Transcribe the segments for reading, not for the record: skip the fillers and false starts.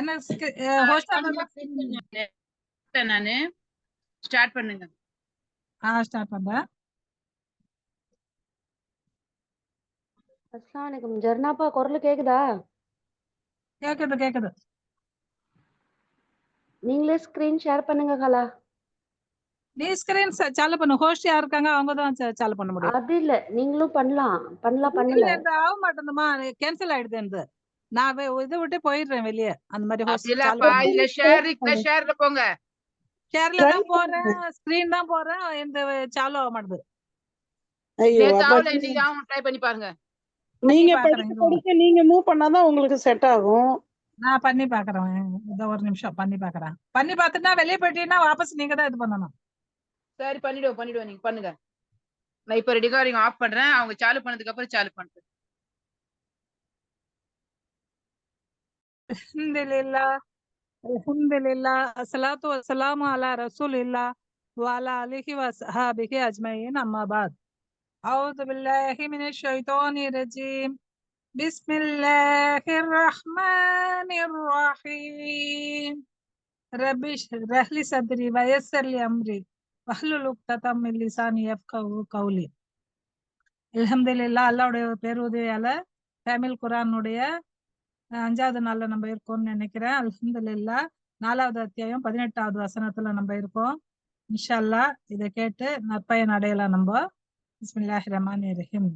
என்ன ஹோஸ்டா நானு ஸ்டார்ட் பண்ணுங்க. ஸ்டார்ட் பண்றேன். அஸ்ஸலாமு அலைக்கும். ஜர்னாப்பா குரல் கேக்குதா? கேக்குது. நீங்களே ஸ்கிரீன் ஷேர் பண்ணுங்க கலா. நீ ஸ்கிரீன் சாலு பண்ணு. ஹோஸ்ட் யார் இருக்காங்க அவங்க தான் சாலு பண்ண முடியும். அது இல்ல, நீங்களும் பண்ணலாம். பண்ணுங்க. இல்ல ஆக மாட்டேங்குதுமா, கேன்சல் ஆயிடுது எனக்கு. நான் இதை விட்டு போயிடுறேன் வெளியே. அந்த மாதிரி ஹோஸ்ட் இல்லப்பா, இதுல ஷேர்ல போங்க. ஷேர்ல தான் போறேன், ஸ்கிரீன் தான் போறேன், இந்த சாலு ஆக மாட்டேங்குது. இன்னைக்கு ட்ரை பண்ணி பாருங்க. நீங்க படிக்க நீங்க மூவ் பண்ணாதான் உங்களுக்கு செட் ஆகும். நான் பண்ணி பாக்குறேன். இத ஒரு நிமிஷம் பண்ணி பாக்குறேன். பண்ணி பார்த்துட்டா வெளியே போயிட்டீங்கன்னா வாபஸ் நீங்க தான் இது பண்ணணும். சரி, பண்ணிடுவோம். நீங்க பண்ணுங்க. நான் இப்ப ரெக்கார்டிங் ஆஃப் பண்றேன். அவங்க சாலு பண்ணதுக்கு அப்புறம் சாலு பண்றேன். அல்ஹம்துலில்லாஹ் அஸ்ஸலாத்து வஸ்ஸலாமு அலா ரசூலில்லாஹ் வ அலா ஆலிஹி வ ஸஹாபிஹி அஜ்மஈன். அம்மா பஅத். அஊது பில்லாஹி மினஷ் ஷைத்தானிர் ரஜீம். பிஸ்மில்லாஹிர் ரஹ்மானிர் ரஹீம். ரப்பி இஷ்ரஹ் லி ஸத்ரி வ யஸ்ஸிர் லி அம்ரி வஹ்லுல் உக்ததம் மின் லிசானி யஃப்கஹு கௌலி. அல்ஹம்துலில்லாஹ், அல்லாஹ்வுடைய பேருதவியால தமிழ் குர்ஆனுடைய 5வது நாள்ல நம்ம இருக்கோம்னு நினைக்கிறேன். அல்ஹம்துலில்லாஹ் 4வது அத்தியாயம் 18வது வசனத்துல நம்ம இருக்கோம். இன்ஷா அல்லாஹ் இதை கேட்டு நற்பயன் அடையலாம் நம்ம. பிஸ்மில்லாஹிர் ரஹ்மானிர் ரஹீம்.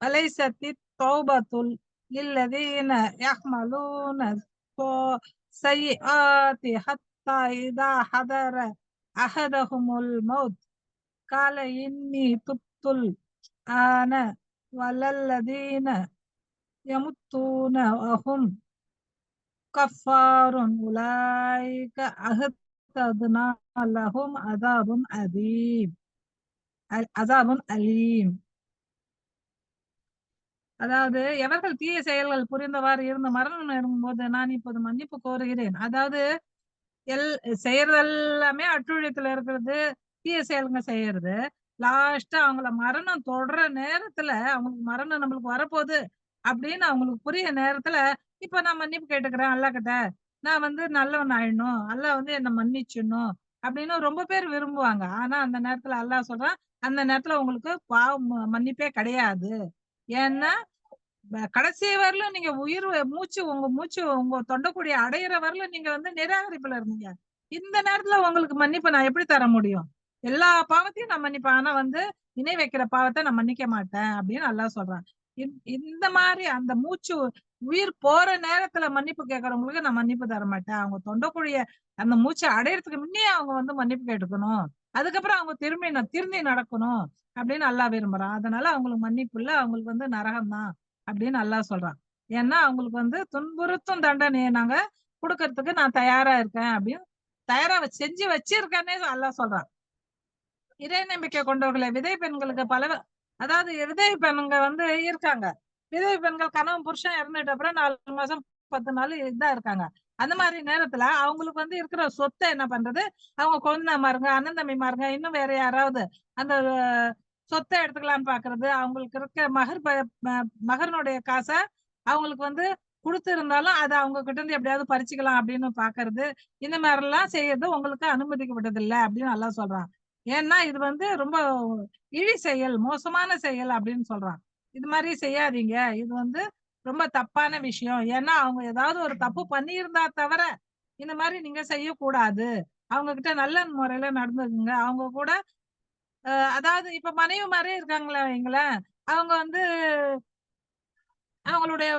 வலைசத்தித் தௌபத்துல் லில்லதீன யஹ்மலூன ஸய்யிஆத்தி ஹத்தா இதா ஹதர அஹதஹுமுல் மௌத் கால இன்னி துப்துல் ஆன வலல்லதீன யமுத்தூன வஹும் கஃபாருன் உலைக அஹ்தத்னா லஹும் அஸாபுன் அலீம். அதாவது, எவர்கள் தீய செயல்கள் புரிந்தவாறு இருந்த மரணம் இருக்கும்போது நான் இப்போது மன்னிப்பு கோருகிறேன். அதாவது செய்யறது எல்லாமே அட்டுழியத்துல இருக்கிறது, தீய செயல்கள் செய்யறது. லாஸ்டா அவங்கள மரணம் தொடர நேரத்துல, அவங்களுக்கு மரணம் நம்மளுக்கு வரப்போகுது அப்படின்னு அவங்களுக்கு புரிய நேரத்துல, இப்ப நான் மன்னிப்பு கேட்டுக்கிறேன் அல்லா கிட்ட, நான் நல்லவன் ஆயிடணும், அல்லாஹ் என்னை மன்னிச்சிடணும் அப்படின்னு ரொம்ப பேர் விரும்புவாங்க. ஆனா அந்த நேரத்துல அல்லாஹ் சொல்றான், அந்த நேரத்துல உங்களுக்கு மன்னிப்பே கிடையாது. ஏன்னா கடைசி வரலும் நீங்க உங்க மூச்சு உங்க தொண்டக்கூடிய அடையிற வரலும் நீங்க நிராகரிப்புல இருந்தீங்க. இந்த நேரத்துல உங்களுக்கு மன்னிப்பு நான் எப்படி தர முடியும்? எல்லா பாவத்தையும் நான் மன்னிப்பேன், ஆனா இணை வைக்கிற பாவத்தை நான் மன்னிக்க மாட்டேன் அப்படின்னு அல்லாஹ் சொல்றான். இந்த மாதிரி அந்த மூச்சு உயிர் போற நேரத்துல மன்னிப்பு கேட்கறவங்களுக்கு நான் மன்னிப்பு தர மாட்டேன். அவங்க தொண்டக்கூடிய அந்த மூச்சை அடையறதுக்கு முன்னே அவங்க மன்னிப்பு கேட்டுக்கணும். அதுக்கப்புறம் அவங்க திரும்பி நடக்கணும் அப்படின்னு அல்லாஹ் விரும்புறான். அதனால அவங்களுக்கு மன்னிப்பு இல்ல, அவங்களுக்கு நரகம் தான் அப்படின்னு அல்லாஹ் சொல்றான். ஏன்னா அவங்களுக்கு துன்புறுத்தும் தண்டனையை நாங்க கொடுக்கறதுக்கு நான் தயாரா இருக்கேன் அப்படின்னு தயாரா செஞ்சு வச்சிருக்கேன்னே அல்லாஹ் சொல்றான். இறை நம்பிக்கை கொண்டவர்களை விதை பெண்களுக்கு அதாவது விதை பெண்ணுங்க இருக்காங்க. விதை பெண்கள் கணவன் புருஷன் இறந்துட்ட அப்புறம் 4 மாசம் 10 நாள் இதா இருக்காங்க. அந்த மாதிரி நேரத்துல அவங்களுக்கு இருக்கிற சொத்தை என்ன பண்றது, அவங்க கொழுந்தா மாருங்க, அண்ணன் தம்பி மாருங்க, இன்னும் வேற யாராவது அந்த சொத்தை எடுத்துக்கலான்னு பாக்குறது, அவங்களுக்கு இருக்க மகனுடைய காசை அவங்களுக்கு கொடுத்து இருந்தாலும் அதை அவங்க கிட்ட இருந்து எப்படியாவது பறிச்சுக்கலாம் அப்படின்னு பாக்குறது, இந்த மாதிரி எல்லாம் செய்யறது உங்களுக்கு அனுமதிக்கப்பட்டது இல்லை அப்படின்னு நல்லா சொல்றான். ஏன்னா இது ரொம்ப இழி செயல், மோசமான செயல் அப்படின்னு சொல்றான். இது மாதிரி செய்யாதீங்க, இது ரொம்ப தப்பான விஷயம். ஏன்னா அவங்க ஏதாவது ஒரு தப்பு பண்ணியிருந்தா தவிர இந்த மாதிரி நீங்க செய்யக்கூடாது. அவங்க கிட்ட நல்ல முறையில நடந்துக்குங்க. அவங்க கூட அதாவது இப்ப மனைவி மாதிரியே இருக்காங்களா வைங்களேன், அவங்க அவங்களுடைய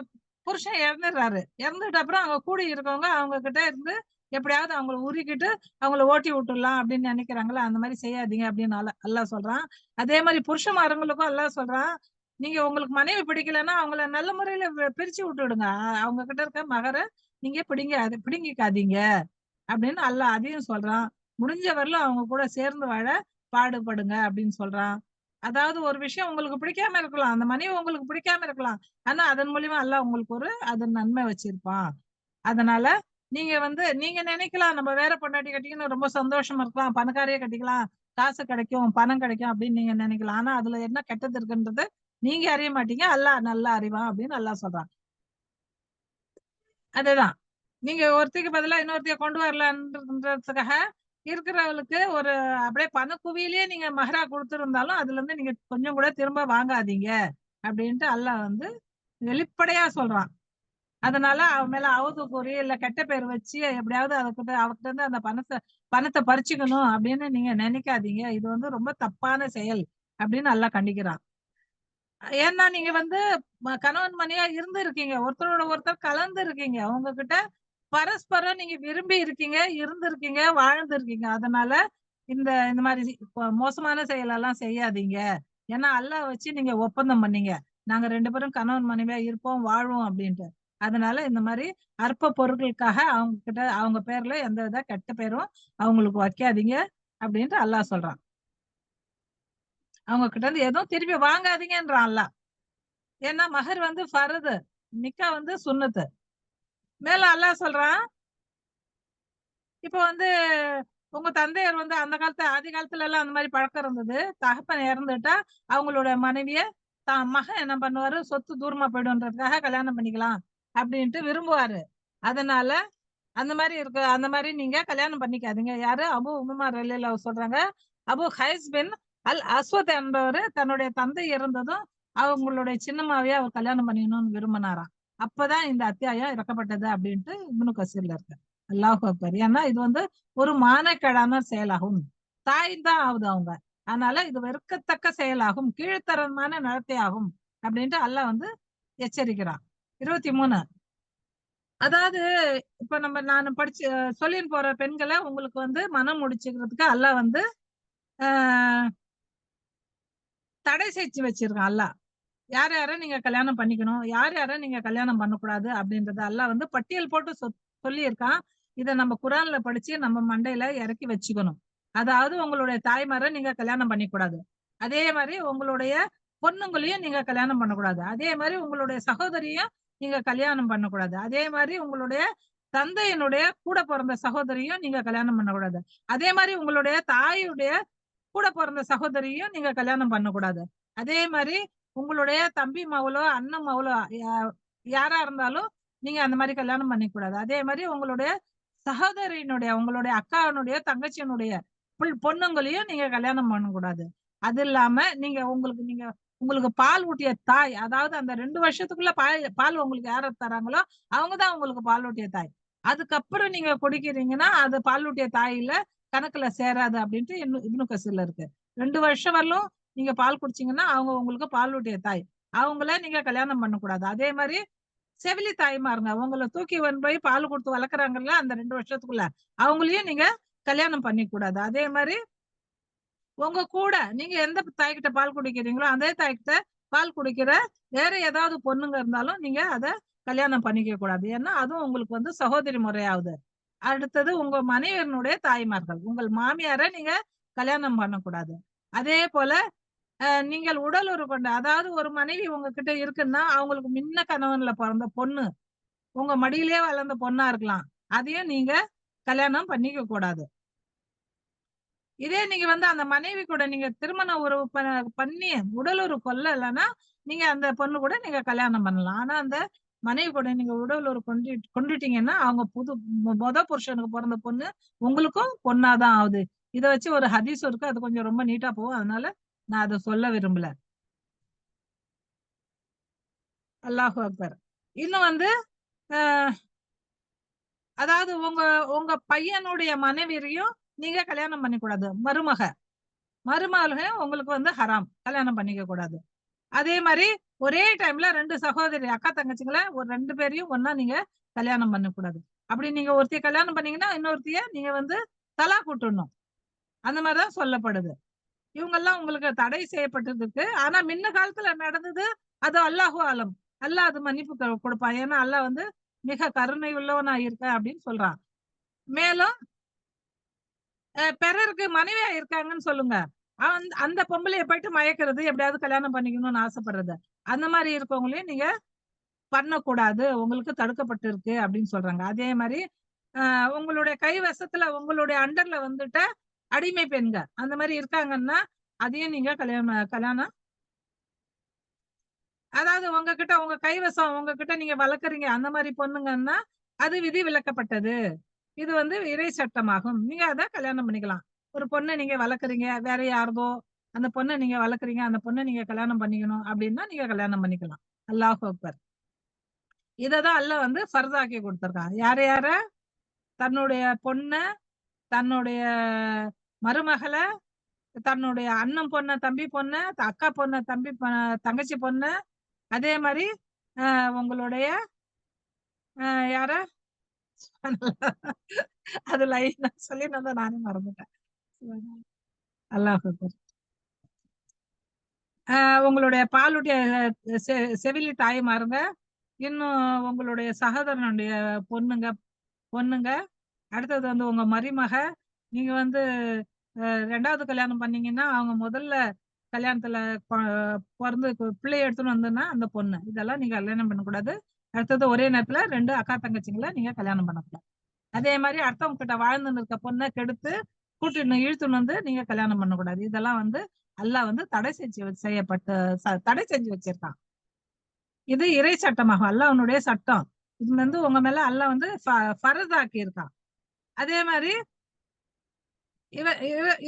புருஷன் இறந்துட்ட அப்புறம் அவங்க கூடி இருக்கவங்க அவங்க கிட்ட இருந்து எப்படியாவது அவங்கள உருக்கிட்டு அவங்கள ஓட்டி விட்டுடலாம் அப்படின்னு நினைக்கிறாங்களா, அந்த மாதிரி செய்யாதீங்க அப்படின்னு அல்லாஹ் சொல்றான். அதே மாதிரி புருஷமாரங்களுக்கும் அல்லாஹ் சொல்றான், நீங்க உங்களுக்கு மனைவி பிடிக்கலன்னா அவங்கள நல்ல முறையில பிரிச்சு விட்டுடுங்க. அவங்க கிட்ட இருக்க மகரை நீங்க பிடுங்கிக்காதீங்க அப்படின்னு அல்லாஹ் அதையும் சொல்றான். முடிஞ்ச வரலும் அவங்க கூட சேர்ந்து வாழ பாடுபடுங்க அப்படின்னு சொல்றான். அதாவது ஒரு விஷயம் உங்களுக்கு பிடிக்காம இருக்கலாம், அந்த மனைவி உங்களுக்கு பிடிக்காம இருக்கலாம், ஆனா அதன் மூலியமா அல்லாஹ் உங்களுக்கு அதன் நன்மை வச்சிருப்பான். அதனால நீங்க நினைக்கலாம் நம்ம வேற பொண்டாட்டி கட்டிக்கணும் ரொம்ப சந்தோஷமா இருக்கலாம், பணக்காரையே கட்டிக்கலாம், காசு கிடைக்கும், பணம் கிடைக்கும் அப்படின்னு நீங்க நினைக்கலாம். ஆனா அதுல என்ன கெட்டது இருக்குன்றது நீங்க அறிய மாட்டீங்க, அல்லாஹ் நல்லா அறிவான் அப்படின்னு அல்லாஹ் சொல்றான். அதுதான். நீங்க ஒருத்திக்கு பதிலா இன்னொருத்திய கொண்டு வரலான்றதுக்காக இருக்கிறவளுக்கு ஒரு அப்படியே பணக்குவியலே நீங்க மஹரா குடுத்திருந்தாலும், அதுலருந்து நீங்க கொஞ்சம் கூட திரும்ப வாங்காதீங்க. அப்படின்ட்டு அல்லாஹ் வந்து வெளிப்படையா சொல்றான். அதனால அவ மேல அவதூறு கூறி, இல்ல கெட்ட பேர் வச்சு எப்படியாவது அவகிட்ட இருந்து அந்த பணத்த பறிச்சுக்கணும் அப்படின்னு நீங்க நினைக்காதீங்க. இது வந்து ரொம்ப தப்பான செயல் அப்படின்னு அல்லாஹ் கண்டிக்கிறான். ஏன்னா நீங்க வந்து கணவன் மனைவியா இருந்திருக்கீங்க. ஒருத்தரோட ஒருத்தர் கலந்து இருக்கீங்க. உங்ககிட்ட பரஸ்பரம் நீங்க விரும்பி இருக்கீங்க, இருந்திருக்கீங்க, வாழ்ந்திருக்கீங்க. அதனால இந்த இந்த மாரி மோசமான செயலெல்லாம் செய்யாதீங்க. ஏன்னா அல்லாஹ் வச்சு நீங்க ஒப்பந்தம் பண்ணீங்க. நாங்க 2 பேரும் கணவன் மனைவியா இருப்போம், வாழ்வோம் அப்டின்ட்டு. அதனால இந்த மாரி அற்ப பொருட்களுக்காக அவங்க கிட்ட அவங்க பேர்ல எந்தவித கெட்ட பேரும் அவங்களுக்கு வைக்காதீங்க அப்டின்ட்டு அல்லாஹ் சொல்றான். அவங்க கிட்ட இருந்து எதுவும் திருப்பி வாங்காதீங்கன்றான் அல்லாஹ். ஏன்னா மஹர் வந்து ஃபர்து, நிக்கா வந்து சுன்னத்து. மேல அல்லாஹ் சொல்றான், இப்ப வந்து உங்க தந்தையர் வந்து அந்த காலத்து ஆதி காலத்துல எல்லாம் அந்த மாதிரி பழக்கம் இருந்தது. தகப்பன் இறந்துட்டா அவங்களோட மனைவிய மகன் என்ன பண்ணுவாரு, சொத்து தூரமா போயிடும்ன்றதுக்காக கல்யாணம் பண்ணிக்கலாம் அப்படின்ட்டு விரும்புவாரு. அதனால அந்த மாதிரி நீங்க கல்யாணம் பண்ணிக்காதீங்க. யாரு அபு உமமா ரலியல்லாஹு சொல்றாங்க, அபு ஹைஸ் பின் அல் அஸ்வத் என்பவரு தன்னுடைய தந்தை இறந்ததும் அவங்களுடைய சின்னம்மாவையே அவர் கல்யாணம் பண்ணிக்கணும்னு விரும்பினாராம். அப்பதான் இந்த அத்தியாயம் இறக்கப்பட்டது அப்படின்ட்டு இப்னு கசீர்ல இருக்கு. அல்லாஹ் அக்பர். ஏன்னா இது வந்து ஒரு மானக்கேடான செயலாகும். தாய் தான் ஆகுது அவங்க. அதனால இது வெறுக்கத்தக்க செயலாகும், கீழ்த்தரமான நடத்தையாகும் அப்படின்ட்டு அல்லாஹ் வந்து எச்சரிக்கிறான். 23 அதாவது இப்ப நான் படிச்சு சொல்லின்னு போற பெண்களை உங்களுக்கு வந்து மனம் முடிச்சுக்கிறதுக்கு அல்லாஹ் வந்து தடை செஞ்சு வச்சிருக்கான் அல்லாஹ். யார் யார நீங்க கல்யாணம் பண்ணிக்கணும், யார் யார நீங்க கல்யாணம் பண்ணக்கூடாது அப்படின்றத அல்லாஹ் வந்து பட்டியல் போட்டு சொல்லியிருக்கான். இத நம்ம குரான்ல படிச்சு நம்ம மண்டையில இறக்கி வச்சுக்கணும். அதாவது உங்களுடைய தாய்மாரை நீங்க கல்யாணம் பண்ணிக்கூடாது. அதே மாதிரி உங்களுடைய பொண்ணுங்களையும் நீங்க கல்யாணம் பண்ணக்கூடாது. அதே மாதிரி உங்களுடைய சகோதரியும் நீங்க கல்யாணம் பண்ணக்கூடாது. அதே மாதிரி உங்களுடைய தந்தையினுடைய கூட பிறந்த சகோதரியும் நீங்க கல்யாணம் பண்ணக்கூடாது. அதே மாதிரி உங்களுடைய தாயுடைய கூட பிறந்த சகோதரியும் நீங்க கல்யாணம் பண்ணக்கூடாது. அதே மாதிரி உங்களுடைய தம்பி மகளோ, அண்ணன் மகளோ யாரா இருந்தாலும் நீங்க அந்த மாதிரி கல்யாணம் பண்ணிக்கூடாது. அதே மாதிரி உங்களுடைய சகோதரியினுடைய, உங்களுடைய அக்காவினுடைய, தங்கச்சியினுடைய பொண்ணுங்களையும் நீங்க கல்யாணம் பண்ணக்கூடாது. அது இல்லாம உங்களுக்கு பால் ஊட்டிய தாய், அதாவது அந்த 2 வருஷத்துக்குள்ள பால் உங்களுக்கு யார தராங்களோ அவங்கதான் உங்களுக்கு பால் ஊட்டிய தாய். அதுக்கப்புறம் நீங்க குடிக்கிறீங்கன்னா அது பால் ஊட்டிய தாயில கணக்குல சேராது அப்படின்ட்டு இப்னு கசீர்ல இருக்கு. 2 வருஷம் வரலும் நீங்க பால் குடிச்சீங்கன்னா அவங்க உங்களுக்கு பால் ஊட்டிய தாய். அவங்கள நீங்க கல்யாணம் பண்ணக்கூடாது. அதே மாதிரி செவிலி தாய்மாருங்க, உங்களை தூக்கி போய் பால் கொடுத்து வளர்க்குறாங்கல்ல அந்த 2 வருஷத்துக்குள்ள, அவங்களையும் நீங்க கல்யாணம் பண்ணிக்கூடாது. அதே மாதிரி உங்க கூட நீங்க எந்த தாய்கிட்ட பால் குடிக்கிறீங்களோ அதே தாய்கிட்ட பால் குடிக்கிற வேற ஏதாவது பொண்ணுங்க இருந்தாலும் நீங்க அத கல்யாணம் பண்ணிக்க கூடாது. ஏன்னா அதுவும் உங்களுக்கு வந்து சகோதரி முறையாவது. அடுத்தது உங்க மனைவியனுடைய தாய்மார்கள், உங்கள் மாமியாரை நீங்க கல்யாணம் பண்ணக்கூடாது. அதே போல நீங்கள் உடலுறவு கொண்ட, அதாவது ஒரு மனைவி உங்ககிட்ட இருக்குன்னா அவங்களுக்கு முன்ன கணவன்ல பிறந்த பொண்ணு, உங்க மடியிலேயே வளர்ந்த பொண்ணா இருக்கலாம், அதையும் நீங்க கல்யாணம் பண்ணிக்க கூடாது. இதே நீங்க வந்து அந்த மனைவி கூட நீங்க திருமண உறவு பண்ணி உடலுறவு கொள்ளலைன்னா நீங்க அந்த பொண்ணு கூட நீங்க கல்யாணம் பண்ணலாம். ஆனா அந்த மனைவி கூட நீங்க உடலுறவு கொண்டுட்டீங்கன்னா அவங்க புருஷனுக்கு பிறந்த பொண்ணு உங்களுக்கும் பொண்ணாதான் ஆகுது. இதை வச்சு ஒரு ஹதீஸ் இருக்கு, அது கொஞ்சம் ரொம்ப நீட்டா போகும், அதனால நான் அதை சொல்ல விரும்பல. அல்லாஹு அக்பர். இன்னும் வந்து அதாவது உங்க பையனுடைய மனைவியரையும் நீங்க கல்யாணம் பண்ணிக்கூடாது. மருமகளையும் உங்களுக்கு வந்து ஹராம், கல்யாணம் பண்ணிக்க கூடாது. அதே மாதிரி ஒரே டைம்ல 2 சகோதரி அக்கா தங்கச்சிங்களை ஒரு 2 பேரையும் ஒன்னா நீங்க கல்யாணம் பண்ணக்கூடாது. அப்படி நீங்க ஒருத்திய கல்யாணம் பண்ணீங்கன்னா இன்னொருத்திய நீங்க வந்து தலா கூட்டணும். அந்த மாதிரிதான் சொல்லப்படுது. இவங்கெல்லாம் உங்களுக்கு தடை செய்யப்பட்டிருக்கு. ஆனா முன்ன காலத்துல நடந்தது அது அல்லாஹு ஆலம். அல்லாஹ் அது மன்னிப்பு கொடுப்பான். ஏன்னா அல்லாஹ் வந்து மிக கருணை உள்ளவனா இருக்க அப்படின்னு சொல்றான். மேலும் பிறருக்கு மனைவியா இருக்காங்கன்னு சொல்லுங்க, அந்த பொம்பளைய போயிட்டு மயக்கிறது, எப்படியாவது கல்யாணம் பண்ணிக்கணும்னு ஆசைப்படுறது, அந்த மாதிரி இருக்கவங்களையும் நீங்க பண்ணக்கூடாது, உங்களுக்கு தடுக்கப்பட்டு இருக்கு அப்படின்னு சொல்றாங்க. அதே மாதிரி உங்களுடைய கைவசத்துல உங்களுடைய அண்டர்ல வந்துட்ட அடிமை பெண்கள் அந்த மாதிரி இருக்காங்கன்னா அதையும் நீங்க கல்யாணம் அதாவது உங்ககிட்ட உங்க கைவசம் உங்ககிட்ட நீங்க வளர்க்குறீங்க அந்த மாதிரி பொண்ணுங்கன்னா அது விதி விலக்கப்பட்டது. இது வந்து இறை சட்டமாகும். நீங்க அத கல்யாணம் பண்ணிக்கலாம். ஒரு பொண்ண நீங்க வளர்க்குறீங்க, வேற யாரதோ அந்த பொண்ண நீங்க வளர்க்குறீங்க, அந்த பொண்ண நீங்க கல்யாணம் பண்ணிக்கணும் அப்படின்னா நீங்க கல்யாணம் பண்ணிக்கலாம். அல்லாஹ் அக்பர். இததான் அல்லாஹ் வந்து ஃபர்தாக்கி கொடுத்திருக்கான். யார தன்னுடைய பொண்ண, தன்னுடைய மருமகள, தன்னுடைய அண்ணன் பொண்ண, தம்பி பொண்ண, அக்கா பொண்ண, தங்கச்சி பொண்ண, அதே மாரி உங்களுடைய யார அது லைனா சொல்லிட்டு நானே மறந்துட்டேன். அல்லாஹ் அக்பர். உங்களுடைய பாலூட்டிய செவிலி தாய்மாருங்க, இன்னும் உங்களுடைய சகோதரனுடைய பொண்ணுங்க, அடுத்தது வந்து உங்க மருமக. நீங்க வந்து 2வது கல்யாணம் பண்ணீங்கன்னா, அவங்க முதல்ல கல்யாணத்துல பொறந்து பிள்ளைய எடுத்துன்னு வந்ததுன்னா அந்த பொண்ணு. இதெல்லாம் நீங்க கல்யாணம் பண்ணக்கூடாது. அடுத்தது ஒரே நேரத்துல 2 அக்கா தங்கச்சிங்கள நீங்க கல்யாணம் பண்ணக்கூடாது. அதே மாரி அடுத்தவங்க கிட்ட வாழ்ந்துன்னு இருக்க பொண்ண கெடுத்து இழுத்துன்னு வந்து நீங்க கல்யாணம் பண்ணக்கூடாது. இதெல்லாம் வந்து அல்லாஹ் வந்து தடை செஞ்சு வச்சிருக்கான். இது இறை சட்டமாகும். அல்லாஹ்வுடைய சட்டம். இது வந்து உங்க மேல அல்லாஹ் வந்து ஃபரதாக்கி இருக்கான். அதே மாதிரி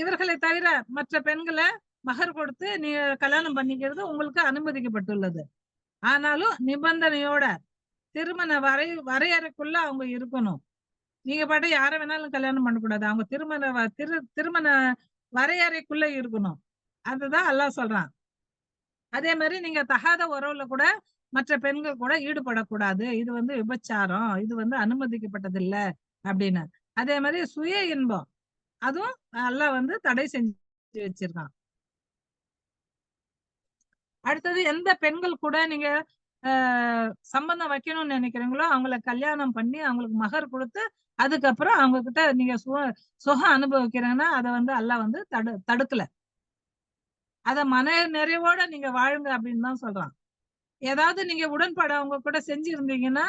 இவர்களை தவிர மற்ற பெண்களை மகர் கொடுத்து நீங்க கல்யாணம் பண்ணிக்கிறது உங்களுக்கு அனுமதிக்கப்பட்டுள்ளது. ஆனாலும் நிபந்தனையோட திருமண வரையறைக்குள்ள அவங்க இருக்கணும். நீங்க பாட்டு யார வேணாலும் கல்யாணம் பண்ணக்கூடாது. அவங்க திருமண வரையறைக்குள்ள இருக்கணும். அதுதான் அல்லாஹ் சொல்றான். அதே மாதிரி நீங்க தகாத உறவுல கூட மற்ற பெண்கள் கூட ஈடுபடக்கூடாது. இது வந்து விபச்சாரம். இது வந்து அனுமதிக்கப்பட்டது இல்ல அப்படின்னு. அதே மாதிரி சுய இன்பம் அதுவும் அல்லாஹ் வந்து தடை செஞ்சு வச்சிருக்கான். அடுத்தது எந்த பெண்கள் கூட நீங்க சம்பந்தம் வைக்கணும்னு நினைக்கிறீங்களோ அவங்கள கல்யாணம் பண்ணி அவங்களுக்கு மகர் கொடுத்து அதுக்கப்புறம் அவங்க கிட்ட நீங்க சுகம் அனுபவிக்கிறீங்கன்னா அதை வந்து அல்லாஹ் வந்து தடுக்கல. அத மன நிறைவோட நீங்க வாழுங்க அப்படின்னு தான் சொல்றான். ஏதாவது நீங்க உடன்பாடு அவங்க கூட செஞ்சிருந்தீங்கன்னா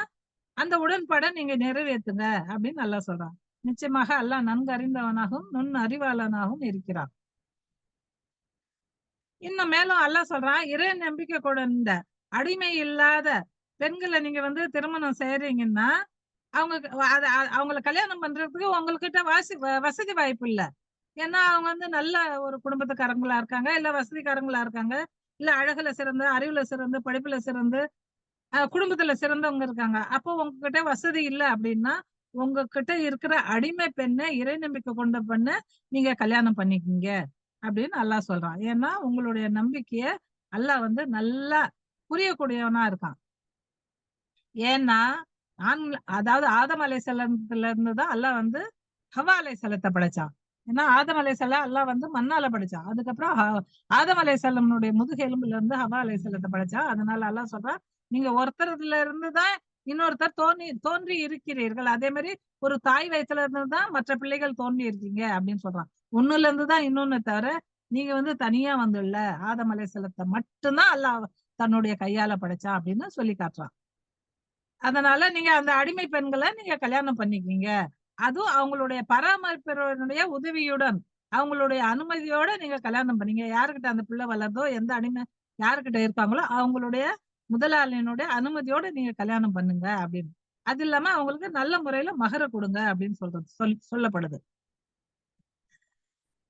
அந்த உடன்பாடை நீங்க நிறைவேற்றுங்க அப்படின்னு நல்லா சொல்றான். நிச்சயமாக அல்லாஹ் நன்கு அறிந்தவனாகவும் நுண் அறிவாளனாகவும் இருக்கிறான். இன்னும் மேலும் அல்லாஹ் சொல்றான், இறை நம்பிக்கை கொண்ட அடிமை இல்லாத பெண்களை நீங்க வந்து திருமணம் செய்றீங்கன்னா அவங்க அவங்கள கல்யாணம் பண்றதுக்கு உங்ககிட்ட வசதி வாய்ப்பு இல்ல. ஏன்னா அவங்க வந்து நல்ல ஒரு குடும்பத்துக்காரங்களா இருக்காங்க, இல்ல வசதிக்காரங்களா இருக்காங்க, இல்ல அழகுல சிறந்து, அறிவுல சிறந்து, படிப்புல சிறந்து, குடும்பத்துல சிறந்தவங்க இருக்காங்க. அப்போ உங்ககிட்ட வசதி இல்ல அப்படின்னா உங்ககிட்ட இருக்கிற அடிமை பெண்ணை இறை நம்பிக்கை கொண்ட பெண்ணை நீங்க கல்யாணம் பண்ணிக்கீங்க அப்படின்னு அல்லாஹ் சொல்றான். ஏன்னா உங்களுடைய நம்பிக்கைய அல்லாஹ் வந்து நல்லா புரியக்கூடியவனா இருக்கான். ஏன்னா அதாவது ஆதம் அலைஹிஸ்ஸலாத்துல இருந்து தான் அல்லாஹ் வந்து ஹவ்வா அலைஹிஸ்ஸலாத்தை படைச்சான். ஏன்னா ஆதம் அலைஹிஸ்ஸலாம் அல்லாஹ் வந்து மண்ணால படைச்சான். அதுக்கப்புறம் ஆதம் அலைஹிஸ்ஸலாமுடைய முதுகெலும்புல இருந்து ஹவ்வா அலைஹிஸ்ஸலாத்தை படைச்சான். அதனால அல்லாஹ் சொல்றான், நீங்க ஒருத்தர்ல இருந்து தான் இன்னொருத்தர் தோன்றி இருக்கிறீர்கள். அதே மாதிரி ஒரு தாய் வயித்துல இருந்து தான் மற்ற பிள்ளைகள் தோன்றி இருக்கீங்க அப்படின்னு சொல்றான். ஒண்ணுல இருந்து தான் இன்னொன்னு தவிர நீங்க வந்து தனியா வந்துள்ள ஆதம் அலைஹிஸ்ஸலாத்தை மட்டும்தான் அல்லாஹ் தன்னுடைய கையால படைச்சான் அப்படின்னு சொல்லி காட்டுறான். அதனால நீங்க அந்த அடிமை பெண்களை நீங்க கல்யாணம் பண்ணிக்கீங்க. அதுவும் அவங்களுடைய பராமரிப்பினருடைய உதவியுடன், அவங்களுடைய அனுமதியோட நீங்க கல்யாணம் பண்ணீங்க. யாருகிட்ட அந்த பிள்ளை வளருதோ, எந்த அடிமை யாருகிட்ட இருக்காங்களோ, அவங்களுடைய முதலாளியினுடைய அனுமதியோட நீங்க கல்யாணம் பண்ணுங்க அப்படின்னு. அது இல்லாம அவங்களுக்கு நல்ல முறையில மகர கொடுங்க அப்படின்னு சொல்லப்படுது.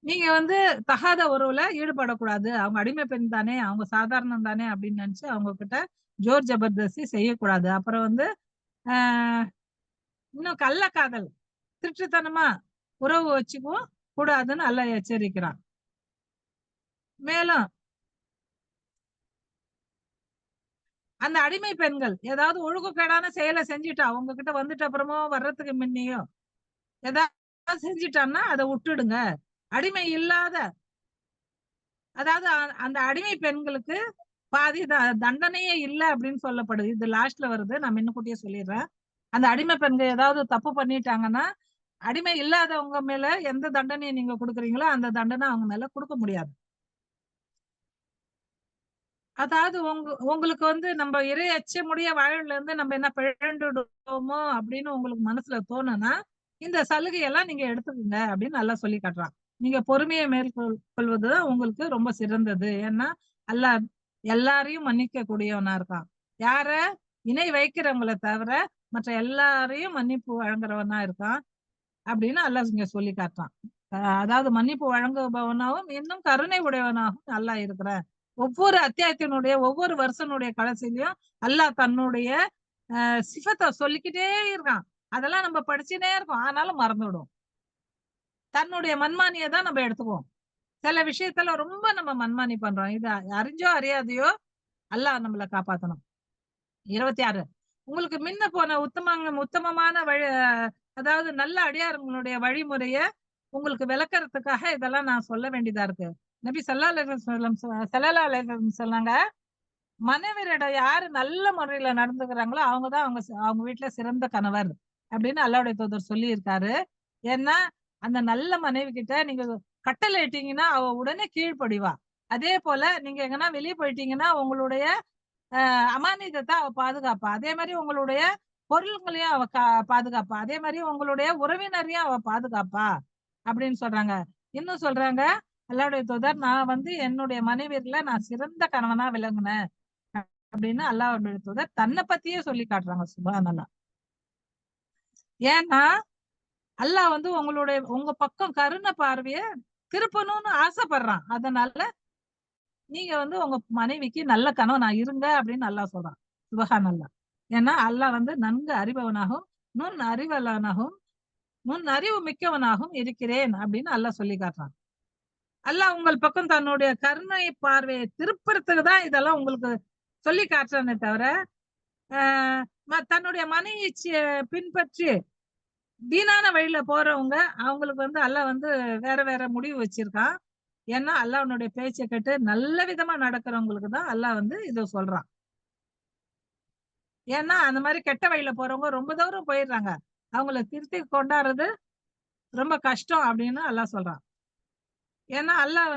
நீங்க வந்து தகாத உறவுல ஈடுபடக்கூடாது. அவங்க அடிமை பெண் தானே, அவங்க சாதாரணம் தானே அப்படின்னு நினைச்சு அவங்க கிட்ட ஜோர் ஜபர்தஸ்தி செய்யக்கூடாது. அப்புறம் வந்து இன்னும் கள்ளக்காதல், திருட்டுத்தனமா உறவு வச்சுக்கவும் கூடாதுன்னு அல்லாஹ் எச்சரிக்கிறான். மேலும் அந்த அடிமை பெண்கள் ஏதாவது ஒழுக்கக்கேடான செயலை செஞ்சுட்டா உங்ககிட்ட வந்துட்டு அப்புறமோ வர்றதுக்கு முன்னையோ ஏதாவது செஞ்சுட்டான்னா அதை விட்டுடுங்க. அடிமை இல்லாத அதாவது அந்த அடிமை பெண்களுக்கு பாதி தண்டனையே இல்லை அப்படின்னு சொல்லப்படுது. இது லாஸ்ட்ல வருது, நான் முன்னுக்கூட்டியே சொல்லிடுறேன். அந்த அடிமை பெண்கள் ஏதாவது தப்பு பண்ணிட்டாங்கன்னா அடிமை இல்லாதவங்க மேல எந்த தண்டனையை நீங்க கொடுக்குறீங்களோ அந்த தண்டனை அவங்க மேல கொடுக்க முடியாது. அதாவது உங்களுக்கு வந்து நம்ம இறை அச்சமுடைய வாழ்வுல இருந்து நம்ம என்ன பிழண்டுடுவோமோ அப்படின்னு உங்களுக்கு மனசுல தோணுனா இந்த சலுகையெல்லாம் நீங்க எடுத்துக்கோங்க அப்படின்னு நல்லா சொல்லி காட்டுறான். நீங்க பொறுமையை மேற்கொள்வதுதான் உங்களுக்கு ரொம்ப சிறந்தது. ஏன்னா அல்லாஹ் எல்லாரையும் மன்னிக்க கூடியவனா இருக்கான். யார இணை வைக்கிறவங்களை தவிர மற்ற எல்லாரையும் மன்னிப்பு வழங்குறவனா இருக்கான் அப்படின்னு அல்லாஹ் இங்க சொல்லி காட்டுறான். அதாவது மன்னிப்பு வழங்குபவனாகவும் இன்னும் கருணை உடையவனாகவும் அல்லாஹ் இருக்கிறான். ஒவ்வொரு அத்தியாயத்தினுடைய ஒவ்வொரு வருஷனுடைய கடைசியிலயும் அல்லாஹ் தன்னுடைய சிஃபத்தை சொல்லிக்கிட்டே இருக்கான். அதெல்லாம் நம்ம படிச்சுட்டே இருக்கோம், ஆனாலும் மறந்துவிடும். தன்னுடைய மன்மானியை தான் நம்ம எடுத்துக்குவோம். சில விஷயத்துல ரொம்ப நம்ம மன்மானி பண்றோம். இது அறிஞ்சோ அறியாதையோ அல்லாஹ் நம்மளை காப்பாத்தணும். 26 உங்களுக்கு முன்ன போன உத்தமமான வழி, அதாவது நல்ல அடியார்களுடைய வழிமுறைய உங்களுக்கு விளக்கறதுக்காக இதெல்லாம் நான் சொல்ல வேண்டியதா இருக்கு. நபி ஸல்லல்லாஹு அலைஹி வஸல்லம் சொன்னாங்க, மனைவியரிடம் யாரு நல்ல முறையில நடந்துக்கிறாங்களோ அவங்கதான் அவங்க வீட்டுல சிறந்த கணவர் அப்படின்னு அல்லாஹ்வுடைய தூதர் சொல்லி இருக்காரு. ஏன்னா அந்த நல்ல மனைவி கிட்ட நீங்க கட்டளை இட்டீங்கன்னா அவ உடனே கீழ்ப்படிவா. அதே போல நீங்க எங்கன்னா வெளியே போயிட்டீங்கன்னா உங்களுடைய அமானிதத்தை அவ பாதுகாப்பா. அதே மாதிரி உங்களுடைய பொருள்களையும் அவ பாதுகாப்பா. அதே மாதிரி உங்களுடைய உறவினரையும் அவ பாதுகாப்பா அப்படின்னு சொல்றாங்க. இன்னும் சொல்றாங்க அல்லாஹ்வுடைய தூதர், நான் என்னுடைய மனைவியர்ல நான் சிறந்த கணவனா விளங்குனேன் அப்படின்னு அல்லாஹ்வுடைய தூதர் தன்னை பத்தியே சொல்லி காட்டுறாங்க. சுப்ஹானல்லாஹ். ஏன்னா அல்லாஹ் உங்க பக்கம் கருணை பார்வைய திருப்பணும்னு ஆசைப்படுறான். அதனால நீங்க உங்க மனைவிக்கு நல்ல கணவனா இருங்க அப்படின்னு அல்லாஹ் சொல்றான். சுப்ஹானல்லாஹ். ஏன்னா அல்லாஹ் நன்கு அறிபவனாகவும் நுண் அறிவு மிக்கவனாகவும் இருக்கிறேன் அப்படின்னு அல்லாஹ் சொல்லி காட்டுறான். அல்லாஹ் உங்கள் பக்கம் தன்னுடைய கருணை பார்வையை திருப்பறதுக்கு தான் இதெல்லாம் உங்களுக்கு சொல்லி காட்டுறானே தவிர தன்னுடைய மனைவி பின்பற்றி வீணான வழியில போறவங்க அவங்களுக்கு அல்லாஹ் வேற வேற முடிவு வச்சிருக்கான். ஏன்னா அல்லாஹ்வுடைய பேச்சை கேட்டு நல்ல விதமா நடக்கிறவங்களுக்கு தான் அல்லாஹ் இதை சொல்றான். ஏன்னா அந்த மாதிரி கெட்ட வழியில போறவங்க ரொம்ப தூரம் போயிடுறாங்க, அவங்கள திருத்தி கொண்டாடுறது ரொம்ப கஷ்டம் அப்படின்னு அல்லாஹ் சொல்றான். ஏன்னா அல்லாஹ்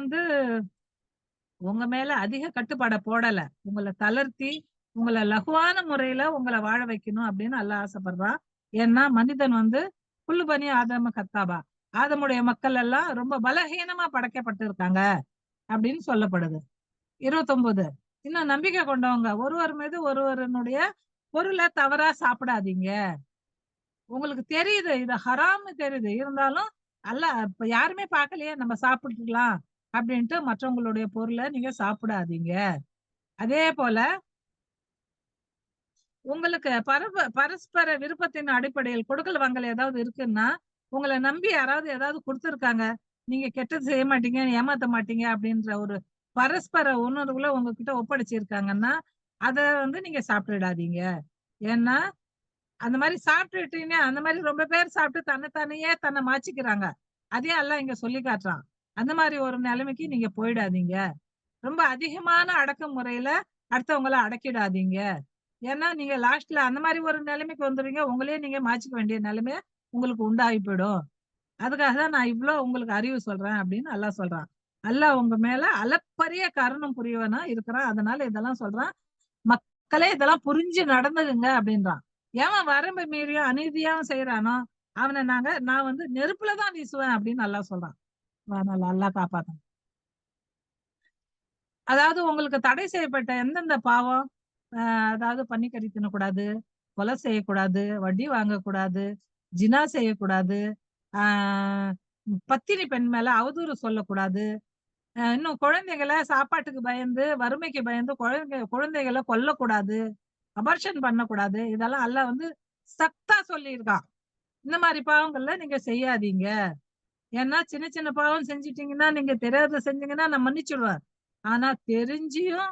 உங்க மேல அதிக கட்டுப்பாட போடல, உங்களை தளர்த்தி உங்களை லகுவான முறையில உங்களை வாழ வைக்கணும் அப்படின்னு அல்லாஹ் ஆசைப்படுறான். ஏன்னா மனிதன் புல்லு பனி ஆதம கத்தாபா, ஆதமுடைய மக்கள் எல்லாம் ரொம்ப பலகீனமா படைக்கப்பட்டு இருக்காங்க அப்படின்னு சொல்லப்படுது. 29 இன்னும் நம்பிக்கை கொண்டவங்க ஒருவர் மீது ஒருவருடைய பொருளை தவறா சாப்பிடாதீங்க. உங்களுக்கு தெரியுது இது ஹராம்னு தெரியுது, இருந்தாலும் அல்லாஹ் இப்ப யாருமே பார்க்கலையே நம்ம சாப்பிட்டுக்கலாம் அப்படின்ட்டு மற்றவங்களுடைய பொருளை நீங்க சாப்பிடாதீங்க. அதே போல உங்களுக்கு பரஸ்பர விருப்பத்தின் அடிப்படையில் கொடுக்கல் வாங்கல் ஏதாவது இருக்குன்னா உங்களை நம்பி யாராவது ஏதாவது கொடுத்துருக்காங்க, நீங்க கெட்டது செய்ய மாட்டீங்க, ஏமாத்த மாட்டீங்க அப்படின்ற ஒரு பரஸ்பர உணர்வுல உங்ககிட்ட ஒப்படைச்சிருக்காங்கன்னா அத நீங்க சாப்பிடாதீங்க. ஏன்னா அந்த மாதிரி சாப்பிட்டுட்டீங்கன்னா அந்த மாதிரி ரொம்ப பேர் சாப்பிட்டு தன்னை மாச்சிக்கிறாங்க. அதே அல்லாஹ் இங்க சொல்லி காட்டுறான். அந்த மாதிரி ஒரு நிலைமைக்கு நீங்க போயிடாதீங்க. ரொம்ப அதிகமான அடக்குமுறையில அடுத்தவங்களை அடக்கிடாதீங்க. ஏன்னா நீங்க லாஸ்ட்ல அந்த மாதிரி ஒரு நிலைமைக்கு வந்துடுவீங்க, உங்களையே நீங்க மாச்சிக்க வேண்டிய நிலைமை உங்களுக்கு உண்டாகி போயிடும். அதுக்காக தான் நான் இவ்வளவு உங்களுக்கு அறிவு சொல்றேன் அப்படின்னு அல்லாஹ் சொல்றான். அல்லாஹ் உங்க மேல அளப்பரிய கருணம் புரியவனா இருக்கிறான். அதனால இதெல்லாம் சொல்றான், மக்களே இதெல்லாம் புரிஞ்சு நடந்துக்குங்க அப்படின்றான். ஏன் வரம்பு மீறியும் அநீதியாவும் செய்யறானோ அவனை நான் நெருப்புலதான் வீசுவேன் அப்படின்னு அல்லாஹ் சொல்றான். அல்லாஹ் காப்பாத்தணும். அதாவது உங்களுக்கு தடை செய்யப்பட்ட எந்தெந்த பாவம், அதாவது பன்னிக்கறி தின்னக்கூடாது, கொலை செய்யக்கூடாது, வட்டி வாங்கக்கூடாது, ஜினா செய்யக்கூடாது, பத்தினி பெண் மேல அவதூறு சொல்லக்கூடாது, இன்னும் குழந்தைகளை சாப்பாட்டுக்கு பயந்து வறுமைக்கு பயந்து குழந்தைகளை கொல்லக்கூடாது, அபார்ஷன் பண்ணக்கூடாது, இதெல்லாம் அல்லாஹ் சத்தா சொல்லியிருக்கான். இந்த மாதிரி பாவங்கள்ல நீங்க செய்யாதீங்க. ஏன்னா சின்ன சின்ன பாவம் செஞ்சிட்டீங்கன்னா, நீங்க தெரியாத செஞ்சீங்கன்னா நான் மன்னிச்சுடுவேன். ஆனா தெரிஞ்சியும்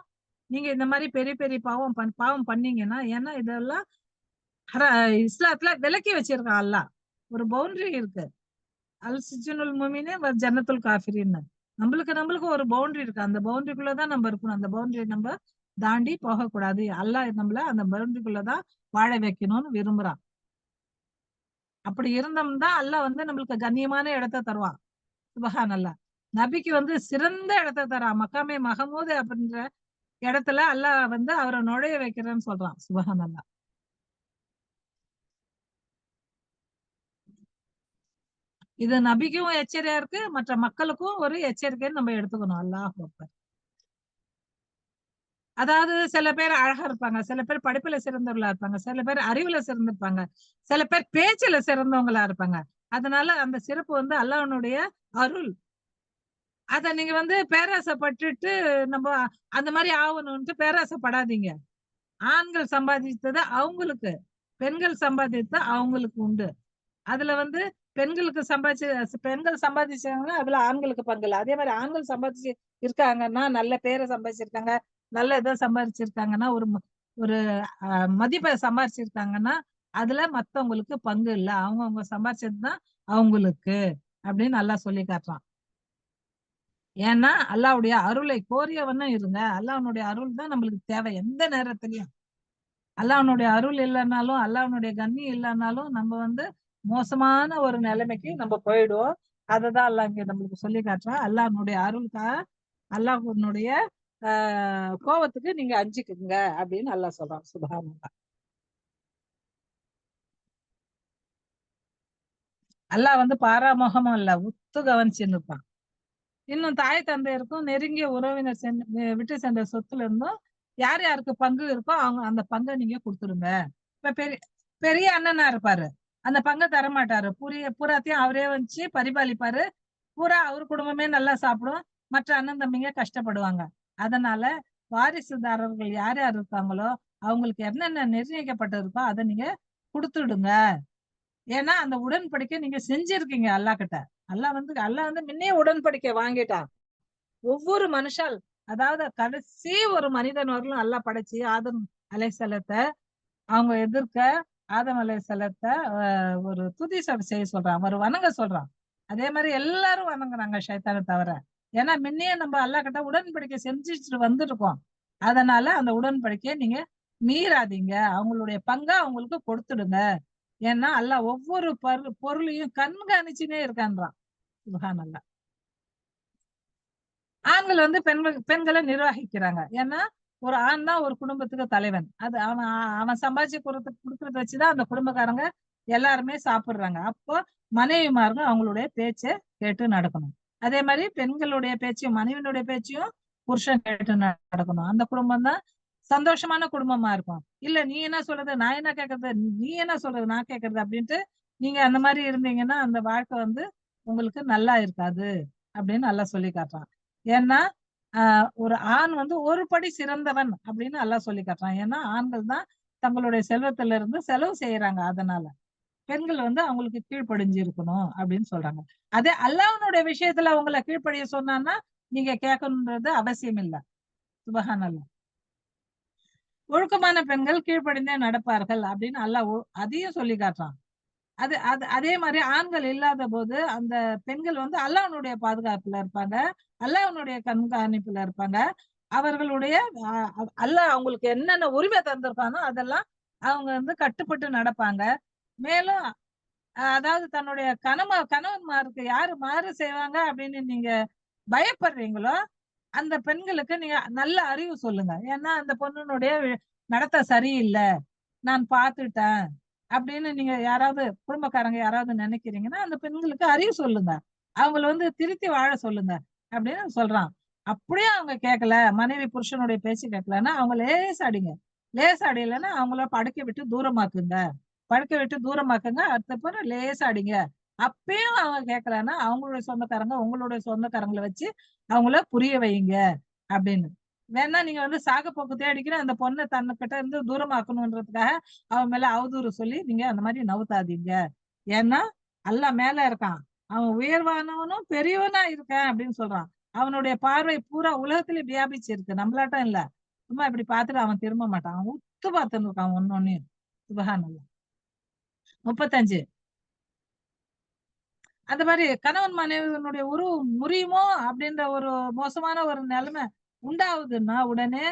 நீங்க இந்த மாதிரி பெரிய பெரிய பாவம் பண்ணீங்கன்னா, ஏன்னா இதெல்லாம் இஸ்லாத்துல விலக்கி வச்சிருக்கான் அல்லாஹ். ஒரு பவுண்டரி இருக்கு. அல் சிஜ்னுல் முஃமினீன் வ ஜன்னத்துல் காஃபிரின். நம்மளுக்கு ஒரு பவுண்டரி இருக்கு. அந்த பவுண்டரிக்குள்ளதான் நம்ம இருக்கணும். அந்த பவுண்டரி நம்ம தாண்டி போகக்கூடாது. அல்லாஹ் நம்மள அந்த பவுண்டரிக்குள்ளதான் வாழ வைக்கணும்னு விரும்புறான். அப்படி இருந்தோம்னா அல்லாஹ் நம்மளுக்கு கண்ணியமான இடத்தை தருவான். சுப்ஹானல்லாஹ். நபிக்கு சிறந்த இடத்தை தரான். மக்காமே மஹமூது அப்படின்ற இடத்துல அல்லாஹ் அவரை நுழைய வைக்கிறேன்னு சொல்றான். சுப்ஹானல்லாஹ். இது நபிக்கும் எச்சரிக்கையா இருக்கு, மற்ற மக்களுக்கும் ஒரு எச்சரிக்கைன்னு நம்ம எடுத்துக்கணும். அல்லாஹ் அக்பர். அதாவது சில பேர் அழகா இருப்பாங்க, சில பேர் படிப்புல சிறந்தவர்களா இருப்பாங்க, சில பேர் அறிவுல சிறந்திருப்பாங்க, சில பேர் பேச்சுல சிறந்தவங்களா இருப்பாங்க. அதனால அந்த சிறப்பு வந்து அல்லாஹ்வுடைய அருள். அத நீங்க வந்து பேராசைப்பட்டுட்டு நம்ம அந்த மாரி ஆவணும்ன்ட்டு பேராசைப்படாதீங்க. ஆண்கள் சம்பாதித்தது அவங்களுக்கு, பெண்கள் சம்பாதித்தது அவங்களுக்கு உண்டு. அதுல வந்து பெண்கள் சம்பாதிச்சாங்கன்னா அதுல ஆண்களுக்கு பங்கு இல்ல. அதே மாரி ஆண்கள் சம்பாதிச்சு இருக்காங்கன்னா, நல்ல பேர சம்பாதிச்சிருக்காங்க, நல்ல இத சம்பாதிச்சிருக்காங்கன்னா, ஒரு மதிப்ப சம்பாதிச்சிருக்காங்கன்னா, அதுல மத்தவங்களுக்கு பங்கு இல்ல. அவங்கவங்க சம்பாதிச்சது தான் அவங்களுக்கு அப்படின்னு அல்லாஹ் சொல்லி காட்டுறான். ஏன்னா, அல்லாஹ்வுடைய அருளை கோரியவண்ணம் இருங்க. அல்லாஹ்வுடைய அருள் தான் நம்மளுக்கு தேவை எந்த நேரத்திலயும். அல்லாஹ்வுடைய அருள் இல்லன்னாலும், அல்லாஹ்வுடைய கண்ணியம் இல்லன்னாலும், நம்ம வந்து மோசமான ஒரு நிலைமைக்கு நம்ம போயிடுவோம். அததான் அல்லாஹ் இங்க நம்மளுக்கு சொல்லி காட்டுறான். அல்லாஹ்வுடைய அ கோவத்துக்கு நீங்க அஞ்சுக்குங்க அப்படின்னு அல்லாஹ் சொல்றான். சுப்ஹானல்லாஹ். அல்லாஹ் வந்து பாராமுகமும் இல்ல, உத்து கவனிச்சுன்னு இருப்பான். இன்னும் தாய் தந்தையருக்கும் நெருங்கிய உறவினர் விட்டு சென்ற சொத்துல இருந்தும் யார் யாருக்கு பங்கு இருக்கோ அவங்க அந்த பங்கை நீங்க கொடுத்துருங்க. இப்ப பெரிய அண்ணனா இருப்பாரு, அந்த பங்கை தரமாட்டாரு. பூராத்தையும் அவரே வச்சு பரிபாலிப்பாரு. பூரா அவர் குடும்பமே நல்லா சாப்பிடும், மற்ற அண்ணன் தம்பிங்க கஷ்டப்படுவாங்க. அதனால வாரிசுதாரர்கள் யார் யார் இருக்காங்களோ அவங்களுக்கு என்னென்ன நிர்ணயிக்கப்பட்டிருக்கோ அதை நீங்க கொடுத்துடுங்க. ஏன்னா அந்த உடன்படிக்கை நீங்க செஞ்சிருக்கீங்க அல்லாஹ் கிட்ட. அல்லாஹ் வந்து முன்னே உடன்படிக்கை வாங்கிட்டான். ஒவ்வொரு மனுஷால், அதாவது கடைசி ஒரு மனிதன் வரலும் அல்லாஹ் படைச்சு ஆதம் அலைஹிஸ்ஸலாத்த அவங்க எதிர்க்க ஆதம் அலைஹிஸ்ஸலாத்த ஒரு துதி செய்ய சொல்றான், ஒரு வணங்க சொல்றான். அதே மாதிரி எல்லாரும் வணங்குறாங்க ஷைத்தானை தவிர. ஏன்னா முன்னே நம்ம அல்லாஹ் கிட்ட உடன்படிக்கை செஞ்சுட்டு வந்துருக்கோம். அதனால அந்த உடன்படிக்கையை நீங்க மீறாதீங்க, அவங்களுடைய பங்கை அவங்களுக்கு கொடுத்துடுங்க. ஏன்னா அல்லாஹ் ஒவ்வொரு பொருளையும் கண்காணிச்சுனே இருக்கான்றான். சுப்ஹானல்லாஹ். ஆண்கள் வந்து பெண்களை நிர்வகிக்கிறாங்க. ஏன்னா ஒரு ஆண் தான் ஒரு குடும்பத்துக்கு தலைவன். அது அவன் அவன் சம்பாதிச்சு குடுக்கறத வச்சுதான் அந்த குடும்பக்காரங்க எல்லாருமே சாப்பிடுறாங்க. அப்போ மனைவிமாருங்க அவங்களுடைய பேச்ச கேட்டு நடக்கணும். அதே மாதிரி பெண்களுடைய பேச்சையும் மனைவியினுடைய பேச்சையும் புருஷன் கேட்டு நடக்கணும். அந்த குடும்பம் தான் சந்தோஷமான குடும்பமா இருக்கும். இல்ல நீ என்ன சொல்றது, நான் என்ன கேட்கறது, நீ என்ன சொல்றது, நான் கேட்கறது அப்படின்ட்டு நீங்க அந்த மாதிரி இருந்தீங்கன்னா அந்த வாழ்க்கை வந்து உங்களுக்கு நல்லா இருக்காது அப்படின்னு நல்லா சொல்லி காட்டுறான். ஏன்னா ஒரு ஆண் வந்து ஒரு படி சிறந்தவன் அப்படின்னு அல்லாஹ் சொல்லி காட்டுறான். ஏன்னா ஆண்கள் தான் தங்களுடைய செல்வத்துல இருந்து செலவு செய்யறாங்க. அதனால பெண்கள் வந்து அவங்களுக்கு கீழ்ப்படிஞ்சு இருக்கணும் அப்படின்னு சொல்றாங்க. அதே அல்லாஹ்வுடைய விஷயத்துல அவங்கள கீழ்ப்படிய சொன்னான்னா நீங்க கேட்கணுன்றது அவசியம் இல்ல. சுபஹானல்லாஹ். ஒழுக்கமான பெண்கள் கீழ்ப்படிந்தே நடப்பார்கள் அப்படின்னு அல்லாஹ் அதையும் சொல்லி காட்டுறான். அது அது அதே மாதிரி ஆண்கள் இல்லாத போது அந்த பெண்கள் வந்து அல்லாஹ்வுடைய பாதுகாப்புல இருப்பாங்க, அல்லாஹ்வுடைய கண்காணிப்புல இருப்பாங்க. அவர்களுடைய அல்லாஹ் அவங்களுக்கு என்னென்ன உரிமை தந்திருக்கானோ அதெல்லாம் அவங்க வந்து கட்டுப்பட்டு நடப்பாங்க. மேலும் அதாவது தன்னுடைய கணவன்மாருக்கு யாரு மாறு செய்வாங்க அப்படின்னு நீங்க பயப்படுறீங்களோ அந்த பெண்களுக்கு நீங்க நல்ல அறிவு சொல்லுங்க. ஏன்னா அந்த பொண்ணுனுடைய நடத்தை சரியில்லை, நான் பார்த்துட்டேன் அப்படின்னு நீங்க யாராவது குடும்பக்காரங்க யாராவது நினைக்கிறீங்கன்னா அந்த பெண்களுக்கு அறிவு சொல்லுங்க. அவங்கள வந்து திருத்தி வாழ சொல்லுங்க அப்படின்னு சொல்றான். அப்படியே அவங்க கேட்கல, மனைவி புருஷனுடைய பேச்சு கேட்கலன்னா அவங்க லேசாடிங்க. லேசாடிலன்னா அவங்கள படுக்க விட்டு தூரமாக்குங்க. படுக்க விட்டு தூரமாக்குங்க. அடுத்த பிறகு லேசாடிங்க. அப்பயும் அவங்க கேட்கலன்னா அவங்களுடைய சொந்தக்காரங்க உங்களுடைய சொந்தக்காரங்களை வச்சு அவங்கள புரிய வைங்க அப்படின்னு. வேணா நீங்க வந்து சாகப்போக்கு தேடிக்கிற அந்த பொண்ணை தன்னுகிட்ட இருந்து தூரமாக்கணுன்றதுக்காக அவன் மேல அவதூறு சொல்லி நீங்க அந்த மாதிரி நவுத்தாதீங்க. ஏன்னா அல்லாஹ் மேல இருக்கான், அவன் உயர்வானவனும் பெரியவனா இருக்கேன் அப்படின்னு சொல்றான். அவனுடைய பார்வை பூரா உலகத்திலே வியாபிச்சு இருக்கு, நம்மளாட்டம் இல்ல. சும்மா இப்படி பார்த்துட்டு அவன் திரும்ப மாட்டான், அவன் உத்து பார்த்துன்னு இருக்கான் ஒன்னொன்னையும். சுபஹானல்லாஹ். 35 அந்த மாதிரி கணவன் மனைவியினுடைய உறவு முறியுமோ அப்படின்ற ஒரு மோசமான ஒரு நிலைமை உண்டாகுதுன்னா உடனே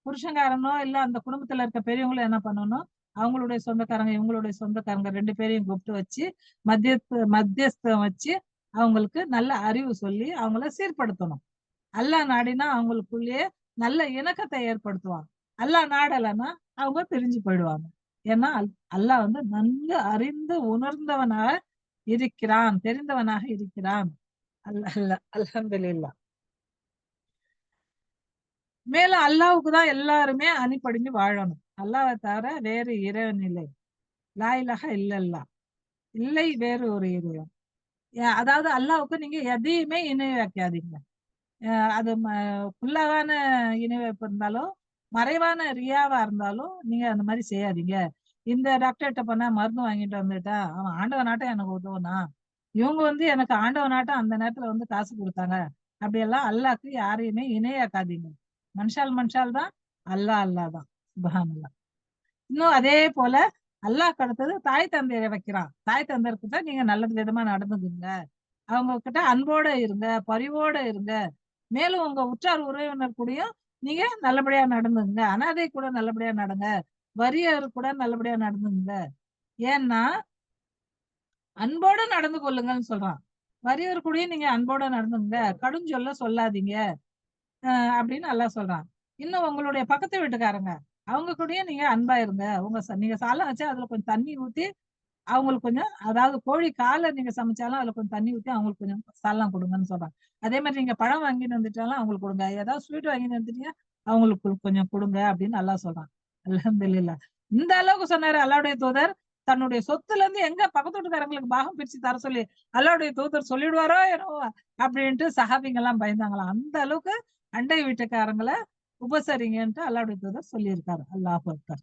புருஷன்காரனோ இல்ல அந்த குடும்பத்துல இருக்க பெரியவங்களும் என்ன பண்ணணும், அவங்களுடைய சொந்தக்காரங்க இவங்களுடைய சொந்தக்காரங்க 2 பேரையும் கூப்பிட்டு வச்சு மத்தியஸ்தம் வச்சு அவங்களுக்கு நல்ல அறிவு சொல்லி அவங்கள சீர்படுத்தணும். அல்லாஹ் நாடினா அவங்களுக்குள்ளேயே நல்ல இணக்கத்தை ஏற்படுத்துவான். அல்லாஹ் நாடலைன்னா அவங்க பிரிஞ்சு போயிடுவாங்க. ஏன்னா அல்லாஹ் வந்து நன்கு அறிந்து உணர்ந்தவனாக இருக்கிறான், தெரிந்தவனாக இருக்கிறான். அல்ஹம்துலில்லாஹ். மேலும் அல்லாவுக்கு தான் எல்லாருமே அணிபடிஞ்சு வாழணும். அல்லாவை தவிர வேறு இறைவன் இல்லை. லா இலாஹ இல்லல்லா, இல்லை வேறு ஒரு இறைவன். அதாவது அல்லாவுக்கு நீங்க எதையுமே இணை வைக்காதீங்க. அது ஃபுல்லாவான இணை வைப்பு இருந்தாலும், மறைவான ரியாவா இருந்தாலும் நீங்க அந்த மாதிரி செய்யாதீங்க. இந்த டாக்டர்கிட்ட போனா மருந்து வாங்கிட்டு வந்துட்டா அவன் ஆண்டவனாட்டம் எனக்கு உதவுனா, இவங்க வந்து எனக்கு ஆண்டவனாட்டம் அந்த நேரத்துல வந்து காசு கொடுத்தாங்க, அப்படியெல்லாம் அல்லாஹ்க்கு யாரையுமே இணையாக்காதீங்க. மனுஷால் தான், அல்லாஹ் தான். சுப்ஹானல்லாஹ். இன்னும் அதே போல அல்லாஹ்க்கு அடுத்தது தாய் தந்தையரை வைக்கிறான். தாய் தந்தையர்கிட்ட நீங்க நல்ல விதமா நடந்துக்குங்க. அவங்க கிட்ட அன்போட இருங்க, பரிவோட இருங்க. மேலும் உங்க உற்றார் உறவினர் கூடயும் நீங்க நல்லபடியா நடந்துங்க. அனாதை கூட நல்லபடியா நடங்க. வறியவர் கூட நல்லபடியா நடந்துங்க. ஏன்னா அன்போட நடந்து கொள்ளுங்கன்னு சொல்றான். வறியவர் கூடயும் நீங்க அன்போட நடந்துங்க. கடுஞ்சொல்ல சொல்லாதீங்க. அப்படின்னு அல்லாஹ் சொல்றான். இன்னும் உங்களுடைய பக்கத்து வீட்டுக்காரங்க, அவங்க கூடயும் நீங்க அன்பா இருங்க. நீங்க சாதம் வச்சா அதுல கொஞ்சம் தண்ணி ஊத்தி அவங்களுக்கு கொஞ்சம், அதாவது கோழி கால நீங்க சமைச்சாலும் அதுல கொஞ்சம் தண்ணி ஊத்தி அவங்களுக்கு கொஞ்சம் சால்னா கொடுங்கன்னு சொல்றாங்க. அதே மாதிரி நீங்க பழம் வாங்கிட்டு வந்துட்டாலும் அவங்களுக்கு கொடுங்க. ஏதாவது ஸ்வீட் வாங்கிட்டு வந்துட்டீங்க அவங்களுக்கு கொஞ்சம் கொடுங்க அப்படின்னு அல்லாஹ் சொல்றான். அல்ஹம்துலில்லாஹ். இந்த அளவுக்கு சொன்னாரு அல்லாஹ்வுடைய தூதர். தன்னுடைய சொத்துல இருந்து எங்க பக்கத்து வீட்டுக்காரங்களுக்கு பாகம் பிரிச்சு தர சொல்லி அல்லாஹ்வுடைய தூதர் சொல்லிடுவாரோ என்னவோ அப்படின்ட்டு சஹாபிங்க எல்லாம் பயந்தாங்களாம். அந்த அளவுக்கு அண்டை வீட்டுக்காரங்களை உபசரிங்கன்ட்டு அல்லாஹ்வுடைய தூதர் சொல்லியிருக்காரு. அல்லாஹ் அக்பர்.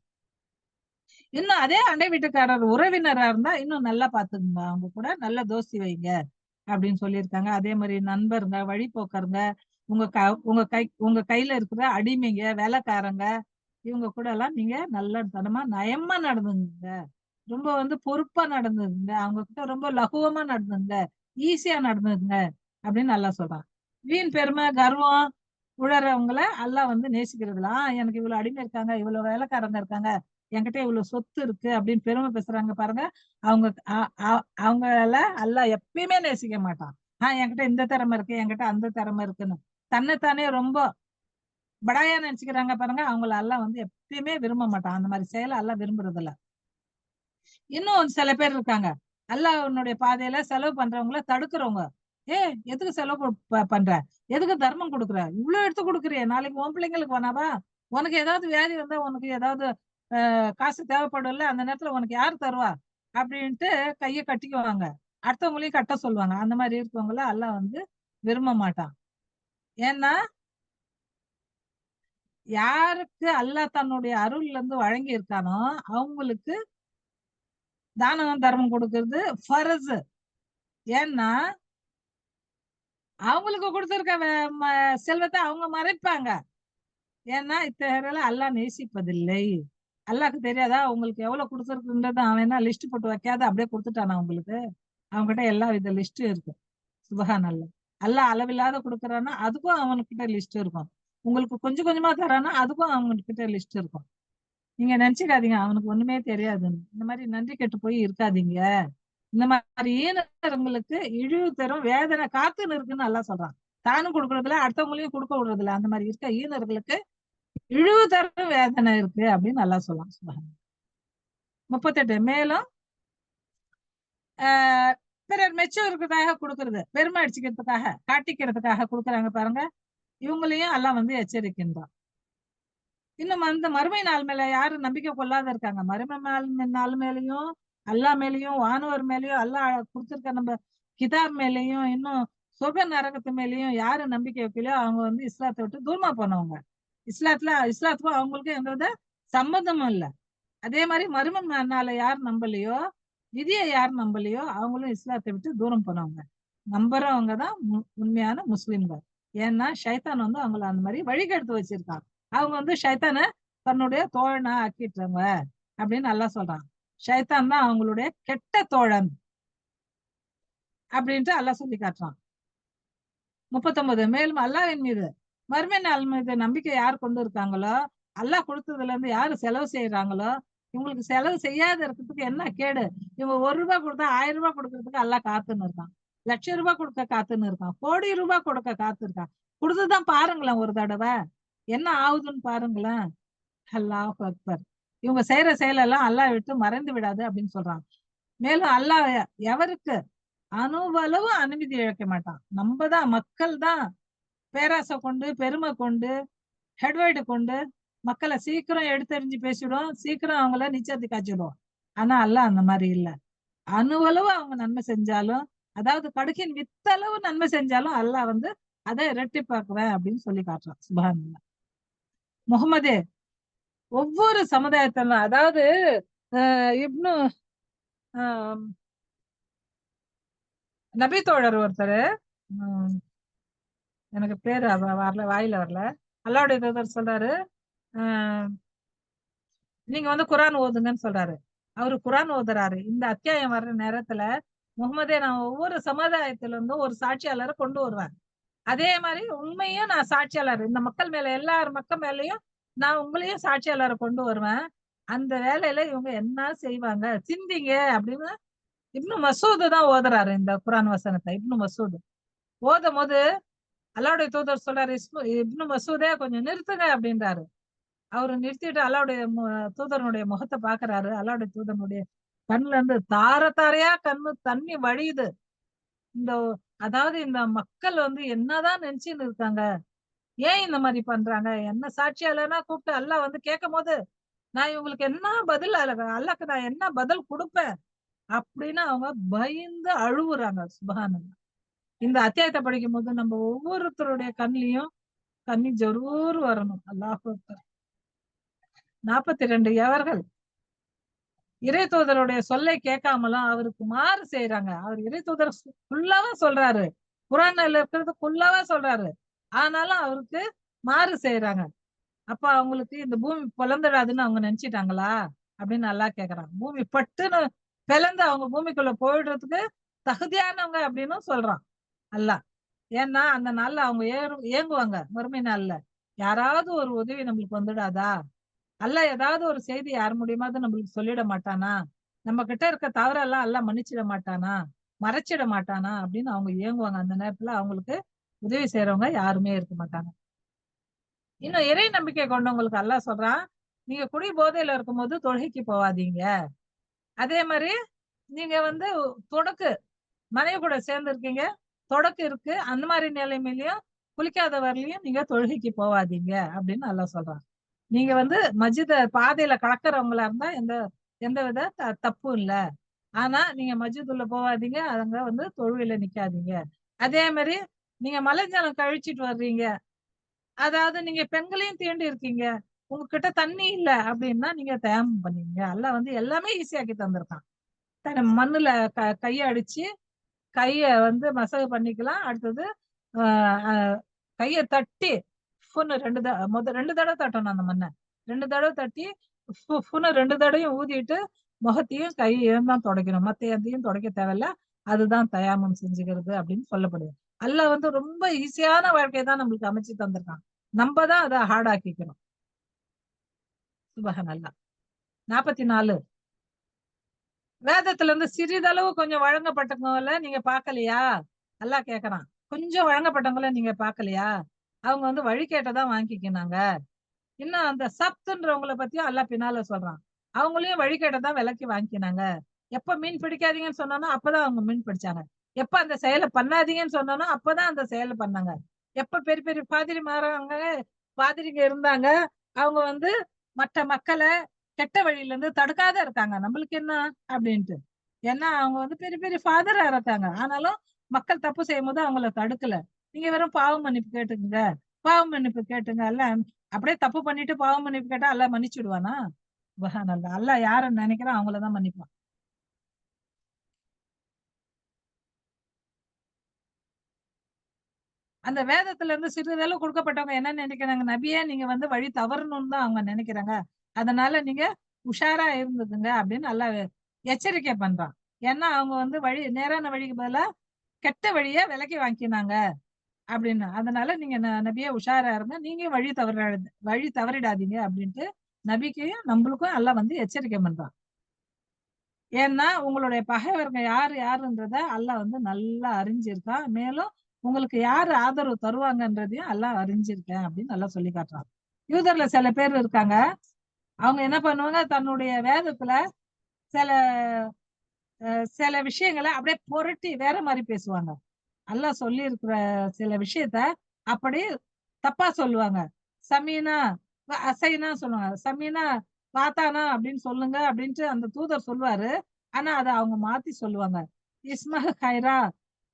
இன்னும் அதே அண்டை வீட்டுக்காரர் உறவினரா இருந்தா இன்னும் நல்லா பாத்துக்குங்க. அவங்க கூட நல்ல தோஸ்தி வைங்க அப்படின்னு சொல்லியிருக்காங்க. அதே மாதிரி நண்பருங்க, வழிபோக்கருங்க, உங்க கையில இருக்கிற அடிமைங்க, வேலைக்காரங்க, இவங்க கூட எல்லாம் நீங்க நல்ல தனமா நயமா நடந்துங்க. ரொம்ப வந்து பொறுப்பா நடந்துங்க. அவங்க கிட்ட ரொம்ப லகுவமா நடந்துங்க. ஈஸியா நடந்துங்க அப்படின்னு நல்லா சொல்றான். வீண் பெருமை, கர்வம் உழறவங்கள அல்லாஹ் வந்து நேசிக்கிறதுல, எனக்கு இவ்வளவு அடிமை இருக்காங்க, இவ்வளவு வேலைக்காரங்க இருக்காங்க, என்கிட்ட இவ்வளவு சொத்து இருக்கு அப்படின்னு பெருமை பேசுறாங்க பாருங்க. அவங்க அவங்கள அல்லாஹ் எப்பயுமே நேசிக்க மாட்டான். என்கிட்ட இந்த திறமை இருக்கு, என்கிட்ட அந்த திறமை இருக்குன்னு தன்னைத்தானே ரொம்ப படாயா நினைச்சுக்கிறாங்க பாருங்க. அவங்கள அல்லாஹ் வந்து எப்பயுமே விரும்ப மாட்டான். அந்த மாதிரி செயலை அல்லாஹ் விரும்புறது இல்ல. இன்னும் சில பேர் இருக்காங்க. அல்லாஹ்வுடைய பாதையில செலவு பண்றவங்கள தடுக்கிறவங்க. எதுக்கு செலவு பண்ற? எதுக்கு தர்மம் குடுக்குற? இவ்ளோ எடுத்து குடுக்குறியே, நாளைக்கு உன் பிள்ளைங்களுக்கு வேணாவா? உனக்கு ஏதாவது வியாதி வந்தா, உனக்கு ஏதாவது காசு தேவைப்படும்ல, அந்த நேரத்துல உனக்கு யார் தருவா? அப்படின்ட்டு கைய கட்டிக்குவாங்க. அடுத்தவங்களையும் கட்ட சொல்லுவாங்க. அந்த மாதிரி இருக்கவங்கள அல்லாஹ் வந்து விரும்ப மாட்டான். ஏன்னா, யாருக்கு அல்லாஹ் தன்னுடைய அருள்ல இருந்து வழங்கி இருக்கானோ, அவங்களுக்கு தானம், தர்மம் குடுக்கிறது ஃபர்ஸ். ஏன்னா, அவங்களுக்கு குடுத்திருக்க செல்வத்த அவங்க மறைப்பாங்க. ஏன்னா, இத்தகையோரை அல்லாஹ் நேசிப்பதில்லை. அல்லாஹ்க்கு தெரியாதா உங்களுக்கு எவ்வளவு குடுத்திருக்குன்றத அவன் என்ன லிஸ்ட் போட்டு வைக்காத அப்படியே குடுத்துட்டானா உங்களுக்கு? அவன்கிட்ட எல்லா வித லிஸ்டும் இருக்கு. சுப்ஹானல்லாஹ். அல்லாஹ் அளவில்லாத குடுக்குறான்னா, அதுக்கும் அவன்கிட்ட லிஸ்ட் இருக்கும். உங்களுக்கு கொஞ்சம் கொஞ்சமா தரான்னா, அதுக்கும் அவங்ககிட்ட லிஸ்ட் இருக்கும். நீங்க நினைச்சுக்காதீங்க அவனுக்கு ஒண்ணுமே தெரியாதுன்னு. இந்த மாதிரி நன்றி கெட்டு போய் இருக்காதீங்க. இந்த மாதிரி ஈனர்களுக்கு இழிவு தரும் வேதனை காத்துன்னு இருக்குன்னு அல்லாஹ் சொல்றான். தானும் கொடுக்கறதில்ல, அடுத்தவங்களையும் கொடுக்க விடுறதில்ல. அந்த மாதிரி இருக்க ஈனர்களுக்கு இழிவு தரும் வேதனை இருக்கு அப்படின்னு அல்லாஹ் சொல்லலாம். சுப்ஹானல்லாஹ். 38 மேலும் பிறர் மெச்சுவதற்காக கொடுக்கறது, பெருமை அடிச்சுக்கிறதுக்காக, காட்டிக்கிறதுக்காக கொடுக்குறாங்க பாருங்க. இவங்களையும் அல்லாஹ் வந்து எச்சரிக்கின்றான். இன்னும் அந்த மறுமை நாள் மேல யாரும் நம்பிக்கை கொள்ளாத இருக்காங்க. மறுமை நாள் மேலயும், அல்லாஹ் மேலயும், வானவர் மேலயும், அல்லாஹ் கொடுத்திருக்க நம்ம கிதாப் மேலயும், இன்னும் சொர்க்க நரகத்து மேலயும் யாரு நம்பிக்கை வைக்கலையோ அவங்க வந்து இஸ்லாத்தை விட்டு தூரமா போனவங்க. இஸ்லாத்துக்கும் அவங்களுக்கும் எந்த சம்மந்தமும் இல்ல. அதே மாதிரி மறுமை நாளை யார் நம்பலையோ, விதியை யார் நம்பலையோ அவங்களும் இஸ்லாத்தை விட்டு தூரம் போனவங்க. நம்புறவங்க தான் உண்மையான முஸ்லிம்கள். ஏன்னா ஷைத்தான் வந்து அவங்கள அந்த மாதிரி வழிகெடுத்து வச்சிருக்காங்க. அவங்க வந்து ஷைத்தானை தன்னுடைய தோழனா ஆக்கிட்டாங்க அப்படின்னு நல்லா சொல்றாங்க. ஷைத்தான் தான் அவங்களுடைய கெட்ட தோழன் அப்படின்ட்டு அல்லாஹ் சொல்லி காட்டுறான். 39 மேலும் அல்லாஹ்வின் மீது மறுமை நாள் மீது நம்பிக்கை யார் கொண்டு இருக்காங்களோ, அல்லாஹ் கொடுத்ததுல இருந்து யாரு செலவு செய்யறாங்களோ, இவங்களுக்கு செலவு செய்யாத இருக்கிறதுக்கு என்ன கேடு? இவங்க ₹1 கொடுத்தா ₹1000 கொடுக்கறதுக்கு அல்லாஹ் காத்துன்னு இருக்கான். ₹1,00,000 கொடுக்க காத்துன்னு இருக்கான். கோடி ரூபாய் கொடுக்க காத்து இருக்கான். கொடுத்துதான் பாருங்களேன் ஒரு தடவை என்ன ஆகுதுன்னு பாருங்களேன். அல்லாஹ் அக்பர். இவங்க செய்யற செயலெல்லாம் அல்லாஹ் விட்டு மறைந்து விடாது அப்படின்னு சொல்றாங்க. மேலும் அல்லாஹ் எவருக்கு அணுவளவு அனுமதி இழக்க மாட்டான். மக்கள் தான் பேராசை கொண்டு, பெருமை கொண்டு, ஹெட்வைடு கொண்டு மக்களை சீக்கிரம் எடுத்தெறிஞ்சு பேசிடும், சீக்கிரம் அவங்கள நிச்சயத்தை காய்ச்சிடும். ஆனா அல்லாஹ் அந்த மாதிரி இல்ல. அணுவளவு அவங்க நன்மை செஞ்சாலும், அதாவது கடுகின் வித்தளவு நன்மை செஞ்சாலும் அல்லாஹ் வந்து அதை இரட்டிப்பாக்குவேன் அப்படின்னு சொல்லி காட்டுறான். சுப்ஹானல்லாஹ். முகமதே, ஒவ்வொரு சமுதாயத்திலும், அதாவது இப்னு ஆஹ் நபி தோழர் ஒருத்தர், எனக்கு பேரு வரல, வாயில வரல. அல்லாஹ்வுடைய தூதர் சொல்றாரு, ஆஹ் நீங்க வந்து குரான் ஓதுங்கன்னு சொல்றாரு. அவரு குரான் ஓதுறாரு. இந்த அத்தியாயம் வர்ற நேரத்துல, முகமதே, நான் ஒவ்வொரு சமுதாயத்துல இருந்தும் ஒரு சாட்சியாளரை கொண்டு வருவேன். அதே மாதிரி உண்மையும் நான் சாட்சியாளர், இந்த மக்கள் மேல, எல்லார் மக்கள் மேலயும் நான் உங்களையும் சாட்சியாளரை கொண்டு வருவேன். அந்த வேலையில இவங்க என்ன செய்வாங்க சிந்திங்க அப்படின்னு இப்னு மசூது தான் ஓதுறாரு இந்த குரான் வசனத்தை. இப்னு மசூது ஓதும் போது அல்லாஹ்வுடைய தூதர் சொல்றாரு, இப்னு மசூதே கொஞ்சம் நிறுத்துங்க அப்படின்றாரு. அவரு நிறுத்திட்டு அல்லாஹ்வுடைய தூதரனுடைய முகத்தை பாக்குறாரு. அல்லாஹ்வுடைய தூதரனுடைய கண்ணுல இருந்து தார தாரையா கண்ணு தண்ணி வழியுது. இந்த அதாவது இந்த மக்கள் வந்து என்னதான் நினைச்சுன்னு இருக்காங்க, ஏன் இந்த மாதிரி பண்றாங்க, என்ன சாட்சியாளர்னா கூப்பிட்டு அல்லாஹ் வந்து கேட்கும் போது நான் இவங்களுக்கு என்ன பதில், அல்லாஹ்க்கு நான் என்ன பதில் கொடுப்பேன் அப்படின்னு அவங்க பயந்து அழுவுறாங்க. சுப்ஹானல்லாஹ். இந்த அத்தியாயத்தை படிக்கும் போது நம்ம ஒவ்வொருத்தருடைய கண்ணிலையும் கண்ணீர் ஜரூர் வரணும். அல்லாஹ் அக்பர். 42 எவர்கள் இறை தூதருடைய சொல்லை கேட்காமலும் அவருக்கு மாறு செய்யறாங்க. அவர் இறை தூதர் ஃபுல்லாவா சொல்றாரு, குரான்ல இருக்கிறது ஃபுல்லாவா சொல்றாரு, ஆனாலும் அவருக்கு மாறு செய்யறாங்க. அப்ப அவங்களுக்கு இந்த பூமி பிளந்துடாதுன்னு அவங்க நினைச்சிட்டாங்களா அப்படின்னு நல்லா கேக்குறாங்க. பூமி பட்டுன்னு பிளந்து அவங்க பூமிக்குள்ள போயிடுறதுக்கு தகுதியானவங்க அப்படின்னு சொல்றான் அல்லாஹ். ஏன்னா அந்த நாள்ல அவங்க ஏங்குவாங்க. மறுமை நாள்ல யாராவது ஒரு உதவி நம்மளுக்கு வந்துடாதா, அல்லாஹ் ஏதாவது ஒரு செய்தி யார் மூலியமாவது நம்மளுக்கு சொல்லிட மாட்டானா, நம்ம கிட்ட இருக்க தவறெல்லாம் அல்லாஹ் மன்னிச்சிட மாட்டானா, மறைச்சிட மாட்டானா அப்படின்னு அவங்க ஏங்குவாங்க. அந்த நேரத்துல அவங்களுக்கு உதவி செய்யறவங்க யாருமே இருக்க மாட்டாங்க. இன்னும் இறை நம்பிக்கை கொண்டவங்களுக்கு அல்லாஹ் சொல்றான், நீங்க குடி போதையில இருக்கும்போது தொழுகைக்கு போவாதீங்க. அதே மாதிரி நீங்க வந்து தொடக்கு மனைவி கூட சேர்ந்து இருக்கீங்க, தொடக்கு இருக்கு, அந்த மாதிரி நிலைமையிலயும் குளிக்காத வரலையும் நீங்க தொழுகைக்கு போவாதீங்க அப்படின்னு அல்லாஹ் சொல்றான். நீங்க வந்து மஸ்ஜித பாதையில கலக்கிறவங்களா இருந்தா எந்த வித தப்பும் இல்ல. ஆனா நீங்க மஸ்ஜித் உள்ள போவாதீங்க, அங்க வந்து தொழுகையில நிக்காதீங்க. அதே மாதிரி நீங்க மலைஜலம் கழிச்சிட்டு வர்றீங்க, அதாவது நீங்க பெண்களையும் தீண்டி இருக்கீங்க, உங்ககிட்ட தண்ணி இல்ல அப்படின்னா நீங்க தயமம் பண்ணீங்க. அல்லாஹ் வந்து எல்லாமே ஈஸியாக்கி தந்திருக்கான். மண்ணுல கைய அடிச்சு கைய வந்து மசகு பண்ணிக்கலாம். அடுத்தது கைய தட்டி ரெண்டு தடவை தட்டணும் அந்த மண்ணை. 2 தடவை தட்டி ஃபுன்னு 2 தடவையும் ஊதிட்டு முகத்தையும் கையையும் தான் துடைக்கணும். மத்த எதையும் துடைக்க தேவையில்ல. அதுதான் தயாமம் செஞ்சுக்கிறது அப்படின்னு சொல்லப்படுது. அல்லாஹ் வந்து ரொம்ப ஈஸியான வாழ்க்கையை தான் நம்மளுக்கு அமைச்சு தந்திருக்கான். நம்ம தான் அதை ஹார்ட் ஆக்கிக்கணும். சுபஹானல்லாஹ். 44 வேதத்துல இருந்து சிறிதளவு கொஞ்சம் வழங்கப்பட்டவங்கள நீங்க பாக்கலையா? அல்லாஹ் கேக்குறான். கொஞ்சம் வழங்கப்பட்டவங்கள நீங்க பாக்கலையா? அவங்க வந்து வழி கேட்டதான் வாங்கிக்கினாங்க. இன்னும் அந்த சப்துன்றவங்கள பத்தியும் அல்லாஹ் பின்னால சொல்றான். அவங்களையும் வழி கேட்டதான் விலைக்கு வாங்கிக்கினாங்க. எப்ப மீன் பிடிக்காதீங்கன்னு சொன்னானோ அப்பதான் அவங்க மீன் பிடிச்சாங்க. எப்ப அந்த செயலை பண்ணாதீங்கன்னு சொன்னானோ அப்பதான் அந்த செயலை பண்ணாங்க. எப்ப பெரிய பெரிய பாதிரிங்க இருந்தாங்க, அவங்க வந்து மற்ற மக்களை கெட்ட வழியில இருந்து தடுக்காத இருக்காங்க. நம்மளுக்கு என்ன அப்படின்ட்டு. ஏன்னா அவங்க வந்து பெரிய பெரிய ஃபாதரா இருக்காங்க. ஆனாலும் மக்கள் தப்பு செய்யும் போது அவங்கள தடுக்கல. நீங்க வெறும் பாவ மன்னிப்பு கேட்டுக்குங்க, பாவ மன்னிப்பு கேட்டுங்க. அல்ல அப்படியே தப்பு பண்ணிட்டு பாவ மன்னிப்பு கேட்டா அல்லாஹ் மன்னிச்சுடுவானா? சுப்ஹானல்லாஹ். அல்லாஹ் யார நினைக்கிறான் அவங்களதான் மன்னிப்பான். அந்த வேதத்துல இருந்து சிறிதளவு கொடுக்கப்பட்டவங்க என்ன நினைக்கிறாங்க, நபியே நீங்க வந்து வழி தவறணும்னு தான் அவங்க நினைக்கிறாங்க. அதனால நீங்க உஷாரா இருந்ததுங்க அப்படின்னு அல்லாஹ் எச்சரிக்கை பண்றான். ஏன்னா அவங்க வந்து நேரான வழிக்கு பதிலா கெட்ட வழிய விலைக்கு வாங்கினாங்க அப்படின்னு. அதனால நீங்க நபியே உஷாரா இருங்க, நீங்க வழி தவறிடாதீங்க அப்படின்ட்டு நபிக்கையும் நம்மளுக்கும் அல்லாஹ் வந்து எச்சரிக்கை பண்றான். ஏன்னா உங்களுடைய பகைவர்கள் யாருன்றத அல்லாஹ் வந்து நல்லா அறிஞ்சிருக்கான். மேலும் உங்களுக்கு யாரு ஆதரவு தருவாங்கன்றதையும் அல்லாஹ் அறிஞ்சிருக்கேன் அப்படின்னு நல்லா சொல்லி காட்டுறான். யூதர்ல சில பேர் இருக்காங்க, அவங்க என்ன பண்ணுவாங்க, தன்னுடைய வேதத்துல சில சில விஷயங்களை அப்படியே புரட்டி வேற மாதிரி பேசுவாங்க. அல்லாஹ் சொல்லி இருக்கிற சில விஷயத்த அப்படியே தப்பா சொல்லுவாங்க. சமீனா அசைனா சொல்லுவாங்க. சமீனா வாத்தானா அப்படின்னு சொல்லுங்க அப்படின்ட்டு அந்த தூதர் சொல்லுவாரு. ஆனா அதை அவங்க மாத்தி சொல்லுவாங்க. இஸ்மஹ் கைரா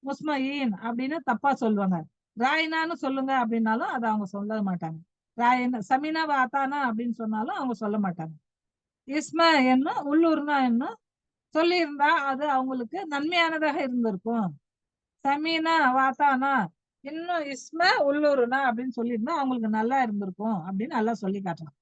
முஸ்மயின் அப்படின்னு தப்பா சொல்லுவாங்க. ராயினான்னு சொல்லுங்க அப்படின்னாலும் அதை அவங்க சொல்ல மாட்டாங்க. ராயினா சமீனா வாத்தானா அப்படின்னு சொன்னாலும் அவங்க சொல்ல மாட்டாங்க. இஸ்ம என்ன உள்ளூர்னா என்ன சொல்லியிருந்தா அது அவங்களுக்கு நன்மையானதாக இருந்திருக்கும். சமீனா வாத்தானா இன்னும் இஸ்ம உள்ளூர்னா அப்படின்னு சொல்லியிருந்தா அவங்களுக்கு நல்லா இருந்திருக்கும் அப்படின்னு நல்லா சொல்லி காட்டலாம்.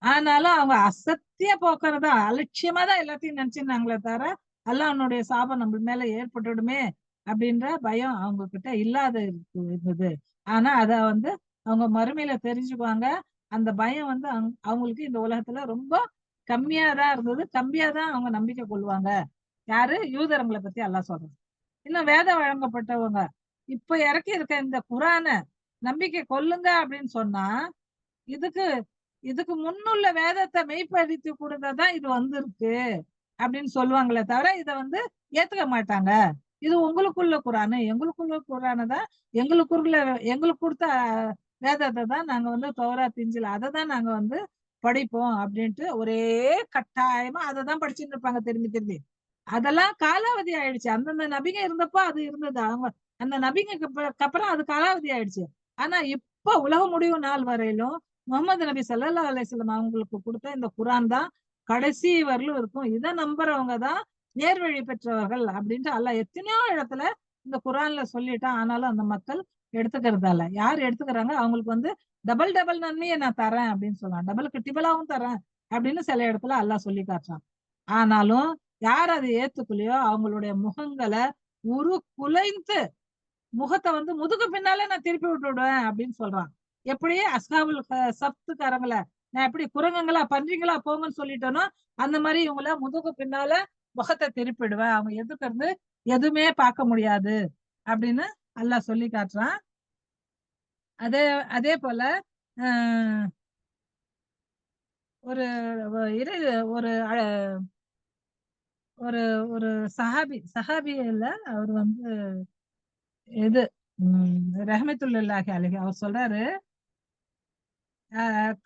ஆனாலும் அவங்க அசத்திய போக்குறதா அலட்சியமா தான் எல்லாத்தையும் நினைச்சிருந்தாங்களே தவிர அல்லாஹ்வுடைய சாபம் நம்ம மேல ஏற்பட்டுடுமே அப்படின்ற பயம் அவங்க கிட்ட இல்லாத இருந்தது. ஆனா அத வந்து அவங்க மறுமையில தெரிஞ்சுக்குவாங்க. அந்த பயம் வந்து அவங்களுக்கு இந்த உலகத்துல ரொம்ப கம்மியா தான் இருந்தது. கம்மியா தான் அவங்க நம்பிக்கை கொள்வாங்க. யாரு? யூதர்களை பத்தி அல்லாஹ் சொல்றான். இன்னும் வேதம் வழங்கப்பட்டவங்க இப்ப இறக்கி இருக்க இந்த குரான நம்பிக்கை கொள்ளுங்க அப்படின்னு சொன்னா இதுக்கு இதுக்கு முன்னுள்ள வேதத்தை மெய்ப்படுத்தி கொடுத்ததான் இது வந்திருக்கு அப்படின்னு சொல்லுவாங்களே தவிர இத வந்து ஏத்துக்க மாட்டாங்க. இது உங்களுக்குள்ள குரானு, எங்களுக்குள்ள குரானை தான் எங்களுக்கு கொடுத்த வேதத்தை தான் நாங்க வந்து தௌராத் இஞ்சில் அதை தான் நாங்க வந்து படிப்போம் அப்படின்ட்டு ஒரே கட்டாயமா அதை தான் படிச்சுட்டு இருப்பாங்க திரும்பி திரும்பி. அதெல்லாம் காலாவதி ஆயிடுச்சு. அந்தந்த நபிங்க இருந்தப்போ அது இருந்தது. அவங்க அந்த நபிங்க அப்புறம் அது காலாவதி ஆயிடுச்சு. ஆனா இப்ப உலக முடிவு நாள் வரையிலும் முகமது நபி ஸல்லல்லாஹு அலைஹி வஸல்லம் அவங்களுக்கு கொடுத்த இந்த குரான் தான் கடைசி வரலும் இருக்கும். இதை நம்புறவங்க தான் நேர்வழி பெற்றவர்கள் அப்படின்ட்டு அல்லாஹ் எத்தனையோ இடத்துல இந்த குரான்ல சொல்லிட்டான். ஆனாலும் அந்த மக்கள் எடுத்துக்கிறதா இல்ல. யார் எடுத்துக்கிறாங்க அவங்களுக்கு வந்து டபுள் டபுள் நன்மையை நான் தரேன் அப்படின்னு சொல்லலாம். டபுளுக்கு டிபலாவும் தரேன் அப்படின்னு சில இடத்துல அல்லாஹ் சொல்லி காட்டுறான். ஆனாலும் யார் அதை ஏத்துக்கலையோ அவங்களுடைய முகங்களை குலைந்து முகத்தை வந்து முதுகு பின்னாலே நான் திருப்பி விட்டுடுவேன் அப்படின்னு சொல்றான். எப்படி அஸ்ஹாபுல் சப்துக்காரங்களை நான் எப்படி குரங்குங்களா பன்றிங்களா போங்கன்னு சொல்லிட்டேனோ அந்த மாதிரி இவங்கள முதுகு பின்னால முகத்தை திருப்பிடுவேன். அவங்க எதுக்கிறது எதுவுமே பார்க்க முடியாது அப்படின்னு அல்லாஹ் சொல்லி காட்டுறான். அதே அதே போல ஆஹ் ஒரு இரு ஒரு ஒரு ஒரு சஹாபி இல்ல அவர் வந்து இது ரஹ்மத்துல்லாஹி அலைஹி அவர் சொல்றாரு.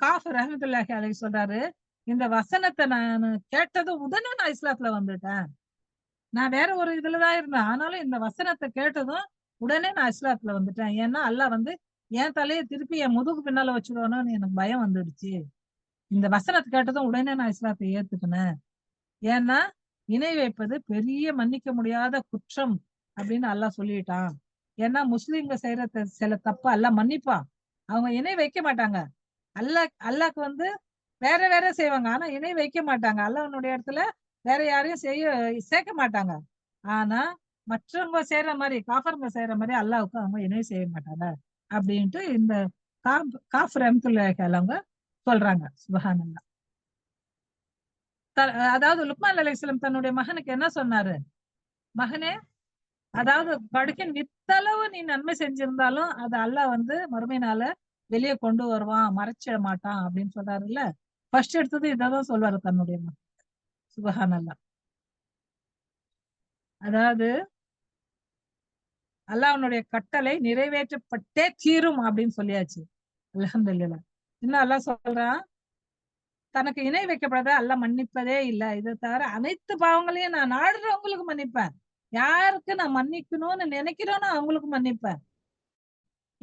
காஃப் ரஹ்மத்துல்லாஹி அலைஹி சொல்றாரு, இந்த வசனத்தை நான் கேட்டதும் உடனே நான் இஸ்லாத்துல வந்துட்டேன். நான் வேற ஒரு இதுலதான் இருந்தேன். ஆனாலும் இந்த வசனத்தை கேட்டதும் உடனே நான் இஸ்லாத்துல வந்துட்டேன். ஏன்னா அல்லாஹ் வந்து என் தலையை திருப்பி என் முதுகு பின்னால வச்சுடுவானோன்னு எனக்கு பயம் வந்துடுச்சு. இந்த வசனத்தை கேட்டதும் உடனே நான் இஸ்லாத்தை ஏத்துக்கினேன். ஏன்னா இணை வைப்பது பெரிய மன்னிக்க முடியாத குற்றம் அப்படின்னு அல்லாஹ் சொல்லிட்டான். ஏன்னா முஸ்லிம்க செய்யற சில தப்ப அல்லாஹ் மன்னிப்பான். அவங்க இணை வைக்க மாட்டாங்க. அல்லாஹ்க்கு வந்து வேற வேற செய்வாங்க. ஆனா இணை வைக்க மாட்டாங்க. அல்லாஹ்வுடைய இடத்துல வேற யாரையும் சேர்க்க மாட்டாங்க. ஆனா மற்றவங்க செய்யற மாதிரி காஃபருங்க செய்யற மாதிரி அல்லாஹ்வுக்கு அவங்க இணை செய்ய மாட்டாங்க அப்படின்ட்டு இந்த காஃப் ரஹ்மத்துல்லாஹி அவங்க சொல்றாங்க. சுப்ஹானல்லாஹ். அதாவது லுக்மான் அலைஹிஸ்ஸலாம் தன்னுடைய மகனுக்கு என்ன சொன்னாரு? மகனே, அதாவது படுக்கின் வித்தளவு நீ நன்மை செஞ்சிருந்தாலும் அது அல்லாஹ் வந்து மறுமை நாள வெளியே கொண்டு வருவான், மறைச்சிட மாட்டான் அப்படின்னு சொல்றாருல்ல. ஃபர்ஸ்ட் எடுத்தது இதான் சொல்வாரு தன்னுடைய மகன். சுப்ஹானல்லாஹ். அதாவது அல்லாஹ்வுடைய கட்டளை நிறைவேற்றப்பட்டே தீரும் அப்படின்னு சொல்லியாச்சு. அல்ஹம்துலில்லாஹ். இன்னும் அல்லாஹ் சொல்றான், தனக்கு இணை வைக்கப்படாத அல்லாஹ் மன்னிப்பதே இல்ல. இதை தவிர அனைத்து பாவங்களையும் நான் நாடுறவங்களுக்கு மன்னிப்பேன். யாருக்கு நான் மன்னிக்கணும்னு நினைக்கிறோனோ அவங்களுக்கு மன்னிப்பேன்.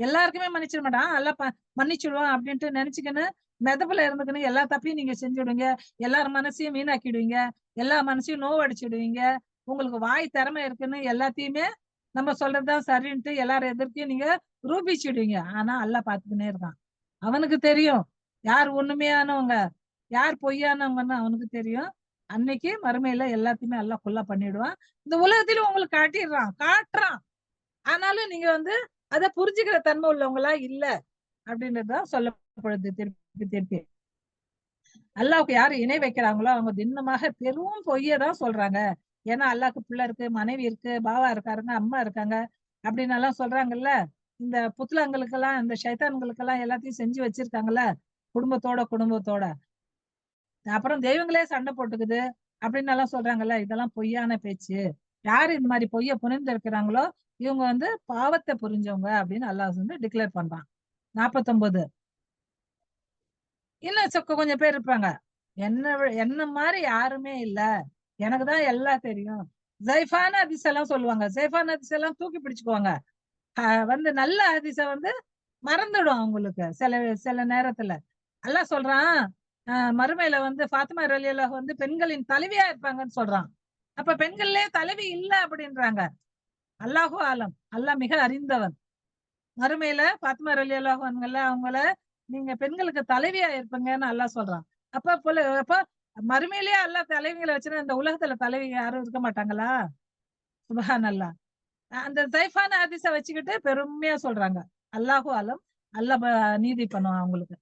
எல்லாருக்குமே மன்னிச்சிட மாட்டான். எல்லாம் மன்னிச்சுடுவான் அப்படின்ட்டு நினைச்சுக்கின்னு மெதப்புல இருந்துக்கணும் எல்லா தப்பையும் நீங்க செஞ்சுடுவீங்க. எல்லார் மனசையும் வீணாக்கிடுவீங்க. எல்லா மனசையும் நோவடிச்சிடுவீங்க. உங்களுக்கு வாய் திறமை இருக்குன்னு எல்லாத்தையுமே நம்ம சொல்றதுதான் சரின்ட்டு எல்லாரும் எதிர்க்கையும் நீங்க ரூபிச்சிடுவீங்க. ஆனா அல்லாஹ் பாத்துக்கினே இருக்கான். அவனுக்கு தெரியும் யார் உண்மையானவங்க யார் பொய்யானவங்கன்னு அவனுக்கு தெரியும். அன்னைக்கு மறுமையில எல்லாத்தையுமே அல்லாஹ் கொல்லா பண்ணிடுவான். இந்த உலகத்தில உங்களுக்கு காட்டுறான். ஆனாலும் நீங்க வந்து அதை புரிஞ்சுக்கிற தன்மை உள்ளவங்களா இல்ல அப்படின்றதுதான் சொல்லப்படுது திருப்பி திருப்பி. அல்லாஹ்வுக்கு யாரு இணை வைக்கிறாங்களோ அவங்க திண்ணமாக பெரும் பொய்யதான் சொல்றாங்க. ஏன்னா அல்லாஹ்க்கு பிள்ளை இருக்கு, மனைவி இருக்கு, பாவா இருக்காருங்க, அம்மா இருக்காங்க அப்படின்னு எல்லாம் சொல்றாங்கல்ல. இந்த புத்தளங்களுக்கெல்லாம் இந்த ஷைத்தான்களுக்கெல்லாம் எல்லாத்தையும் செஞ்சு வச்சிருக்காங்கல்ல குடும்பத்தோட. அப்புறம் தெய்வங்களே சண்டை போட்டுக்குது அப்படின்னு எல்லாம் சொல்றாங்கல்ல. இதெல்லாம் பொய்யான பேச்சு. யாரு இந்த மாதிரி பொய்ய புரிந்திருக்கிறாங்களோ இவங்க வந்து பாவத்தை புரிஞ்சவங்க அப்படின்னு அல்லாஹ் வந்து டிக்ளேர் பண்றான். 49 இன்னும் கொஞ்சம் பேர் இருப்பாங்க, என்ன மாதிரி யாருமே இல்ல, எனக்குதான் எல்லாம் தெரியும். ஜைஃபான ஹதீஸ் எல்லாம் சொல்லுவாங்க. ஜைஃபான ஹதீஸ் எல்லாம் தூக்கி பிடிச்சுக்குவாங்க. வந்து நல்ல ஹதீஸ வந்து மறந்துடும் அவங்களுக்கு சில சில நேரத்துல. அல்லாஹ் சொல்றான், மறுமையில வந்து ஃபாத்திமா ரலியல்லாஹு வந்து பெண்களின் தலைவியா இருப்பாங்கன்னு சொல்றான். அப்ப பெண்கள்லயே தலைவி இல்ல அப்படின்றாங்க. அல்லாஹு ஆலம், அல்லாஹ் மிக அறிந்தவன். மறுமையில ஃபாத்திமா ரலியல்லாஹு அன்ஹா அவங்கள நீங்க பெண்களுக்கு தலைவியா இருப்பீங்கன்னு அல்லாஹ் சொல்றான். அப்ப மறுமையிலேயே அல்லாஹ் தலைவிகளை வச்சுன்னா இந்த உலகத்துல தலைவி யாரும் இருக்க மாட்டாங்களா? சுப்ஹானல்லாஹ். அந்த தைஃபான ஹதீஸ வச்சுக்கிட்டு பெருமையா சொல்றாங்க. அல்லாஹு ஆலம், அல்லாஹ் நீதி பண்ணுவான் அவங்களுக்கு.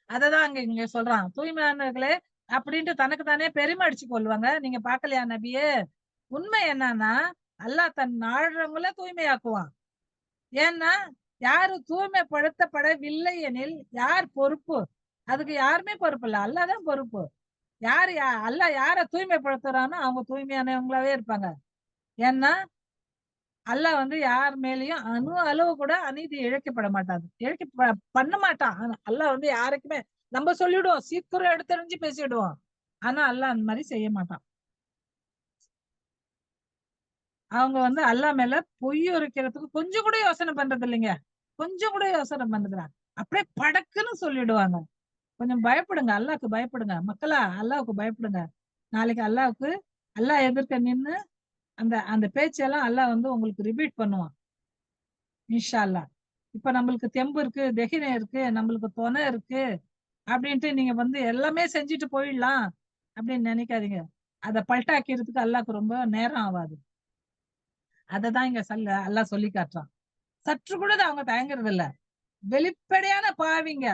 அததான் இங்க சொல்றான். தூய்மையானவர்களே அப்படின்ட்டு தனக்கு தானே பெருமை அடிச்சு கொள்வாங்க. நீங்க பாக்கலையா நபியே? உண்மை என்னன்னா அல்லாஹ் தன் நாடுறவங்கள தூய்மையாக்குவான். ஏன்னா யாரு தூய்மைப்படுத்தப்படவில்லை எனில் யார் பொறுப்பு? அதுக்கு யாருமே பொறுப்பு இல்ல, அல்லாஹ் தான் பொறுப்பு. அல்லாஹ் யார தூய்மைப்படுத்துறானோ அவங்க தூய்மையானவங்களாவே இருப்பாங்க. ஏன்னா அல்லாஹ் வந்து யார் மேலயும் அணு அளவு கூட அநீதி இழைக்கப்பட மாட்டாது, பண்ண மாட்டான். அல்லாஹ் வந்து யாருக்குமே நம்ம சொல்லிடுவோம், சீக்கிரம் எடுத்தறிஞ்சு பேசிடுவோம். ஆனா அல்லாஹ் அந்த மாதிரி செய்ய மாட்டான். அவங்க வந்து அல்லாஹ் மேல பொய் உரைக்கிறதுக்கு கொஞ்சம் கூட யோசனை பண்றது இல்லைங்க. கொஞ்சம் கூட யோசனை பண்றதுல அப்படியே படக்குன்னு சொல்லிடுவாங்க. கொஞ்சம் பயப்படுங்க, அல்லாஹ்க்கு பயப்படுங்க மக்களா, அல்லாஹ்வுக்கு பயப்படுங்க. நாளைக்கு அல்லாஹ் எதிர்க்க நின்னு அந்த அந்த பேச்செல்லாம் அல்லாஹ் வந்து உங்களுக்கு ரிப்பீட் பண்ணுவான் இன்ஷா அல்லாஹ். இப்ப நம்மளுக்கு தெம்பு இருக்கு, தைரியம் இருக்கு, நம்மளுக்கு துணை இருக்கு அப்படின்ட்டு நீங்க வந்து எல்லாமே செஞ்சுட்டு போயிடலாம் அப்படின்னு நினைக்காதீங்க. அதை பல்ட்டாக்கிறதுக்கு அல்லாஹ்க்கு ரொம்ப நேரம் ஆகாது. அததான் இங்க அல்லாஹ் சொல்லி காட்டுறான். சற்று கூட அவங்க தயங்குறது இல்ல. வெளிப்படையான பாவிங்க.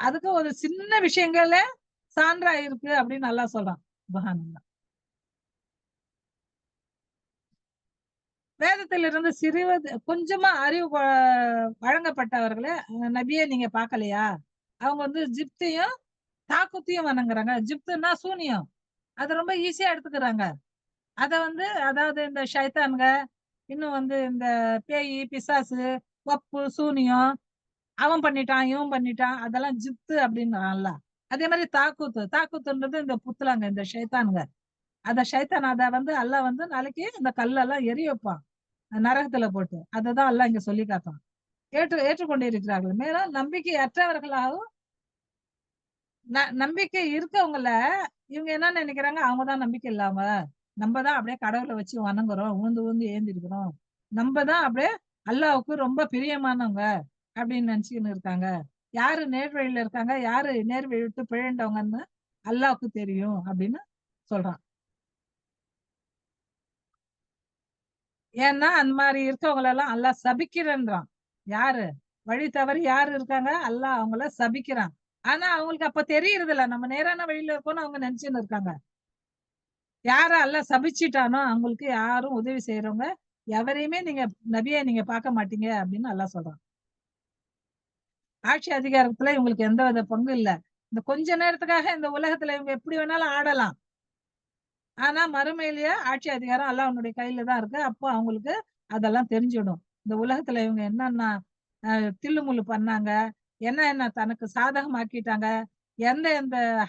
அதுக்கு ஒரு சின்ன விஷயங்கள சான்றா இருக்கு அப்படின்னு அல்லாஹ் சொல்றான். சுப்ஹானல்லாஹ். வேதத்திலிருந்து சிறிது கொஞ்சமா அறிவு வழங்கப்பட்டவர்களே நபியே நீங்க பாக்கலையா? அவங்க வந்து ஜிப்தியும் தாக்குத்தியும் வணங்குறாங்க. ஜிப்துன்னா சூனியம். அத ரொம்ப ஈஸியா எடுத்துக்கிறாங்க. அத வந்து அதாவது இந்த ஷைத்தான்க, இன்னும் வந்து இந்த பேயி, பிசாசு, வப்பு, சூனியம், அவன் பண்ணிட்டான், இவன் பண்ணிட்டான், அதெல்லாம் ஜிப்து அப்படின்றான்ல. அதே மாதிரி தாக்குத்துன்றது இந்த புத்துலாங்க, இந்த ஷைத்தானுங்க. ஷைத்தான் அத வந்து அல்லாஹ் வந்து நாளைக்கு இந்த கல்லெல்லாம் எரிய வைப்பான் நரகத்துல போட்டு. அததான் அல்லாஹ் இங்க சொல்லி காட்டான். ஏற்றுக்கொண்டிருக்கிறார்கள். மேலும் நம்பிக்கையற்றவர்களாகவும் நம்பிக்கை இருக்கவங்கள இவங்க என்ன நினைக்கிறாங்க, அவங்கதான் நம்பிக்கை இல்லாம, நம்ம தான் அப்படியே கடவுளை வச்சு வணங்குறோம், ஊந்து ஏந்திருக்கிறோம், நம்ம தான் அப்படியே அல்லாஹ்வுக்கு ரொம்ப பிரியமானவங்க அப்படின்னு நினைச்சுக்கின்னு இருக்காங்க. யாரு நேர்வழியில இருக்காங்க, யாரு நேர்வழி விட்டு பிழண்டவங்கன்னு அல்லாஹ்வுக்கு தெரியும் அப்படின்னு சொல்றான். ஏன்னா அந்த மாதிரி இருக்கவங்கள எல்லாம் அல்லாஹ் சபிக்கிறன்றான். யாரு வழி தவறி யாரு இருக்காங்க, அல்லாஹ் அவங்கள சபிக்கிறான். ஆனா அவங்களுக்கு அப்ப தெரியறது இல்ல, நம்ம நேரான வழியில இருக்கோம்னு அவங்க நினைச்சுன்னு இருக்காங்க. யார அல்லாஹ் சபிச்சிட்டானோ அவங்களுக்கு யாரும் உதவி செய்யறவங்க எவரையுமே நீங்க நபியை நீங்க பார்க்க மாட்டீங்க அப்படின்னு அல்லாஹ் சொல்றான். ஆட்சி அதிகாரத்துல இவங்களுக்கு எந்த வித பங்கு இல்ல. இந்த கொஞ்ச நேரத்துக்காக இந்த உலகத்துல இவங்க எப்படி வேணாலும் ஆடலாம். ஆனா மறுமையிலேயே ஆட்சி அதிகாரம் அல்லாஹ்வுடைய கையில தான் இருக்கு. அப்போ அவங்களுக்கு அதெல்லாம் தெரிஞ்சிடும். இந்த உலகத்துல இவங்க என்னென்ன தில்லுமுல்லு பண்ணாங்க, என்ன தனக்கு சாதகமாக்கிட்டாங்க, எந்த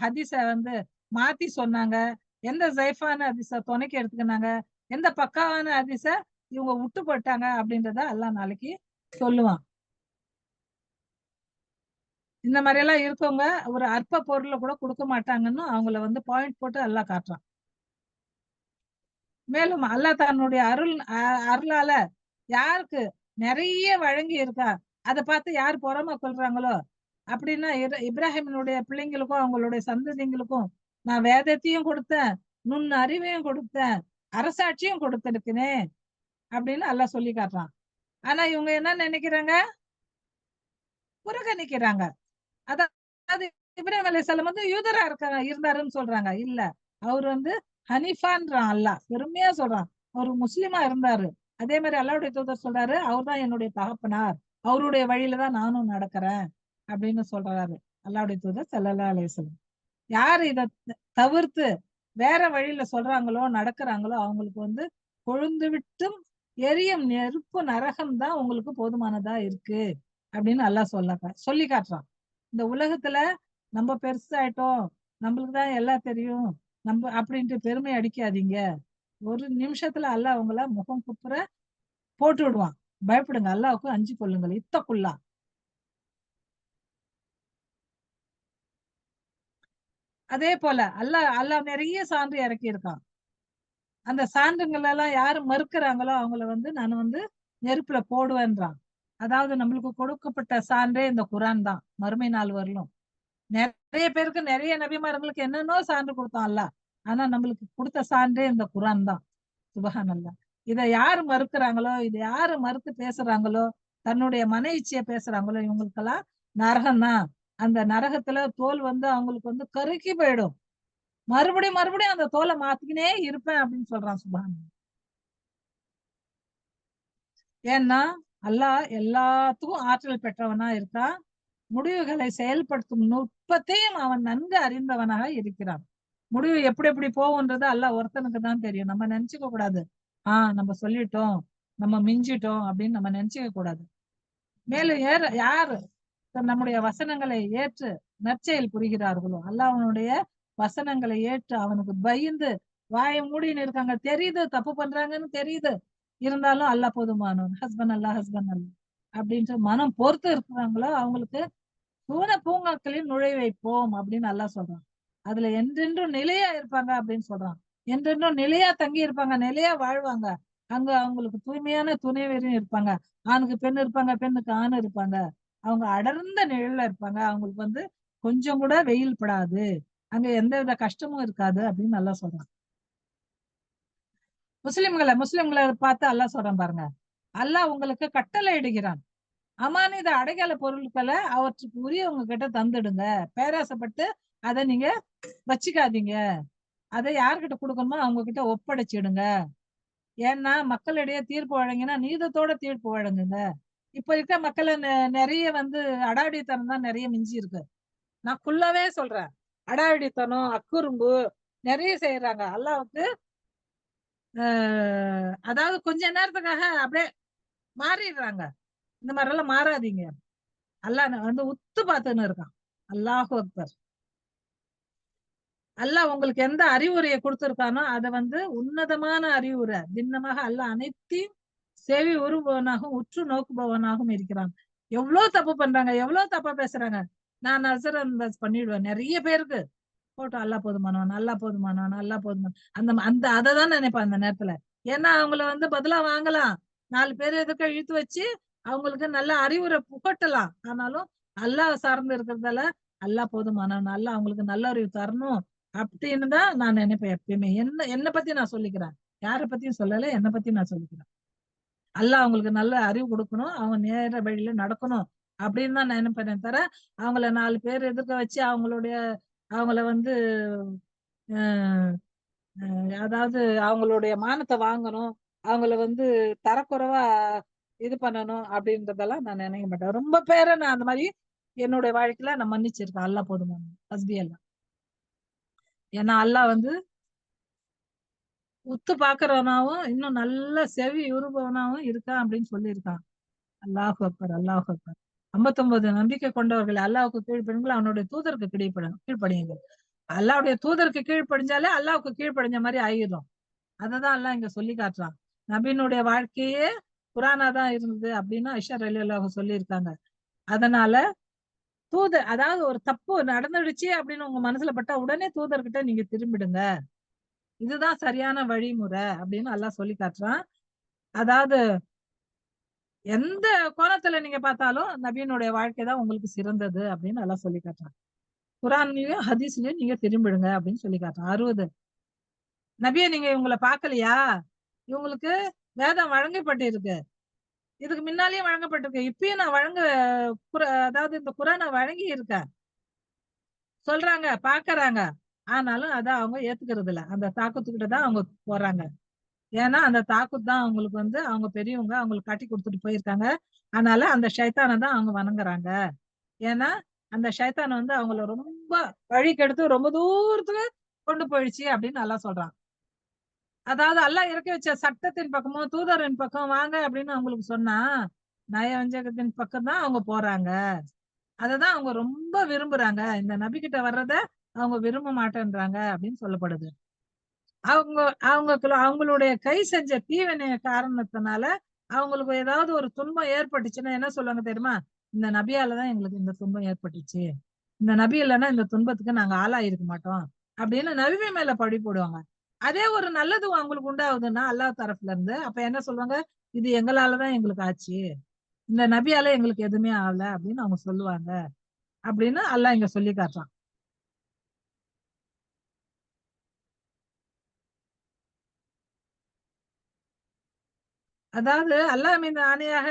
ஹதீஸ வந்து மாத்தி சொன்னாங்க, எந்த ஸைஃபான ஹதீஸ துணைக்கு எடுத்துக்கினாங்க, எந்த பக்காவான ஹதீஸ இவங்க விட்டு போட்டாங்க அப்படின்றத அல்லாஹ் நாளைக்கு சொல்லுவான். இந்த மாதிரி எல்லாம் இருக்கவங்க ஒரு அற்ப பொருளை கூட கொடுக்க மாட்டாங்கன்னு அவங்கள வந்து பாயிண்ட் போட்டு அல்லாஹ் காட்டுறான். மேலும் அல்லாஹ் தன்னுடைய அருளால யாருக்கு நிறைய வழங்கி இருக்கா, அதை பார்த்து யார் பொறாமை கொள்றாங்களோ அப்படின்னா இப்ராஹிமினுடைய பிள்ளைங்களுக்கும் அவங்களுடைய சந்ததிங்களுக்கும் நான் வேதத்தையும் கொடுத்தேன், நுண் அறிவையும் கொடுத்தேன், அரசாட்சியும் கொடுத்திருக்கிறேன் அப்படின்னு அல்லாஹ் சொல்லி காட்டுறான். ஆனா இவங்க என்ன நினைக்கிறாங்க, புறக்கணிக்கிறாங்க. அதாவது இப்ராஹிம் அலைஹிஸ்ஸலாம் வந்து யூதரா இருந்தாருன்னு சொல்றாங்க. இல்ல, அவர் வந்து ஹனீஃபான்றான் அல்லாஹ் பெருமையா சொல்றான். அவர் முஸ்லிமா இருந்தாரு. அதே மாதிரி அல்லாஹ்வுடைய தூதர் சொல்றாரு, அவர்தான் என்னுடைய தகப்பனார், அவருடைய வழியில தான் நானும் நடக்கிறேன் அப்படின்னு சொல்றாரு அல்லாஹ்வுடைய தூதர் ஸல்லல்லாஹு அலைஹி வஸல்லம். யாரு இத தவிர்த்து வேற வழியில சொல்றாங்களோ நடக்கிறாங்களோ அவங்களுக்கு வந்து கொழுந்து விட்டும் எரியும் நெருப்பு நரகம் தான் உங்களுக்கு போதுமானதா இருக்கு அப்படின்னு அல்லாஹ் சொல்லி காட்டுறான். இந்த உலகத்துல நம்ம பெருசாயிட்டோம், நம்மளுக்கு தான் எல்லாம் தெரியும், நம்ம அப்படின்ட்டு பெருமை அடிக்காதீங்க. ஒரு நிமிஷத்துல அல்லாஹ் உங்கள முகம் குப்புற போட்டு விடுவான். பயப்படுங்க, அல்லாஹ்வுக்கு அஞ்சு கொள்ளுங்கள். இத்தக்குல்லா. அதே போல அல்லாஹ் நிறைய சான்று இறக்கி இருக்கான். அந்த சான்றுகள் எல்லாம் யாரு மறுக்கிறாங்களோ அவங்கள வந்து நான் வந்து நெருப்புல போடுவேன்றான். அதாவது நம்மளுக்கு கொடுக்கப்பட்ட சான்றே இந்த குரான் தான், மறுமை நாள் வரலும். நிறைய பேருக்கு நிறைய நபிமார்களுக்கு என்னென்னோ சான்று கொடுத்தான் அல்லாஹ். ஆனா நம்மளுக்கு கொடுத்த சான்றே இந்த குரான் தான். சுபஹானல்லாஹ். இதை யாரு மறுக்கிறாங்களோ, இதை யாரு மறுத்து பேசுறாங்களோ, தன்னுடைய மன இச்சைய பேசுறாங்களோ, இவங்களுக்கெல்லாம் நரகம் தான். அந்த நரகத்துல தோல் வந்து அவங்களுக்கு வந்து கருகி போயிடும். மறுபடியும் மறுபடியும் அந்த தோலை மாத்திக்கினே இருப்பேன் அப்படின்னு சொல்றான் சுபஹானல்லாஹ். ஏன்னா அல்லாஹ் எல்லாத்துக்கும் ஆற்றல் பெற்றவனா இருக்கான். முடிவுகளை செயல்படுத்தும் நுட்பத்தையும் அவன் நன்கு அறிந்தவனாக இருக்கிறான். முடிவு எப்படி எப்படி போகும்ன்றது அல்லாஹ் ஒருத்தனுக்கு தான் தெரியும். நம்ம நினைச்சுக்க கூடாது, நம்ம சொல்லிட்டோம், நம்ம மிஞ்சிட்டோம் அப்படின்னு நம்ம நினைச்சுக்க கூடாது. மேலும் யாரு நம்முடைய வசனங்களை ஏற்று நற்செயல் புரிகிறார்களோ, அல்லாஹ்வுடைய வசனங்களை ஏற்று அவனுக்கு பயந்து வாயை மூடின்னு இருக்காங்க, தெரியுது தப்பு பண்றாங்கன்னு தெரியுது, இருந்தாலும் அல்லாஹ் போதுமானவன், ஹஸ்பண்ட் அல்லாஹ் அப்படின்ட்டு மனம் பொறுத்து இருக்கிறாங்களோ அவங்களுக்கு சூன பூங்காக்களில் நுழைய வைப்போம் அப்படின்னு அல்லாஹ் சொல்றான். அதுல என்றென்றும் நிலையா இருப்பாங்க அப்படின்னு சொல்றான். என்றென்றும் நிலையா தங்கி இருப்பாங்க, நிலையா வாழ்வாங்க. அங்க அவங்களுக்கு தூய்மையான துணைவரும் இருப்பாங்க. ஆணுக்கு பெண் இருப்பாங்க, பெண்ணுக்கு ஆண் இருப்பாங்க. அவங்க அடர்ந்த நிழல்ல இருப்பாங்க. அவங்களுக்கு வந்து கொஞ்சம் கூட வெயில் படாது. அங்க எந்தவித கஷ்டமும் இருக்காது அப்படின்னு அல்லாஹ் சொல்றான். முஸ்லிம்களை பார்த்து அல்லாஹ் சொல்றான் பாருங்க. அல்லாஹ் உங்களுக்கு கட்டளை இடுகிறான். அமானித அடைக்கல பொருட்களை அவற்றுக்கு உரியவங்க கிட்ட தந்துடுங்க. பேராசைப்பட்டு அதை நீங்க வச்சுக்காதீங்க. அதை யார்கிட்ட கொடுக்கணுமோ அவங்க கிட்ட ஒப்படைச்சிடுங்க. ஏன்னா மக்களிடையே தீர்ப்பு வழங்கினா நீதத்தோட தீர்ப்பு வழங்குங்க. இப்ப இருக்க மக்கள் நிறைய வந்து அடாவடித்தனம் தான் நிறைய மிஞ்சி இருக்கு. நான் ஃபுல்லாவே சொல்றேன். அடாவடித்தனம், அக்குறும்பு நிறைய செய்யறாங்க. அல்லாஹ்வுக்கு அதாவது கொஞ்ச நேரத்துக்காக அப்படியே மாறிடுறாங்க. இந்த மாதிரி எல்லாம் மாறாதீங்க. அல்லாஹ் வந்து உத்து பார்த்துன்னு இருக்கான். அல்லாஹு அக்பர். அல்லாஹ் உங்களுக்கு எந்த அறிவுரையை கொடுத்திருக்கானோ அதை வந்து உன்னதமான அறிவுரை பின்னமாக அல்லாஹ் அனைத்தையும் செவி உருபவனாகவும் உற்று நோக்குபவனாகவும் இருக்கிறான். எவ்வளவு தப்பு பண்றாங்க, எவ்வளவு தப்பா பேசுறாங்க. நான் நசர் அந்தாஸ் பண்ணிடுவேன் நிறைய பேருக்கு. போட்டோ அல்லாஹ் போதுமானவன், அல்லாஹ் போதுமானவன், அல்லாஹ் போதுமான அந்த அந்த அதை தான் நினைப்பேன் அந்த நேரத்துல. ஏன்னா அவங்கள வந்து பதிலா வாங்கலாம், 4 பேர் எதுக்க இழுத்து வச்சு அவங்களுக்கு நல்ல அறிவுரை புகட்டலாம். ஆனாலும் அல்லாஹ் சார்ந்து இருக்கிறதால அல்லாஹ் போதுமானவன், அல்லாஹ் அவங்களுக்கு நல்ல அறிவு தரணும் அப்படின்னு தான் நான் நினைப்பேன் எப்பயுமே. என்ன பத்தி நான் சொல்லிக்கிறேன், யாரை பத்தியும் சொல்லல, என்னை பத்தி நான் சொல்லிக்கிறேன். அல்லாஹ் அவங்களுக்கு நல்ல அறிவு கொடுக்கணும், அவங்க நேர வழியில நடக்கணும் அப்படின்னு தான் நினைப்பேனே தவிர அவங்கள 4 பேர் எதிர்க்க வச்சு அவங்கள வந்து அதாவது அவங்களுடைய மானத்தை வாங்கணும், அவங்கள வந்து தரக்குறைவா இது பண்ணணும் அப்படின்றதெல்லாம் நான் நினைக்க மாட்டேன். ரொம்ப பேரை நான் அந்த மாதிரி என்னுடைய வாழ்க்கையில நான் மன்னிச்சிருக்கேன். அல்லாஹ் போதுமான ஹஸ்பி அல்லா. ஏன்னா அல்லாஹ் வந்து உத்து பாக்குறவனாவும் இன்னும் நல்ல செவி உருபவனாவும் இருக்கான் அப்படின்னு சொல்லியிருக்கான். அல்லாஹ் அக்பர், அல்லாஹ் அக்பர். 59 நம்பிக்கை கொண்டவர்கள் அல்லாஹ்வுக்கு கீழ்ப்படிங்கள், அவனுடைய தூதருக்கு கீழ்ப்படியுங்கள். அல்லாஹ்வுடைய தூதருக்கு கீழ்ப்படிஞ்சாலே அல்லாஹ்வுக்கு கீழ்ப்படிஞ்ச மாதிரி ஆயிடும். அததான் அல்லாஹ் இங்க சொல்லி காட்டுறான். நபியினுடைய வாழ்க்கையே குரானா தான் இருந்தது அப்படின்னு ஐஷா ரலியல்லாஹு சொல்லியிருக்காங்க. அதனால அதாவது ஒரு தப்பு நடந்துடுச்சு அப்படின்னு உங்க மனசுல பட்டா உடனே தூதர்கிட்ட நீங்க திரும்பிடுங்க. இதுதான் சரியான வழிமுறை அப்படின்னு அல்லாஹ் சொல்லி காட்டுறான். அதாவது எந்த கோணத்துல நீங்க பார்த்தாலும் நபியினுடைய வாழ்க்கை தான் உங்களுக்கு சிறந்தது அப்படின்னு அல்லாஹ் சொல்லி காட்டுறான். குரான்லயும் ஹதீஸ்லயும் நீங்க திரும்பிடுங்க அப்படின்னு சொல்லி காட்டுறான். 60 நபியை நீங்க இவங்களை பார்க்கலையா, இவங்களுக்கு வேதம் வழங்கப்பட்டு இருக்கு, இதுக்கு முன்னாலேயே வழங்கப்பட்டிருக்கு, இப்பயும் நான் அதாவது இந்த குரானை வழங்கி இருக்கேன் சொல்றாங்க, பாக்குறாங்க. ஆனாலும் அதை அவங்க ஏத்துக்கிறது இல்ல. அந்த தாக்கத்துக்கிட்ட தான் அவங்க போறாங்க. ஏன்னா அந்த தாக்குத் தான் அவங்களுக்கு வந்து அவங்க பெரியவங்க அவங்களுக்கு காட்டி கொடுத்துட்டு போயிருக்காங்க. அதனால அந்த ஷைத்தானை தான் அவங்க வணங்குறாங்க. ஏன்னா அந்த ஷைத்தான் வந்து அவங்கள ரொம்ப வழி கெடுத்து ரொம்ப தூரத்துக்கு கொண்டு போயிடுச்சு அப்படின்னு அல்லாஹ் சொல்றான். அதாவது அல்லாஹ் இறக்கி வச்ச சட்டத்தின் பக்கமும் தூதரின் பக்கம் வாங்க அப்படின்னு அவங்களுக்கு சொன்னா நயவஞ்சகத்தின் பக்கம் தான் அவங்க போறாங்க. அததான் அவங்க ரொம்ப விரும்புறாங்க. இந்த நபி கிட்ட வர்றத அவங்க விரும்ப மாட்டேன்றாங்க அப்படின்னு சொல்லப்படுது. அவங்க அவங்களுடைய கை செஞ்ச தீவினை காரணத்தினால அவங்களுக்கு ஏதாவது ஒரு துன்பம் ஏற்பட்டுச்சுன்னா என்ன சொல்லுவாங்க தெரியுமா? இந்த நபியால தான் எங்களுக்கு இந்த துன்பம் ஏற்பட்டுச்சு. இந்த நபி இல்லைன்னா இந்த துன்பத்துக்கு நாங்க ஆளாயிருக்க மாட்டோம் அப்படின்னு நபி மேல பழி போடுவாங்க. அதே ஒரு நல்லது அவங்களுக்கு உண்டாகுதுன்னா அல்லாஹ் தரப்புல இருந்து அப்ப என்ன சொல்லுவாங்க? இது எங்களாலதான் எங்களுக்கு ஆச்சு. இந்த நபியால எங்களுக்கு எதுவுமே ஆகல அப்படின்னு அவங்க சொல்லுவாங்க அப்படின்னு அல்லாஹ் இங்க சொல்லி காட்டுறான். அதாவது அல்லாஹ் மீது ஆணையாக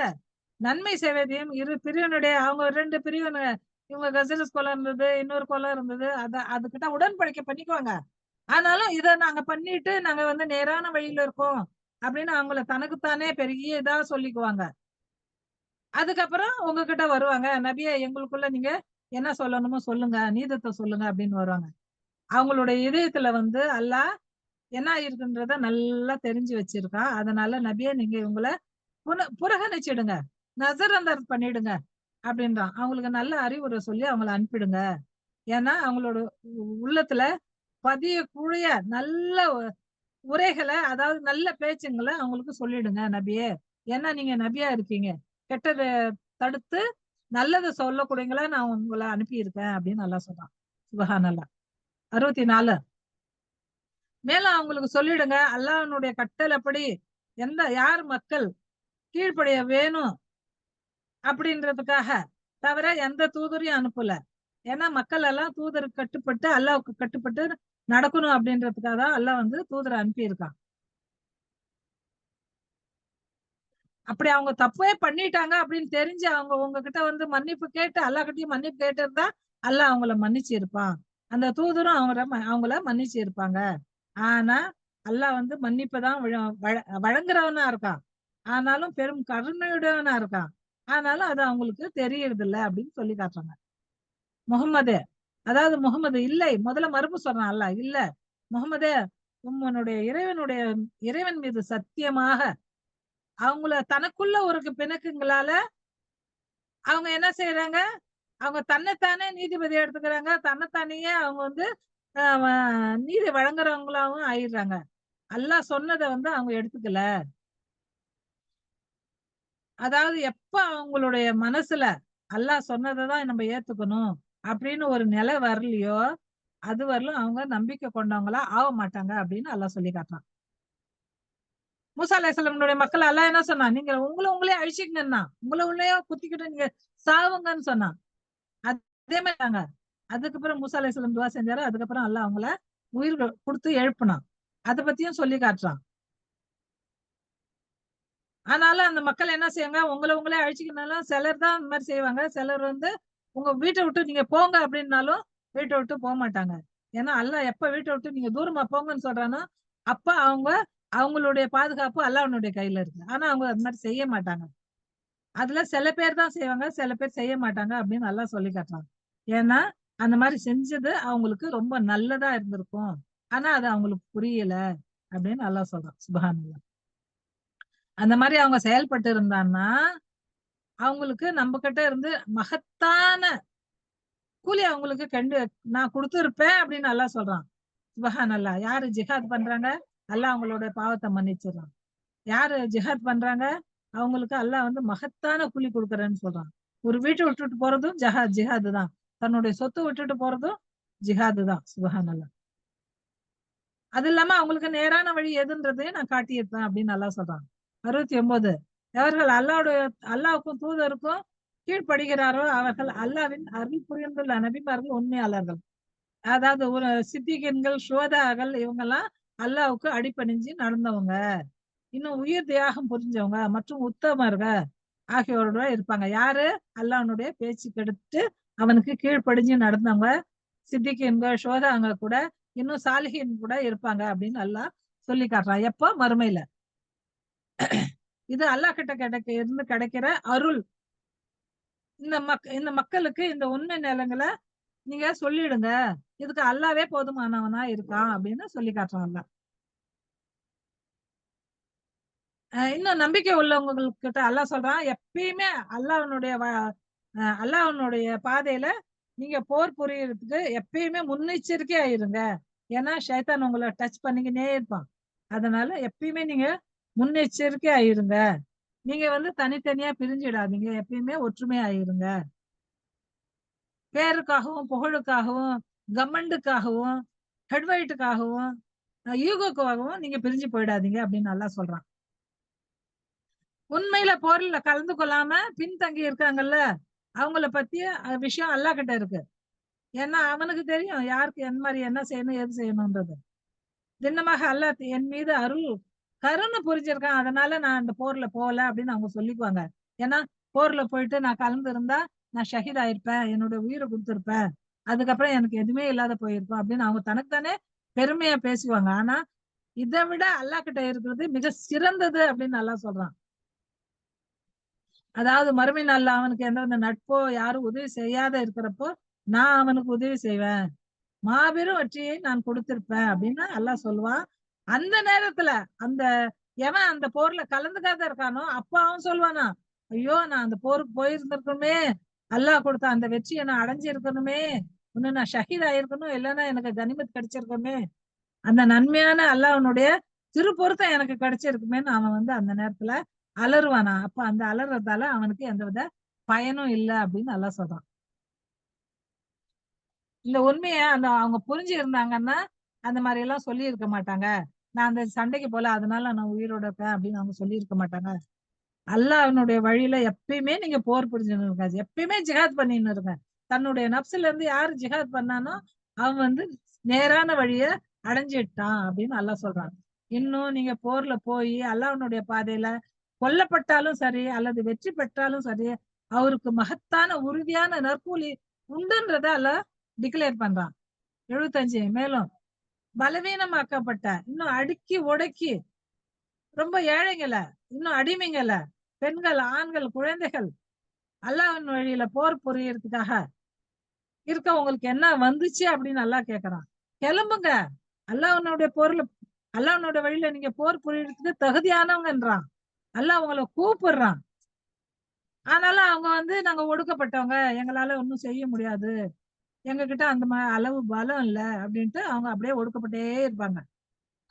நன்மை செய்வதையும் இரு பிரிவினுடைய அவங்க 2 பிரிவினு இவங்க கசரஸ் கொலை இருந்தது, இன்னொரு கொலை இருந்தது. அதுகிட்ட உடன்படிக்கை பண்ணிக்குவாங்க. ஆனாலும் இத நாங்க பண்ணிட்டு நாங்க வந்து நேரான வழியில இருக்கோம் அப்படின்னு அவங்கள தனக்குத்தானே பெரிய இதா சொல்லிக்குவாங்க. அதுக்கப்புறம் உங்ககிட்ட வருவாங்க. நபியே எங்களுக்குள்ள நீங்க என்ன சொல்லணுமோ சொல்லுங்க, நீதத்தை சொல்லுங்க அப்படின்னு வருவாங்க. அவங்களுடைய இதயத்துல வந்து அல்லாஹ் என்ன இருக்குன்றத நல்லா தெரிஞ்சு வச்சிருக்கான். அதனால நபியே நீங்க இவங்கள புறக்கணிச்சிடுங்க, நசரந்தர் பண்ணிடுங்க அப்படின்றான். அவங்களுக்கு நல்ல அறிவுரை சொல்லி அவங்கள அனுப்பிடுங்க. ஏன்னா அவங்களோட உள்ளத்துல பதியக்கூடிய நல்ல உரைகளை, அதாவது நல்ல பேச்சுங்களை அவங்களுக்கு சொல்லிடுங்க நபியே. ஏன்னா நீங்க நபியா இருக்கீங்க. கெட்டதை தடுத்து நல்லதை சொல்லக்கூடியங்களா நான் உங்களை அனுப்பியிருக்கேன் அப்படின்னு நல்லா சொல்றான். சுபஹானல்லாஹ். 64 மேலும் அவங்களுக்கு சொல்லிடுங்க அல்லாஹ்வுடைய கட்டளைப்படி யார் மக்கள் கீழ்ப்படிய வேணும் அப்படின்றதுக்காக தவிர எந்த தூதரையும் அனுப்பல. ஏன்னா மக்கள் எல்லாம் தூதருக்கு கட்டுப்பட்டு அல்லாஹ்வுக்கு கட்டுப்பட்டு நடக்கணும் அப்படின்றதுக்காக தான் அல்லாஹ் வந்து தூதரை அனுப்பியிருக்கான். அப்படி அவங்க தப்பே பண்ணிட்டாங்க அப்படின்னு தெரிஞ்சு அவங்க உங்ககிட்ட வந்து மன்னிப்பு கேட்டு அல்லாஹ் கிட்டயும் மன்னிப்பு கேட்டு இருந்தா அல்லாஹ் அவங்கள மன்னிச்சு இருப்பான். அந்த தூதரும் அவங்கள மன்னிச்சு இருப்பாங்க. ஆனா அல்லாஹ் வந்து மன்னிப்பதான் வழங்குறவனா இருக்கான். ஆனாலும் பெரும் கருணையுடையவனா இருக்கான். ஆனாலும் அது அவங்களுக்கு தெரியறது இல்ல அப்படின்னு சொல்லி காட்டுறாங்க. முகம்மது, அதாவது முகம்மது இல்லை, முதல்ல மறுப்பு சொல்றான் அல்லாஹ். இல்ல முகம்மதே, உம்முடைய இறைவன் மீது சத்தியமாக அவங்கள தனக்குள்ள ஒரு பிணக்குங்களால அவங்க என்ன செய்யறாங்க? அவங்க தன்னைத்தானே நீதிபதி எடுத்துக்கிறாங்க. தன்னைத்தானேயே அவங்க வந்து நீதி வழங்குறவங்களாவும் ஆயிடுறாங்க. அல்லாஹ் சொன்னதை வந்து அவங்க எடுத்துக்கல. அதாவது எப்ப அவங்களுடைய மனசுல அல்லாஹ் சொன்னதை தான் நம்ம ஏத்துக்கணும் அப்படின்னு ஒரு நிலை வரலையோ, அது வரலும் அவங்க நம்பிக்கை கொண்டவங்களா ஆக மாட்டாங்க அப்படின்னு அல்லாஹ் சொல்லி காட்டுறான். மூசா அலைஹிஸ்ஸலாமுடைய மக்கள் அல்லாஹ் என்ன சொன்னான்? நீங்க உங்களே அழிச்சுக்கங்கன்னா, உள்ளேயே குத்திக்கிட்டு நீங்க சாவுங்கன்னு சொன்னான். அதே மாதிரிதாங்க. அதுக்கப்புறம் மூசா அலைஹிஸ்ஸலாம் துவா செஞ்சாரு. அதுக்கப்புறம் அல்லாஹ் அவங்கள உயிர் கொடுத்து எழுப்புனான். அத பத்தியும் சொல்லி காட்டுறான். ஆனாலும் அந்த மக்கள் என்ன செய்வாங்க? உங்களே அழிச்சுக்கனாலும் சிலர் தான் இந்த மாதிரி செய்வாங்க. சிலர் வந்து உங்க வீட்டை விட்டு நீங்க போங்க அப்படின்னாலும் வீட்டை விட்டு போக மாட்டாங்க. ஏன்னா அல்லாஹ் எப்ப வீட்டை விட்டு நீங்க தூரமா போங்கன்னு சொல்றானோ, அப்ப அவங்களுடைய பாதுகாப்பு அல்லாஹ்வுடைய கையில இருக்கு. ஆனா அவங்க அது மாதிரி செய்ய மாட்டாங்க. அதுல சில பேர் தான் செய்வாங்க, சில பேர் செய்ய மாட்டாங்க அப்படின்னு அல்லாஹ் சொல்லி காட்டுறான். ஏன்னா அந்த மாதிரி செஞ்சது அவங்களுக்கு ரொம்ப நல்லதா இருந்திருக்கும். ஆனா அது அவங்களுக்கு புரியல அப்படின்னு அல்லாஹ் சொல்றான். சுப்ஹானல்லாஹ். அந்த மாதிரி அவங்க செயல்பட்டு இருந்தான்னா அவங்களுக்கு நம்ம கிட்ட இருந்து மகத்தான கூலி அவங்களுக்கு நான் கொடுத்திருப்பேன் அப்படின்னு அல்லாஹ் சொல்றான். சுப்ஹானல்லாஹ். யாரு ஜிஹாத் பண்றாங்க? அல்லாஹ் அவங்களோட பாவத்தை மன்னிச்சிடறான். யாரு ஜிஹாத் பண்றாங்க? அவங்களுக்கு அல்லாஹ் வந்து மகத்தான கூலி கொடுக்குறேன்னு சொல்றான். ஒரு வீட்டை விட்டுட்டு போறதும் ஜிஹாது தான். தன்னுடைய சொத்து விட்டுட்டு போறதும் ஜிஹாது தான். சுப்ஹானல்லாஹ். அது இல்லாம அவங்களுக்கு நேரான வழி எதுன்றதையும் நான் காட்டியிருப்பேன் அப்படின்னு அல்லாஹ் சொல்றான். 69 எவர்கள் அல்லாஹ்வுக்கும் தூதருக்கும் கீழ்ப்படுகிறாரோ அவர்கள் அல்லாஹ்வின் அருள் புரிந்துள்ள நபிமார்கள் உண்மையாளர்கள். அதாவது ஒரு சித்திகீன்கள், சுஹதாக்கள் இவங்கெல்லாம் அல்லாஹ்வுக்கு அடிபணிஞ்சு நடந்தவங்க. இன்னும் உயிர் தியாகம் புரிஞ்சவங்க மற்றும் உத்தமர்கள் ஆகியோரோட இருப்பாங்க. யாரு? அல்லாஹ்வுடைய பேச்சு கெடுத்து அவனுக்கு கீழ்ப்படிஞ்சு நடந்தவங்க, சித்திகீன்கள், சுஹதாங்க கூட இன்னும் சாலிஹீன் கூட இருப்பாங்க அப்படின்னு அல்லாஹ் சொல்லி காட்டுறான். எப்போ? மறுமையில. இது அல்லாஹ் கிட்ட கிடைக்கிற அருள். இந்த மக்களுக்கு இந்த உண்மை நிலங்களை நீங்க சொல்லிடுங்க. இதுக்கு அல்லாவே போதுமானவனா இருக்கான் அப்படின்னு சொல்லி காட்டுறான் அல்லாஹ். இன்னும் நம்பிக்கை உள்ளவங்க கிட்ட அல்லாஹ் சொல்றான், எப்பயுமே அல்லாஹ்வுடைய அல்லாஹ்வுடைய பாதையில நீங்க போர் புரியறதுக்கு எப்பயுமே முன்னெச்சரிக்கையா இருங்க. ஏன்னா ஷைத்தான் உங்களை டச் பண்ணிக்கினே இருப்பான். அதனால எப்பயுமே நீங்க முன்னெச்சரிக்கையா இருங்க. நீங்க வந்து தனித்தனியா பிரிஞ்சிடாதீங்க. எப்பயுமே ஒற்றுமையா இருங்க. பேருக்காகவும், புகழுக்காகவும், கமெண்டுக்காகவும், ஹெட்வைட்டுக்காகவும், ஈகோக்காகவும் நீங்க பிரிஞ்சு போயிடாதீங்க அப்படின்னு அல்லாஹ் சொல்றான். உண்மையில போர்ல கலந்து கொள்ளாம பின்தங்கி இருக்காங்கல்ல, அவங்கள பத்திய விஷயம் அல்லாஹ் கிட்ட இருக்கு. ஏன்னா அவனுக்கு தெரியும் யாருக்கு எந்த மாதிரி என்ன செய்யணும், எது செய்யணும்ன்றது. திண்ணமாக அல்லாஹ் என் மீது கருணை புரிஞ்சிருக்கான். அதனால நான் அந்த போர்ல போகல அப்படின்னு அவங்க சொல்லிக்குவாங்க. ஏன்னா போர்ல போயிட்டு நான் கலந்து இருந்தா நான் ஷஹீத் ஆயிருப்பேன். என்னோட உயிரை கொடுத்திருப்பேன். அதுக்கப்புறம் எனக்கு எதுவுமே இல்லாத போயிருக்கும் அப்படின்னு அவங்க தனக்குத்தானே பெருமையா பேசுவாங்க. ஆனா இதை விட அல்லாஹ் கிட்ட இருக்கிறது மிக சிறந்தது அப்படின்னு அல்லாஹ் சொல்றான். அதாவது மறுமை நாள்ல அவனுக்கு எந்தவித நட்போ யாரும் உதவி செய்யாத இருக்கிறப்போ நான் அவனுக்கு உதவி செய்வேன். மாபெரும் வெற்றியை நான் கொடுத்திருப்பேன் அப்படின்னு அல்லாஹ் சொல்லுவான். அந்த நேரத்துல அந்த எவன் அந்த போர்ல கலந்துக்காத இருக்கானோ அப்ப அவன் சொல்லுவானா, ஐயோ நான் அந்த போருக்கு போயிருந்திருக்கணுமே, அல்லாஹ் கொடுத்த அந்த வெற்றியை நான் அடைஞ்சிருக்கணுமே, இன்னும் நான் ஷஹீத் ஆயிருக்கணும், இல்லைன்னா எனக்கு கனிமத் கிடைச்சிருக்கணுமே, அந்த நன்மையான அல்லாஹ்வுடைய திருப்பொருத்தம் எனக்கு கிடைச்சிருக்குமேன்னு அவன் வந்து அந்த நேரத்துல அலறுவானா. அப்ப அந்த அலறதால அவனுக்கு எந்தவித பயனும் இல்லை அப்படின்னு அல்லாஹ் சொல்றான். இந்த உண்மைய அவங்க புரிஞ்சு இருந்தாங்கன்னா அந்த மாதிரி எல்லாம் சொல்லி இருக்க மாட்டாங்க. நான் அந்த சண்டைக்கு போல அதனால நான் உயிரோட இருக்கேன் அப்படின்னு அவங்க சொல்லி இருக்க மாட்டாங்க. அல்லாஹ்வினுடைய வழியில எப்பயுமே நீங்க போர் புரிஞ்சுன்னு இருக்காது. எப்பயுமே ஜிஹாத் பண்ணின்னு இருங்க. தன்னுடைய நப்சுல இருந்து யாரு ஜிஹாத் பண்ணானோ அவன் வந்து நேரான வழிய அடைஞ்சிட்டான் அப்படின்னு அல்லாஹ் சொல்றான். இன்னும் நீங்க போர்ல போய் அல்லாஹ்வினுடைய பாதையில கொல்லப்பட்டாலும் சரி அல்லது வெற்றி பெற்றாலும் சரி அவருக்கு மகத்தான உறுதியான நற்கூலி உண்டுன்றத அல்லாஹ் டிக்ளேர் பண்றான். 75 மேலும் பலவீனமாக்கப்பட்ட இன்னும் அடுக்கி ஒடுக்கி ரொம்ப ஏழைங்கள இன்னும் அடிமைங்கள பெண்கள் ஆண்கள் குழந்தைகள் அல்லாஹ்வின் வழியில போர் புரியறதுக்காக இருக்க உங்களுக்கு என்ன வந்துச்சு அப்படின்னு அல்லாஹ் கேக்குறான். கிளம்புங்க, அல்லாஹ்வினுடைய அல்லாஹ்வினுடைய வழியில நீங்க போர் புரியறதுக்கு தகுதியானவங்கன்றான். அல்லாஹ் உங்களை கூப்பிடுறான். ஆனாலும் அவங்க வந்து நாங்க ஒடுக்கப்பட்டவங்க, எங்களால ஒண்ணும் செய்ய முடியாது, எங்க கிட்ட அந்த அளவு பலம் இல்ல அப்படின்ட்டு அவங்க அப்படியே ஒடுக்கப்பட்டே இருப்பாங்க.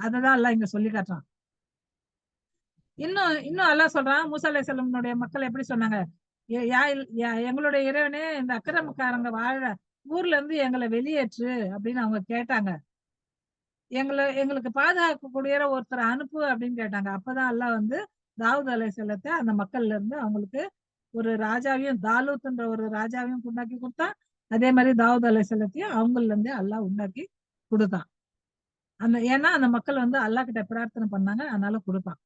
அததான் அல்லாஹ் இங்க சொல்லி காட்டுறான். இன்னும் இன்னும் அல்லாஹ் சொல்றான், மூசா அலைஹிஸ்ஸலாமுடைய மக்கள் எப்படி சொன்னாங்க, எங்களுடைய இறைவனே இந்த அக்கிரமக்காரங்க வாழ ஊர்ல இருந்து எங்களை வெளியேற்று அப்படின்னு அவங்க கேட்டாங்க. எங்களுக்கு பாதுகாக்கக்கூடிய ஒருத்தரை அனுப்பு அப்படின்னு கேட்டாங்க. அப்பதான் அல்லாஹ் வந்து தாவூத் அலைஹிஸ்ஸலாத்தை அந்த மக்கள்ல இருந்து அவங்களுக்கு ஒரு ராஜாவையும் தாலூத்ன்ற ஒரு ராஜாவையும் உண்டாக்கி கொடுத்தான். அதே மாதிரி தாவூத் அலைஹிஸ்ஸலாத்தையும் அவங்கள்ல இருந்தே அல்லாஹ் உண்டாக்கி கொடுத்தான். ஏன்னா அந்த மக்கள் வந்து அல்லாஹ் கிட்ட பிரார்த்தனை பண்ணாங்க, அதனால கொடுத்தான்.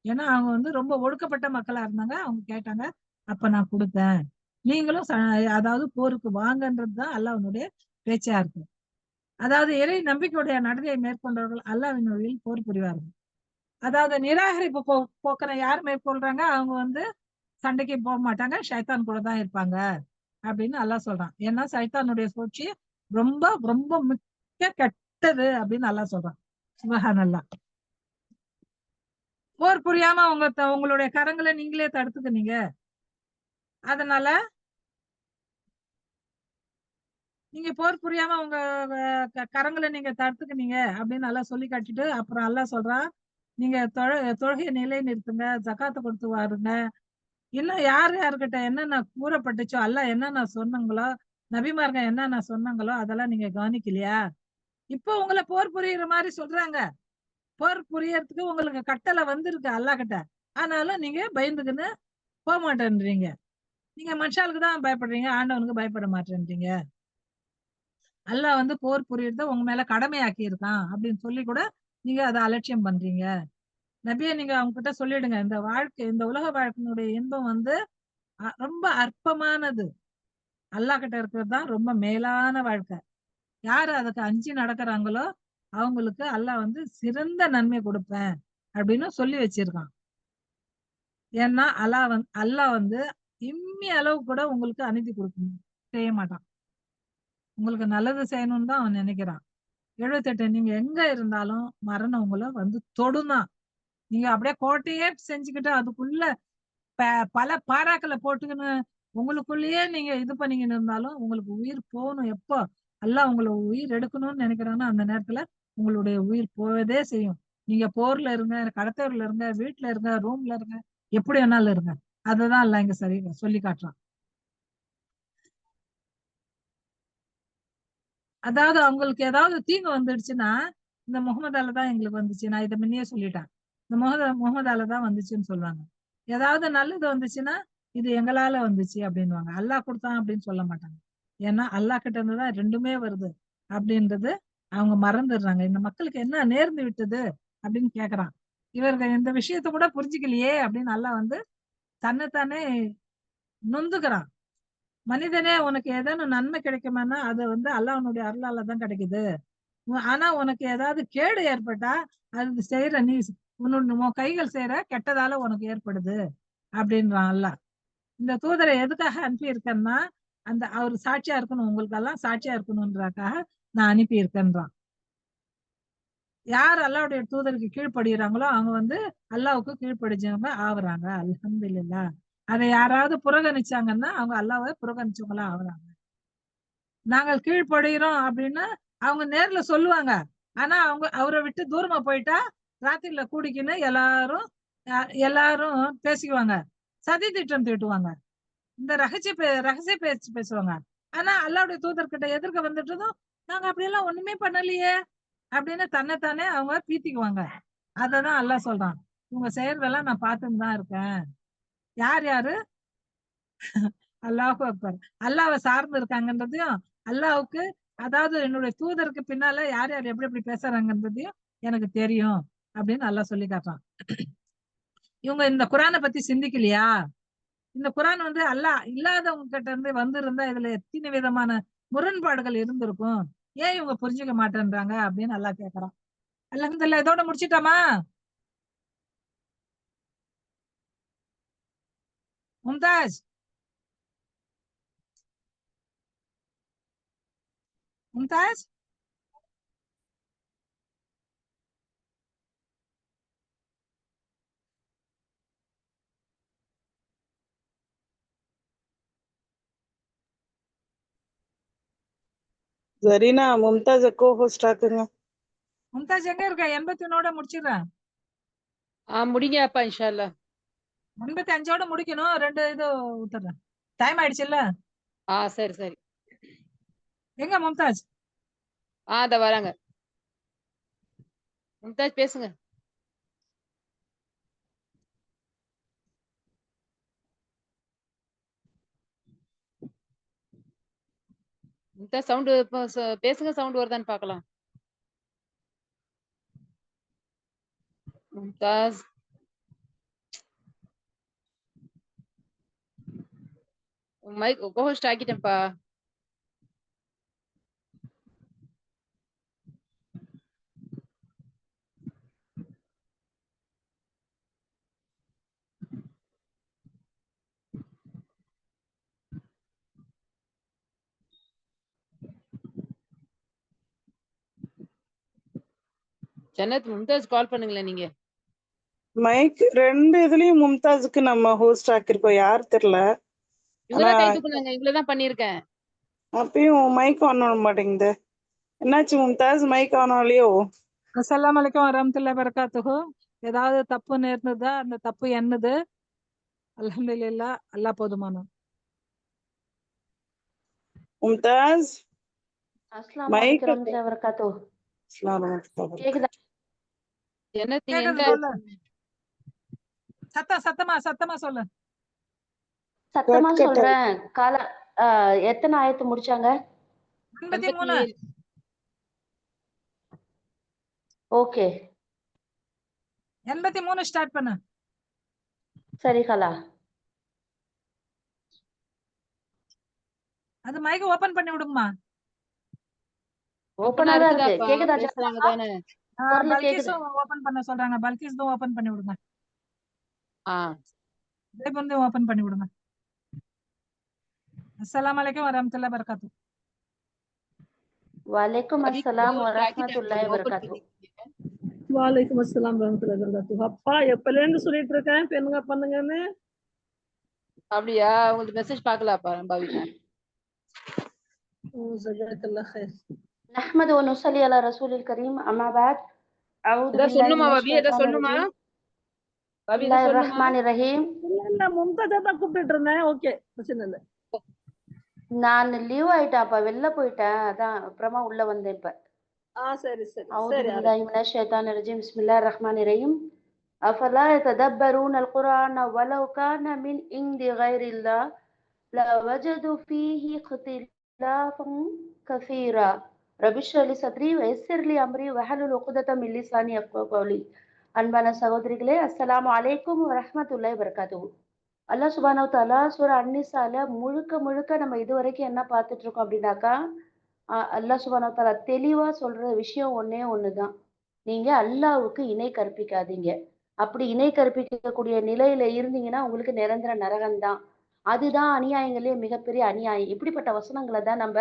ஏன்னா அவங்க வந்து ரொம்ப ஒடுக்கப்பட்ட மக்களா இருந்தாங்க. அவங்க கேட்டாங்க, அப்ப நான் கொடுத்தேன். நீங்களும் அதாவது போருக்கு வாங்கன்றதுதான் அல்லாஹ்வினுடைய பேச்சா இருக்கு. அதாவது இறை நம்பிக்கையுடைய நடத்தையை மேற்கொண்டவர்கள் அல்லாஹ்வின் வழியில் போர் புரிவார்கள். அதாவது நிராகரிப்பு போக்கனை யார் மேற்கொள்றாங்க, அவங்க வந்து சண்டைக்கு போக மாட்டாங்க, ஷைத்தான் கூட தான் இருப்பாங்க அப்படின்னு அல்லாஹ் சொல்றான். ஏன்னா சைத்தானுடைய சூழ்ச்சி ரொம்ப ரொம்ப மிக்க கெட்டது அப்படின்னு அல்லாஹ் சொல்றான். சுப்ஹானல்லாஹ். போர் புரியாம உங்களுடைய கரங்களை நீங்களே தடுத்துக்கினீங்க. அதனால நீங்க போர் புரியாம உங்க கரங்களை நீங்க தடுத்துக்கினீங்க அப்படின்னு அல்லாஹ் சொல்லி காட்டிட்டு அப்புறம் அல்லாஹ் சொல்றான், நீங்க தொழுகையை நிலை நிறுத்துங்க, ஜகாத்தை கொடுத்து வாருங்க. இன்னும் யார்கிட்ட என்னென்ன கூறப்பட்டுச்சோ அல்லாஹ் என்னென்ன சொன்னாங்களோ, நபிமார்கள் என்னென்ன சொன்னாங்களோ அதெல்லாம் நீங்க கவனிக்கலையா? இப்போ உங்களை போர் புரியுற மாதிரி சொல்றாங்க. போர் புரியறதுக்கு உங்களுக்கு கட்டளை வந்திருக்கு அல்லாஹ் கிட்ட. ஆனாலும் நீங்க பயந்துக்குன்னு போக மாட்டேன்றீங்க. நீங்க மனுஷாளுக்கு தான் பயப்படுறீங்க, ஆண்டவனுக்கு பயப்பட மாட்டேன்றீங்க. அல்லாஹ் வந்து போர் புரியறத உங்க மேல கடமையாக்கி இருக்கான் அப்படின்னு சொல்லி கூட நீங்க அதை அலட்சியம் பண்றீங்க. நபியை நீங்க அவங்க கிட்ட சொல்லிடுங்க, இந்த உலக வாழ்க்கையினுடைய இன்பம் வந்து ரொம்ப அற்பமானது. அல்லாஹ் கிட்ட இருக்கிறது தான் ரொம்ப மேலான வாழ்க்கை. யாரு அதுக்கு அஞ்சி நடக்கிறாங்களோ அவங்களுக்கு அல்லாஹ் வந்து சிறந்த நன்மை கொடுப்பேன் அப்படின்னு சொல்லி வச்சிருக்கான். ஏன்னா அல்லாஹ் வந்து இம்மி அளவு கூட உங்களுக்கு அநீதி கொடுக்கணும் செய்ய மாட்டான். உங்களுக்கு நல்லது செய்யணும்னு தான் அவன் நினைக்கிறான். 78 நீங்க எங்க இருந்தாலும் மரணம் உங்களை வந்து தொடுதான். நீங்க அப்படியே கோட்டையே செஞ்சுக்கிட்டு அதுக்குள்ள பல பாறாக்களை போட்டுக்கின்னு உங்களுக்குள்ளேயே நீங்க இது பண்ணீங்கன்னு இருந்தாலும் உங்களுக்கு உயிர் போகணும். எப்போ அல்லாஹ் உங்களை உயிர் எடுக்கணும்னு நினைக்கிறானோ அந்த நேரத்துல உங்களுடைய உயிர் போவதே செய்யும். நீங்க போர்ல இருங்க, கடத்தூர்ல இருங்க, வீட்டுல இருங்க, ரூம்ல இருங்க, எப்படி வேணாலும் இருங்க. அததான் அல்லாஹ் இங்க சரி சொல்லி காட்டுறான். அதாவது அவங்களுக்கு ஏதாவது தீங்கு வந்துடுச்சுன்னா இந்த முகமதால தான் எங்களுக்கு வந்துச்சு. நான் இதை முன்னே சொல்லிட்டேன். இந்த முகமதால தான் வந்துச்சுன்னு சொல்லுவாங்க. ஏதாவது நல்லது வந்துச்சுன்னா இது எங்களால வந்துச்சு அப்படின்னுவாங்க. அல்லாஹ் கொடுத்தான் அப்படின்னு சொல்ல மாட்டாங்க. ஏன்னா அல்லாஹ் கிட்ட இருந்துதான் ரெண்டுமே வருது அப்படின்றது அவங்க மறந்துடுறாங்க. இந்த மக்களுக்கு என்ன நேர்ந்து விட்டது அப்படின்னு கேக்குறான். இவர்கள் இந்த விஷயத்த கூட புரிஞ்சுக்கலையே அப்படின்னு அல்லாஹ் வந்து தன்னைத்தானே நொந்துக்கிறான். மனிதனே உனக்கு ஏதேனும் நன்மை கிடைக்குமானா அது வந்து அல்லாஹ்வுடைய அருளால தான் கிடைக்குது. ஆனா உனக்கு ஏதாவது கேடு ஏற்பட்டா அது செய்யற நீ உன் கைகள் செய்யற கெட்டதால உனக்கு ஏற்படுது அப்படின்றான் அல்லாஹ். இந்த தூதரை எதுக்காக அனுப்பி இருக்கேன்னா அந்த அவர் சாட்சியா இருக்கணும், உங்களுக்கு எல்லாம் சாட்சியா இருக்கணும்ன்றக்காக நான் அனுப்பி இருக்கேன்றான். யார் அல்லாஹ்வுடைய தூதருக்கு கீழ்ப்படுகிறாங்களோ அவங்க வந்து அல்லாஹ்வுக்கு கீழ்ப்படிஞ்சவங்க ஆகுறாங்க. அல்ஹம்துலில்லாஹ். அதை யாராவது புறக்கணிச்சாங்கன்னா அவங்க அல்லாஹ்வை புறக்கணிச்சவங்களா ஆகுறாங்க. நாங்கள் கீழ்ப்படுகிறோம் அப்படின்னு அவங்க நேர்ல சொல்லுவாங்க. ஆனா அவங்க அவரை விட்டு தூரமா போயிட்டா ராத்திரில கூடிக்கின்னு எல்லாரும் பேசிக்குவாங்க. சதி திட்டம் தீட்டுவாங்க. இந்த ரகசிய பேச்சு பேசுவாங்க. ஆனா அல்லாஹ்வுடைய தூதர்கிட்ட எதிர்க்க வந்துட்டதும் நாங்க அப்படியெல்லாம் ஒண்ணுமே பண்ணலையே அப்படின்னு தன்னைத்தானே அவங்க பீத்திக்குவாங்க. அததான் அல்லாஹ் சொல்றான். இவங்க செய்யறதெல்லாம் நான் பார்த்துன்னு தான் இருக்கேன். யார் யாரு அல்லாஹு அக்பர். அல்லாஹ்வை சார்ந்து இருக்காங்கன்றதையும் அல்லாஹ்வுக்கு அதாவது என்னுடைய தூதருக்கு பின்னால யார் யார் எப்படி எப்படி பேசுறாங்கன்றதையும் எனக்கு தெரியும் அப்படின்னு அல்லாஹ் சொல்லி காட்டுறான். இவங்க இந்த குரானை பத்தி சிந்திக்கலையா? இந்த குரான் வந்து அல்லாஹ் இல்லாதவங்க கிட்ட இருந்து வந்திருந்தா இதுல எத்தனை விதமான முரண்பாடுகள் இருந்திருக்கும். ஏன் இவங்க புரிஞ்சுக்க மாட்டேன்றாங்க அப்படின்னு அல்லாஹ் கேக்குறான். அல்ஹம்துலில்லாஹ். இதோட முடிச்சிட்டோமா? மும்தாஜ் மும்தாஜ் சரிண்ணா மும்தாஜ கோஹோஸ்ட் ஆக்குங்க. மும்தாஜ் எங்க இருக்க? 81ஓட முடிச்சிடுறேன். முடிங்க அப்பா இன்ஷா அல்லாஹ். 85ஓட முடிக்கணும். 2 இது விட்டுறேன். டைம் ஆயிடுச்சு இல்ல? சரி சரி. எங்க மும்தாஜ்? அத வராங்க. மும்தாஜ் பேசுங்க. மும்தாஜ் சவுண்ட் பேசுங்க, சவுண்ட் வருதான்னு பார்க்கலாம். மும்தாஜ் மைக் கோஹோஸ்ட் ஆக்கிட்டேன்ப்பா. ஜன்னத் மும்தாஜ் கால் பண்ணுங்களேன் நீங்க. மைக் 2 இதுலயும் மும்தாஜுக்கு நம்ம ஹோஸ்ட் ஆக்கிருக்கோம். யார் தெரியல. ஆனா இவங்கதான் கை தூக்குனாங்க, இவ்வளவுதான் பண்ணிருக்கேன். அப்பயும் மைக் ஆன் பண்ண மாட்டேங்குது. என்னாச்சு மும்தாஜ், மைக் ஆன் ஆகலையோ? அஸ்ஸலாமு அலைக்கும் வரஹ்மத்துல்லாஹி வபரகாத்துஹு. ஏதாவது தப்பு நேர்ந்ததா? அந்த தப்பு என்னது? அல்ஹம்துலில்லாஹ். அல்லாஹ் போதுமானவன். மும்தாஜ் அஸ்ஸலாமு மைக் அலைக்கும் வரஹ்மத்துல்லாஹி வபரகாத்துஹு. கேக்குதா? ஜன்னத் நீங்க கேக்குது எங்க? சொல்லு. சத்தமா சொல்லு. சத்தமா கட் சொல்றேன். எத்தனை ஆயத்து முடிச்சாங்க? 83. 87. ஓகே 83 ஸ்டார்ட் பண்ணு. சரி கலா. அது மைக் ஓபன் பண்ணி விடுங்கம்மா. ஓபனா தான் இருக்கு. இருக்குதாப்பா? கேக்குதா பேசுறாங்க ஜன்னப்பா? தானே? குரல் கேக்குது. பல்கீஸும் ஓபன் பண்ண சொல்றாங்க. பல்கீஸும் ஓபன் பண்ணி விடுங்க. வந்து ஓபன் பண்ணி விடுங்க. அஸ்ஸலாமு அலைக்கும் வரஹ்மத்துல்லாஹி வபரகாத்துஹு. வலைக்கும் அஸ்ஸலாம் ஓபன் வரஹ்மத்துல்லாஹி வபரகாத்துஹு. வாலைக்கும் அஸ்ஸலாம் வரஹ்மத்துல்லாஹி வபரகாத்துஹு. அப்பா எப்பல இருந்து சொல்லிட்டு இருக்கேன் பெண்ணுங்க பண்ணுங்கன்னு. அப்படியா? உங்களுக்கு மெசேஜ் பார்க்கலாப்பா பாவிகா. نحمد ونصلي على رسول الكريم أما بعد أعوذ ஏதாவது بالله சொல்லுமா من பாபி? ஏதாவது الشيطان சொல்லுமா الرجيم பாபி? بسم الله ஏதாவது சொல்லுமா? الرحمن الرحيم. இல்ல மும்தாஜா தான் கூப்பிட்டு இருந்தேன். ஓகே, பிரச்சனை இல்ல. நான் லீவ் ஆயிட்டாப்பா, வெளில போயிட்டேன், அதான் அப்புறமா உள்ள வந்தேன் இப்ப. சரி சரி أعوذ சரி. بالله من الشيطان الرجيم بسم الله الرحمن الرحيم أفلا يتدبرون القرآن ولو كان من عند غير الله لوجدوا فيه اختلافا كثيرا رب اشرح لي صدري ويسر لي أمري واحلل عقدة من لساني يفقهوا قولي. அன்பான சகோதரிகளே, அஸ்ஸலாமு அலைக்கும் வரஹ்மத்துல்லாஹி வபரகாத்துஹு. அல்லாஹ் சுப்ஹானஹு வ தஆலா சூரா அன்-நிசால முழுக்க நம்ம இதுவரைக்கும் என்ன பார்த்துட்டு இருக்கோம் அப்படின்னாக்கா, அல்லாஹ் சுப்ஹானஹு வ தஆலா தெளிவா சொல்ற விஷயம் ஒண்ணே ஒண்ணுதான். நீங்க அல்லாஹ்வுக்கு இணை கற்பிக்காதீங்க. அப்படி இணை கற்பிக்கக்கூடிய நிலையில இருந்தீங்கன்னா உங்களுக்கு நிரந்தர நரகம்தான். அதுதான் அநியாயங்களே மிகப்பெரிய அநியாயம். இப்படிப்பட்ட வசனங்களை தான் நம்ம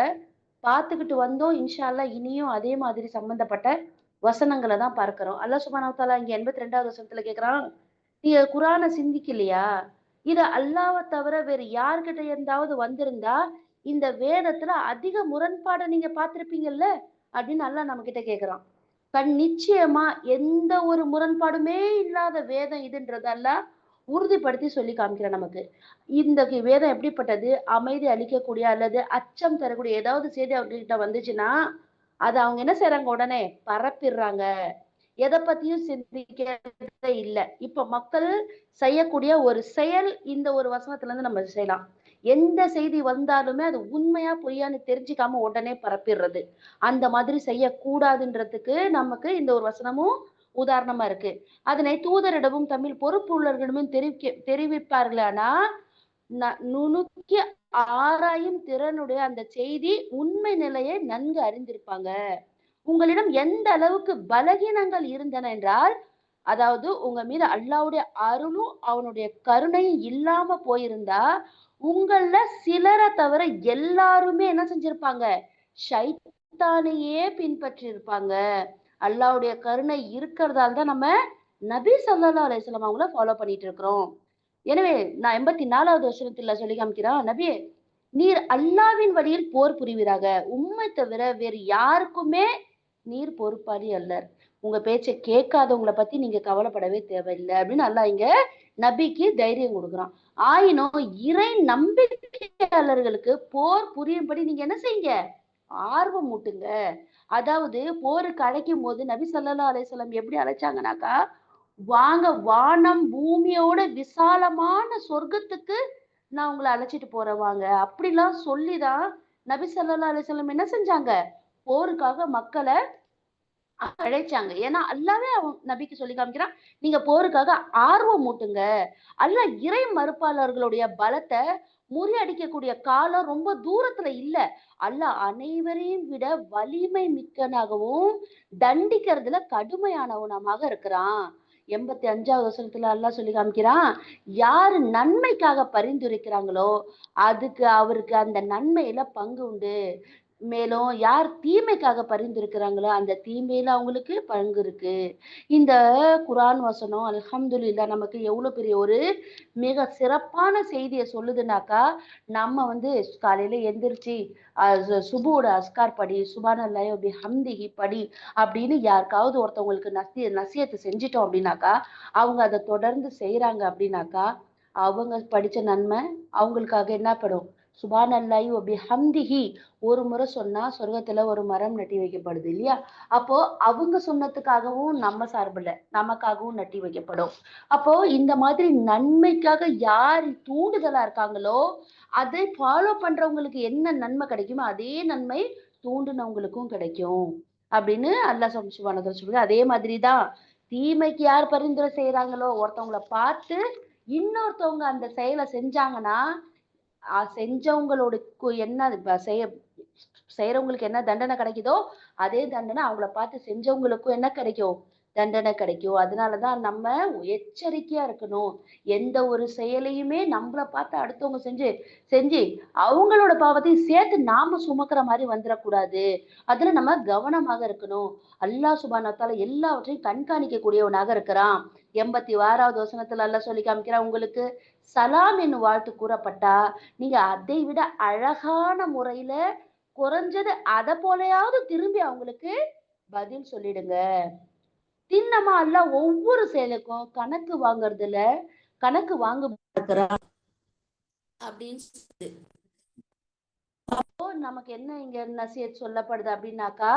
பார்த்துக்கிட்டு வந்தோம். இன்ஷா அல்லாஹ் இனியும் அதே மாதிரி சம்பந்தப்பட்ட வசனங்களை தான் பார்க்கிறோம். அல்லாஹ் சுப்ஹானஹு வ தஆலா இங்க 82வது வசனத்துல கேக்குறான், நீங்க குர்ஆனை சிந்திக்கலையா? இது அல்லாஹ்வை தவிர வேறு யார்கிட்ட இருந்தாவது வந்திருந்தா இந்த வேதத்துல அதிக முரண்பாடை நீங்க பார்த்திருப்பீங்கல்ல அப்படின்னு அல்லாஹ் நம்ம கிட்ட கேக்குறான். நிச்சயமா எந்த ஒரு முரண்பாடுமே இல்லாத வேதம் இதுன்றது அல்லாஹ் உறுதிப்படுத்தி சொல்லி காமிக்கிறான் நமக்கு. இந்த வேதம் எப்படிப்பட்டது? அமைதி அளிக்கக்கூடிய அல்லது அச்சம் தரக்கூடிய ஏதாவது செய்தி அவர்கிட்ட வந்துச்சுன்னா அதை அவங்க என்ன செய்யறாங்க? உடனே பரப்பிடுறாங்க. எதை பத்தியும் சிந்திக்கிறதே இல்லை. இப்ப மக்கள் செய்யக்கூடிய ஒரு செயல் இந்த ஒரு வசனத்துல இருந்து நம்ம செய்யலாம். எந்த செய்தி வந்தாலுமே அது உண்மையா பொய்யான்னு தெரிஞ்சுக்காம உடனே பரப்பிடுறது, அந்த மாதிரி செய்யக்கூடாதுன்றதுக்கு நமக்கு இந்த ஒரு வசனமும் உதாரணமா இருக்கு. அதனை தூதரிடமும் தமிழ் பொறுப்புள்ளவர்களிடமும் தெரிவிப்பார்களானா நுணுக்கி ஆராயும் திறனுடைய அந்த செய்தி உண்மை நிலையை நன்கு அறிந்திருப்பாங்க. உங்களிடம் எந்த அளவுக்கு பலகீனங்கள் இருந்தன என்றால், அதாவது உங்க மீது அல்லாஹ்வுடைய அருளும் அவனுடைய கருணையும் இல்லாம போயிருந்தா உங்கள சிலரை தவிர எல்லாருமே என்ன செஞ்சிருப்பாங்க? ஷைத்தானையே பின்பற்றி இருப்பாங்க. அல்லாஹ்வுடைய கருணை இருக்கிறதால தான் நம்ம நபி ஸல்லல்லாஹு அலைஹி வஸல்லம் அவங்கள ஃபாலோ பண்ணிட்டு இருக்கிறோம். எனவே நான் 84வது வசனத்துல சொல்லி காமிக்கிறான், நபியே நீர் அல்லாஹ்வின் வழியில் போர் புரிவீராக. உம்மை தவிர வேறு யாருக்குமே நீர் பொறுப்பாளி அல்லர். உங்க பேச்சை கேட்காதவங்களை பத்தி நீங்க கவலைப்படவே தேவையில்லை அப்படின்னு அல்லாஹ் இங்க நபிக்கு தைரியம் கொடுக்குறான். ஆயினும் இறை நம்பிக்கையாளர்களுக்கு போர் புரியும்படி நீங்க என்ன செய்யுங்க? ஆர்வம் ஊட்டுங்க. அதாவது போருக்கு அழைக்கும் போது நபி ஸல்லல்லாஹு அலைஹி வஸல்லம் எப்படி அழைச்சாங்கன்னாக்கா, வாங்க வானம் பூமியோட விசாலமான சொர்க்கத்துக்கு நான் உங்களை அழைச்சிட்டு போறேன் வாங்க அப்படிலாம் சொல்லிதான் நபி ஸல்லல்லாஹு அலைஹி வஸல்லம் என்ன செஞ்சாங்க? போருக்காக மக்களை அழைச்சாங்க. ஏன்னா அல்லாவே நபிக்கு சொல்லி காமிக்கிறான், நீங்க போருக்காக ஆர்வம் மூட்டுங்க. அல்லாஹ் இறை மறுப்பாளர்களுடைய பலத்தை முறியடிக்கக்கூடிய காலம் ரொம்ப தூரத்துல இல்ல. அல்லாஹ் அனைவரையும் விட வலிமை மிக்கனாகவும் தண்டிக்கிறதுல கடுமையானவனமாக இருக்கிறான். 85வது வசனத்துல அல்லாஹ் சொல்லி காமிக்கிறான், யாரு நன்மைக்காக பரிந்துரைக்கிறாங்களோ அதுக்கு அவருக்கு அந்த நன்மையில பங்கு உண்டு. மேலும் யார் தீமைக்காக பரிந்துரைக்கிறாங்களோ அந்த தீமையில அவங்களுக்கு பங்கு இருக்கு. இந்த குர்ஆன் வசனம் அல்ஹம்துலில்லாஹ் நமக்கு எவ்வளவு பெரிய ஒரு மிக சிறப்பான செய்தியை சொல்லுதுனாக்கா, நம்ம காலையில எந்திரிச்சு சுபுவோட அஸ்கார் படி, சுப்ஹானல்லாஹி வ பிஹம்திஹி படி அப்படின்னு யாருக்காவது ஒருத்தவங்களுக்கு நசியத்து செஞ்சிட்டோம் அப்படின்னாக்கா, அவங்க அதை தொடர்ந்து செய்யறாங்க அப்படின்னாக்கா, அவங்க படிச்ச நன்மை அவங்களுக்காக என்ன படும்? சுப்ஹானல்லாஹி வ பிஹம்திஹி ஒரு முறை சொன்னா சொர்க்கத்துல ஒரு மரம் நட்டி வைக்கப்படுது இல்லையா? அப்போ அவங்க சொன்னதுக்காகவும் நம்ம சார்பில் நமக்காகவும் நட்டி வைக்கப்படும். அப்போ இந்த மாதிரி நன்மைக்காக யார் தூண்டுதலா இருக்காங்களோ அதை ஃபாலோ பண்றவங்களுக்கு என்ன நன்மை கிடைக்குமோ அதே நன்மை தூண்டுனவங்களுக்கும் கிடைக்கும் அப்படின்னு அல்லாஹ் சுப்ஹானஹு வ தஆலா சொல்லுது. அதே மாதிரிதான் தீமைக்கு யார் பரிந்துரை செய்யறாங்களோ ஒருத்தவங்களை பார்த்து இன்னொருத்தவங்க அந்த செயலை செஞ்சாங்கன்னா செஞ்சவங்களுக்கு என்ன செய்யறவங்களுக்கு என்ன தண்டனை கிடைக்குதோ அதே தண்டனை அவங்கள பார்த்து செஞ்சவங்களுக்கும் என்ன கிடைக்கும்? தண்டனை கிடைக்கும். அதனாலதான் நம்ம எச்சரிக்கையா இருக்கணும். எந்த ஒரு செயலையுமே நம்மள பார்த்து அடுத்தவங்க செஞ்சு அவங்களோட பாவத்தையும் சேர்த்து நாம சுமக்கிற மாதிரி வந்துடக்கூடாது. அதுல நம்ம கவனமாக இருக்கணும். அல்லாஹ் சுப்ஹானஹு வ தஆலா எல்லாவற்றையும் கண்காணிக்க கூடியவனாக இருக்கிறான். 86வது வசனத்துல அல்லாஹ் சொல்லி காமிக்கிறான், உங்களுக்கு சலாம் என்னும் வாழ்த்து கூறப்பட்டா நீங்க அதை விட அழகான முறையில குறைஞ்சது அத போலயாவது திரும்பி அவங்களுக்கு பதில் சொல்லிடுங்க. திண்ணமா அல்லாஹ் ஒவ்வொரு செயலுக்கும் கணக்கு வாங்க அப்படின்னு சொல்லுது. அப்போ நமக்கு என்ன இங்க நசியத் சொல்லப்படுது அப்படின்னாக்கா,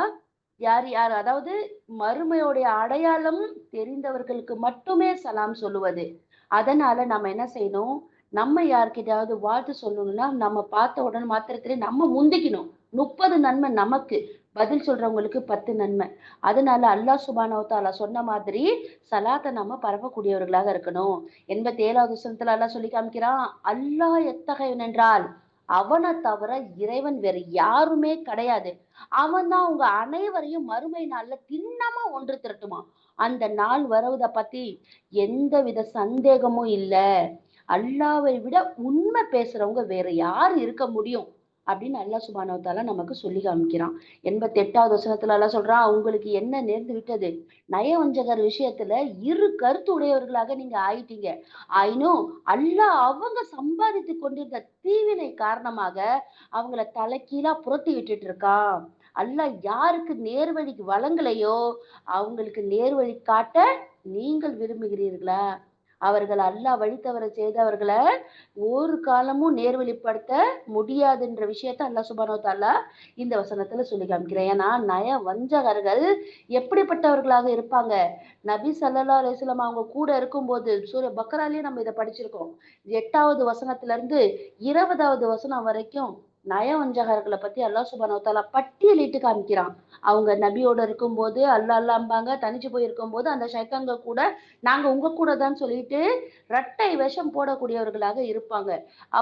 யார் அதாவது மறுமையோடைய அடையாளம் தெரிந்தவர்களுக்கு மட்டுமே சலாம் சொல்லுவது. அதனால நம்ம என்ன செய்யணும், நம்ம யார்கிட்டயாவது வாழ்த்து சொல்லணும்னா நம்ம பார்த்த உடனே மாத்திரத்திலே நம்ம முந்திக்கணும். 30 நன்மை நமக்கு, பதில் சொல்றவங்களுக்கு 10 நன்மை. அதனால அல்லாஹ் சுப்ஹானஹு வ தஆலா சொன்ன மாதிரி சலாத்தை நம்ம பரப்பக்கூடியவர்களாக இருக்கணும். 87வது வசனத்துல அல்லாஹ் சொல்லி காமிக்கிறான், அல்லாஹ் எத்தகையவன் என்றால் அவனை தவிர இறைவன் வேறு யாருமே கிடையாது. அவன் தான் உங்க அனைவரையும் மறுமை நாள்ல திண்ணமா ஒன்று திரட்டுமா. அந்த நாள் வருவதை பத்தி எந்தவித சந்தேகமும் இல்ல. அல்லாவை விட உண்மை பேசுறவங்க வேற யாரு இருக்க முடியும் அப்படின்னு அல்லாஹ் சுப்ஹானஹு வ தஆலா நமக்கு சொல்லி காமிக்கிறான். 88வது வசனத்துல அல்லாஹ் சொல்றான், உங்களுக்கு என்ன நேர்ந்து விட்டது, நயவஞ்சகர் விஷயத்துல இரு கருத்து உடையவர்களாக நீங்க ஆயிட்டீங்க. ஆயினும் அல்லாஹ் அவங்க சம்பாதித்து கொண்டிருந்த தீவினை காரணமாக அவங்கள தலைகீழா புரட்டி விட்டுட்டு இருக்கான். அல்லாஹ் யாருக்கு நேர்வழிக்கு வழங்கலையோ அவங்களுக்கு நேர்வழி காட்ட நீங்கள் விரும்புகிறீர்களா? அவர்கள் அல்லாஹ் வழி தவற செய்தவர்களை ஒரு காலமும் நேர்வழிப்படுத்த முடியாதுன்ற விஷயத்த அல்லாஹ் சுப்ஹானஹு வ தஆலா இந்த வசனத்துல சொல்லி காமிக்கிறேன். ஏன்னா நய வஞ்சகர்கள் எப்படிப்பட்டவர்களாக இருப்பாங்க? நபி ஸல்லல்லாஹு அலைஹி வஸல்லம் அவங்க கூட இருக்கும்போது சூரா பக்ராலயே நம்ம இதை படிச்சிருக்கோம். 8வது வசனத்துல இருந்து 20வது வசனம் வரைக்கும் நயவஞ்சகர்களை பத்தி அல்லாஹ் சுப்ஹானஹு வ தஆலா பட்டியலிட்டு காமிக்கிறான். அவங்க நபியோட இருக்கும்போது அல்லாம்பாங்க, தனிச்சு போய் இருக்கும்போது அந்த ஷைத்தான்கள் கூட நாங்க உங்க கூட தான் சொல்லிட்டு இரட்டை வேஷம் போடக்கூடியவர்களாக இருப்பாங்க.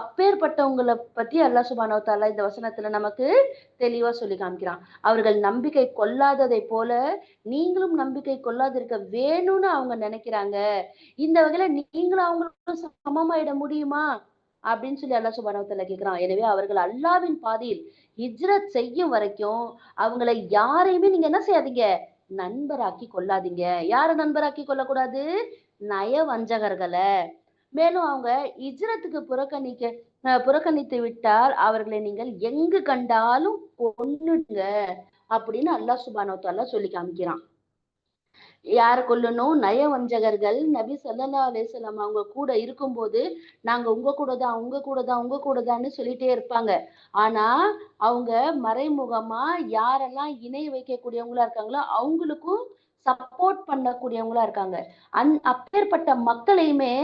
அப்பேற்பட்டவங்களை பத்தி அல்லாஹ் சுப்ஹானஹு வ தஆலா இந்த வசனத்துல நமக்கு தெளிவா சொல்லி காமிக்கிறான். அவர்கள் நம்பிக்கை கொள்ளாததை போல நீங்களும் நம்பிக்கை கொள்ளாதிருக்க வேணும்னு அவங்க நினைக்கிறாங்க. இந்த வகையில நீங்களும் அவங்களுக்கும் சமமாயிட முடியுமா அப்படின்னு சொல்லி அல்லாஹ் சுப்ஹானஹு வ தஆலா கேட்கிறான். எனவே அவர்கள் அல்லாஹ்வின் பாதையில் ஹிஜ்ரத் செய்யும் வரைக்கும் அவங்களை யாரையுமே நீங்க என்ன செய்யாதீங்க, நண்பராக்கி கொள்ளாதீங்க. யாரை நண்பராக்கி கொள்ளக்கூடாது? நயவஞ்சகர்களை. மேலும் அவங்க ஹிஜ்ரத்துக்கு புறக்கணித்து விட்டால் அவர்களை நீங்கள் எங்கு கண்டாலும் கொன்னுடுங்க அப்படின்னு அல்லாஹ் சுப்ஹானஹு வ தஆலா சொல்லி காமிக்கிறான். யாரை கொல்லணும்? நயவஞ்சகர்கள் நபி ஸல்லல்லாஹு அலைஹி வஸல்லம் அவங்க கூட இருக்கும்போது நாங்க உங்க கூட தான்னு சொல்லிட்டே இருப்பாங்க. ஆனா அவங்க மறைமுகமா யாரெல்லாம் இணை வைக்கக்கூடியவங்களா இருக்காங்களோ அவங்களுக்கும் சப்போர்ட் பண்ணக்கூடியவங்களா இருக்காங்க. அப்பேற்பட்ட மக்களையுமே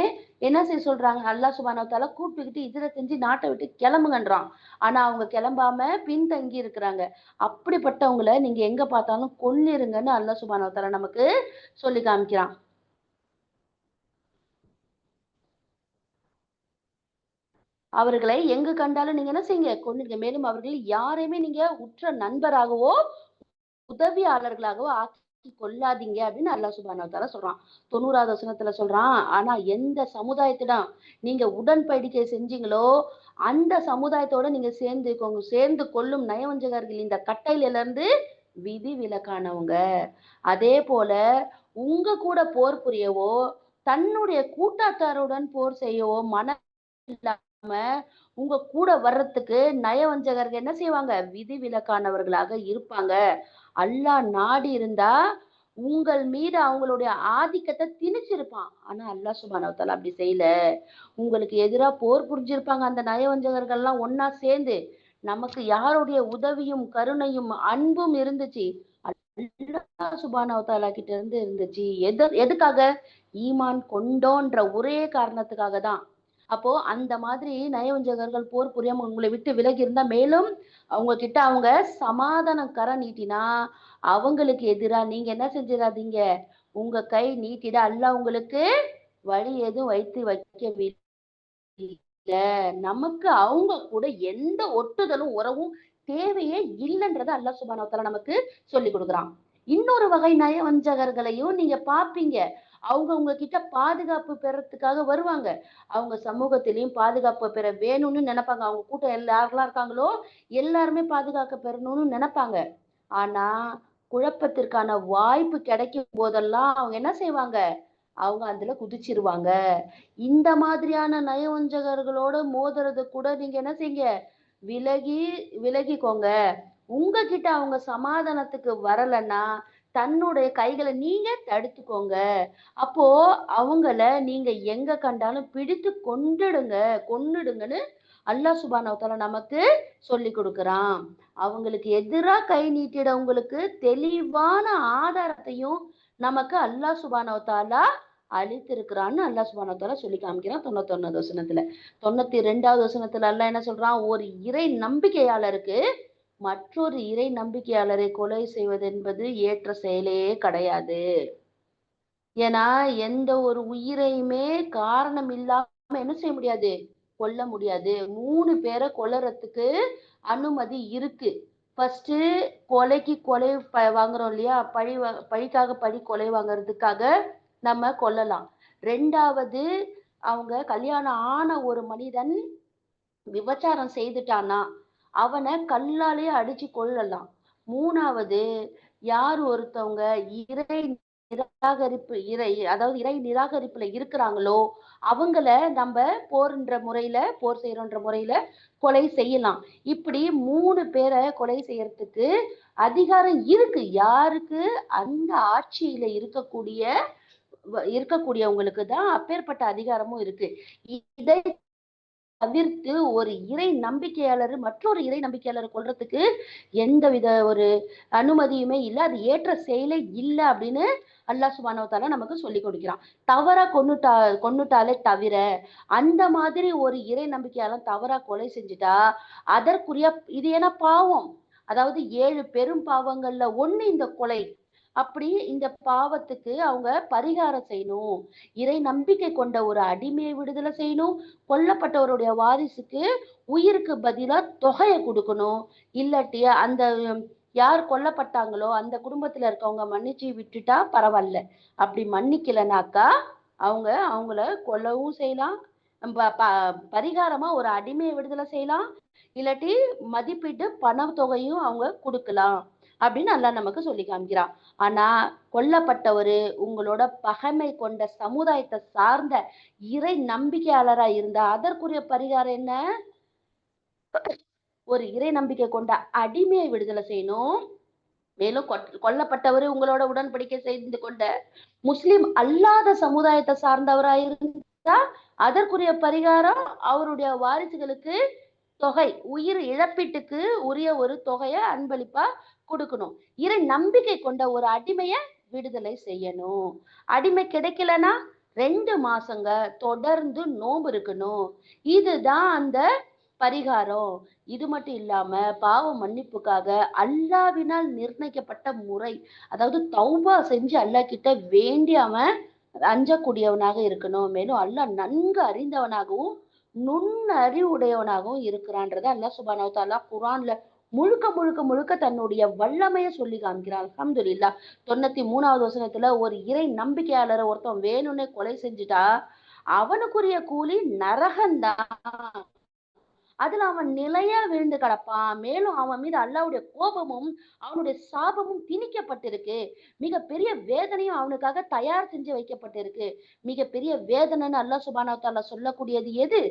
என்ன செய்ய சொல்றாங்க? அல்லாஹ் சுப்ஹானஹு வ தஆலா கூப்பிட்டுக்கிட்டு ஹிஜ்ரத் செஞ்சு நாட்டை விட்டு கிளம்புங்கன்றான். ஆனா அவங்க கிளம்பாம பின்தங்கி இருக்கிறாங்க. அப்படிப்பட்டவங்களை நீங்க எங்க பார்த்தாலும் கொன்னிருங்கன்னு அல்லாஹ் சுப்ஹானஹு வ தஆலா நமக்கு சொல்லி காமிக்கிறான். அவர்களை எங்கு கண்டாலும் நீங்க என்ன செய்யுங்க, கொன்னுங்க. மேலும் அவர்கள் யாரையுமே நீங்க உற்ற நண்பராகவோ உதவியாளர்களாகவோ ஆக்கி கொள்ளாதீங்க அப்படின்னு அல்லாஹ் சுப்ஹானஹு வ தஆலா சொல்றான். 90வது வசனத்துல சொல்றான், ஆனா எந்த சமுதாயத்திடம் நீங்க உடன்படிக்கை செஞ்சீங்களோ அந்த சமுதாயத்தோட நீங்க சேர்ந்து கொள்ளும் நயவஞ்சகர்கள் இந்த கட்டளையில இருந்து விதி விலக்கானவங்க. அதே போல உங்க கூட போர் புரியவோ தன்னுடைய கூட்டாத்தாருடன் போர் செய்யவோ மனம் இல்லாம உங்க கூட வர்றதுக்கு நயவஞ்சகர்கள் என்ன செய்வாங்க? விதி விலக்கானவர்களாக இருப்பாங்க. அல்லாஹ் நாடி இருந்தா உங்கள் மீது அவங்களுடைய ஆதிக்கத்தை திணிச்சிருப்பான். ஆனா அல்லாஹ் சுப்ஹானஹு வ தஆலா அப்படி செய்யல. உங்களுக்கு எதிரா போர் புரிஞ்சிருப்பாங்க அந்த நயவஞ்சகர்கள் எல்லாம் ஒன்னா சேர்ந்து. நமக்கு யாருடைய உதவியும் கருணையும் அன்பும் இருந்துச்சு? அல்லாஹ் சுப்ஹானஹு வ தஆலா கிட்ட இருந்து இருந்துச்சு. எதுக்காக? ஈமான் கொண்டோன்ற ஒரே காரணத்துக்காக தான். அப்போ அந்த மாதிரி நயவஞ்சகர்கள் போர் புரியாம உங்களை விட்டு விலகி இருந்தா மேலும் அவங்க கிட்ட அவங்க சமாதானம் கரம் நீட்டினா அவங்களுக்கு எதிரா நீங்க என்ன செஞ்சிடாதீங்க, உங்க கை நீட்டிட அல்லாஹ் உங்களுக்கு வழி எதுவும் வைக்கவில்லை. நமக்கு அவங்க கூட எந்த ஒட்டுதலும் உறவும் தேவையே இல்லைன்றத அல்லாஹ் சுப்ஹானஹு வ தஆலா நமக்கு சொல்லி கொடுக்குறான். இன்னொரு வகை நயவஞ்சகர்களையும் நீங்க பாப்பீங்க. அவங்க உங்ககிட்ட பாதுகாப்பு பெறத்துக்காக வருவாங்க. அவங்க சமூகத்திலயும் பாதுகாப்பு பெற வேணும்னு நினைப்பாங்க. அவங்க கூட்டம் யாரெல்லாம் இருக்காங்களோ எல்லாருமே பாதுகாக்க பெறணும்னு நினைப்பாங்க. ஆனா குழப்பத்திற்கான வாய்ப்பு கிடைக்கும் போதெல்லாம் அவங்க என்ன செய்வாங்க? அவங்க அதுல குதிச்சிருவாங்க. இந்த மாதிரியான நயவஞ்சகர்களோட மோதுறது கூட நீங்க என்ன செய்யுங்க? விலகி விலகிக்கோங்க. உங்ககிட்ட அவங்க சமாதானத்துக்கு வரலன்னா தன்னுடைய கைகளை நீங்க தடுத்துக்கோங்க. அப்போ அவங்கள நீங்க எங்க கண்டாலும் பிடித்து கொன்னுடுங்கன்னு அல்லாஹ் சுப்ஹானஹு வ தஆலா நமக்கு சொல்லி கொடுக்கிறான். அவங்களுக்கு எதிரா கை நீட்டிடவங்களுக்கு தெளிவான ஆதாரத்தையும் நமக்கு அல்லாஹ் சுப்ஹானஹு வ தஆலா அளித்திருக்கிறான்னு அல்லாஹ் சுப்ஹானஹு வ தஆலா சொல்லி காமிக்கிறான் 91வது வசனத்துல. 92வது வசனத்துல அல்லாஹ் என்ன சொல்றான்? ஒரு இறை நம்பிக்கையாளருக்கு மற்றொரு இறை நம்பிக்கையாளரை கொலை செய்வது என்பது ஏற்ற செயலே கிடையாது. ஏன்னா எந்த ஒரு உயிரையுமே காரணம் இல்லாம என்ன செய்ய முடியாது? கொல்ல முடியாது. 3 பேரை கொல்றதுக்கு அனுமதி இருக்கு. ஃபர்ஸ்ட் கொலைக்கு கொலை வாங்குறோம் இல்லையா? பழிக்காக பழி கொலை வாங்குறதுக்காக நம்ம கொல்லலாம். 2வது அவங்க கல்யாணம் ஆன ஒரு மனிதன் விபச்சாரம் செய்துட்டானா அவனை கல்லாலே அடிச்சு கொல்லலாம். 3வது யார் ஒருத்தவங்க இறை இறை நிராகரிப்புல இருக்கிறாங்களோ அவங்கள நம்ம போர் செய்யறோன்ற முறையில கொலை செய்யலாம். இப்படி 3 பேரை கொலை செய்யறதுக்கு அதிகாரம் இருக்கு. யாருக்கு? அந்த ஆட்சியில இருக்கக்கூடியவங்களுக்கு தான் அப்பேற்பட்ட அதிகாரமும் இருக்கு. இதை தவிர்த்து ஒரு இறை நம்பிக்கையாளர் மற்றொரு இறை நம்பிக்கையாளரை கொல்றதுக்கு எந்தவித ஒரு அனுமதியுமே இல்லை. அது ஏற்ற செயலே இல்லை அப்படின்னு அல்லாஹ் சுப்ஹானஹு வ தஆலா நமக்கு சொல்லி கொடுக்கிறான். தவறா கொன்னுட்டாலே தவிர அந்த மாதிரி ஒரு இறை நம்பிக்கையாளர் தவறா கொலை செஞ்சுட்டா அதற்குரிய இது ஏன்னா பாவம். அதாவது 7 பெரும் பாவங்கள்ல ஒண்ணு இந்த கொலை. அப்படி இந்த பாவத்துக்கு அவங்க பரிகாரம் செய்யணும். இறை நம்பிக்கை கொண்ட ஒரு அடிமையை விடுதலை செய்யணும். கொல்லப்பட்டவருடைய வாரிசுக்கு உயிருக்கு பதிலா தொகையை கொடுக்கணும். இல்லாட்டி அந்த யார் கொல்லப்பட்டாங்களோ அந்த குடும்பத்துல இருக்கவங்க மன்னிச்சு விட்டுட்டா பரவாயில்ல. அப்படி மன்னிக்கலைனாக்கா அவங்கள கொல்லவும் செய்யலாம். பரிகாரமா ஒரு அடிமையை விடுதலை செய்யலாம். இல்லாட்டி மதிப்பீட்டு பண தொகையும் அவங்க கொடுக்கலாம் அப்படின்னு அல்லாஹ் நமக்கு சொல்லி காமிக்கிறான். ஆனா கொல்லப்பட்டவரு உங்களோட பகைமை கொண்ட சமுதாயத்தை சார்ந்த இறை நம்பிக்கையாளரா இருந்தா அதற்குரிய பரிகாரம் என்ன? ஒரு இறை நம்பிக்கை கொண்ட அடிமையை விடுதலை செய்யணும். மேலும் கொல்லப்பட்டவரு உங்களோட உடன்படிக்கை செய்து கொண்ட முஸ்லிம் அல்லாத சமுதாயத்தை சார்ந்தவரா இருந்தா அதற்குரிய பரிகாரம் அவருடைய வாரிசுகளுக்கு தொகை உயிர் இழப்பீட்டுக்கு உரிய ஒரு தொகையை அன்பளிப்பா கொடுக்கணும். இறை நம்பிக்கை கொண்ட ஒரு அடிமைய விடுதலை செய்யணும். அடிமை கிடைக்கலன்னா 2 மாசங்க தொடர்ந்து நோன்பு இருக்கணும். இதுதான் அந்த பரிகாரம். இது மட்டும் இல்லாம பாவ மன்னிப்புக்காக அல்லாஹ்வினால் நிர்ணயிக்கப்பட்ட முறை, அதாவது தௌபா செஞ்சு அல்லாஹ் கிட்ட வேண்டி அவன் அஞ்சக்கூடியவனாக இருக்கணும். மேலும் அல்லாஹ் நன்கு அறிந்தவனாகவும் நுண்ணறிவுடையவனாகவும் இருக்கிறான்றத அல்லாஹ் சுப்ஹானஹு வ தஆலா குர்ஆன்ல முழுக்க தன்னுடைய வல்லமையை சொல்லி காமிக்கிறான். அல்ஹம்துலில்லாஹ். 93வது வசனத்துல ஒரு இறை நம்பிக்கையாளரை ஒருத்தன் வேணும்னே கொலை செஞ்சுட்டா அவனுக்குரிய கூலி நரகம்தான். அதுல அவன் நிலையா விழுந்து கிடப்பான். மேலும் அவன் மீது அல்லாஹ்வுடைய கோபமும் அவனுடைய சாபமும் திணிக்கப்பட்டிருக்கு. மிகப்பெரிய வேதனையும் அவனுக்காக தயார் செஞ்சு வைக்கப்பட்டிருக்கு. மிகப்பெரிய வேதனைன்னு அல்லாஹ் சுப்ஹானஹு வ தஆலா சொல்லக்கூடியது எது?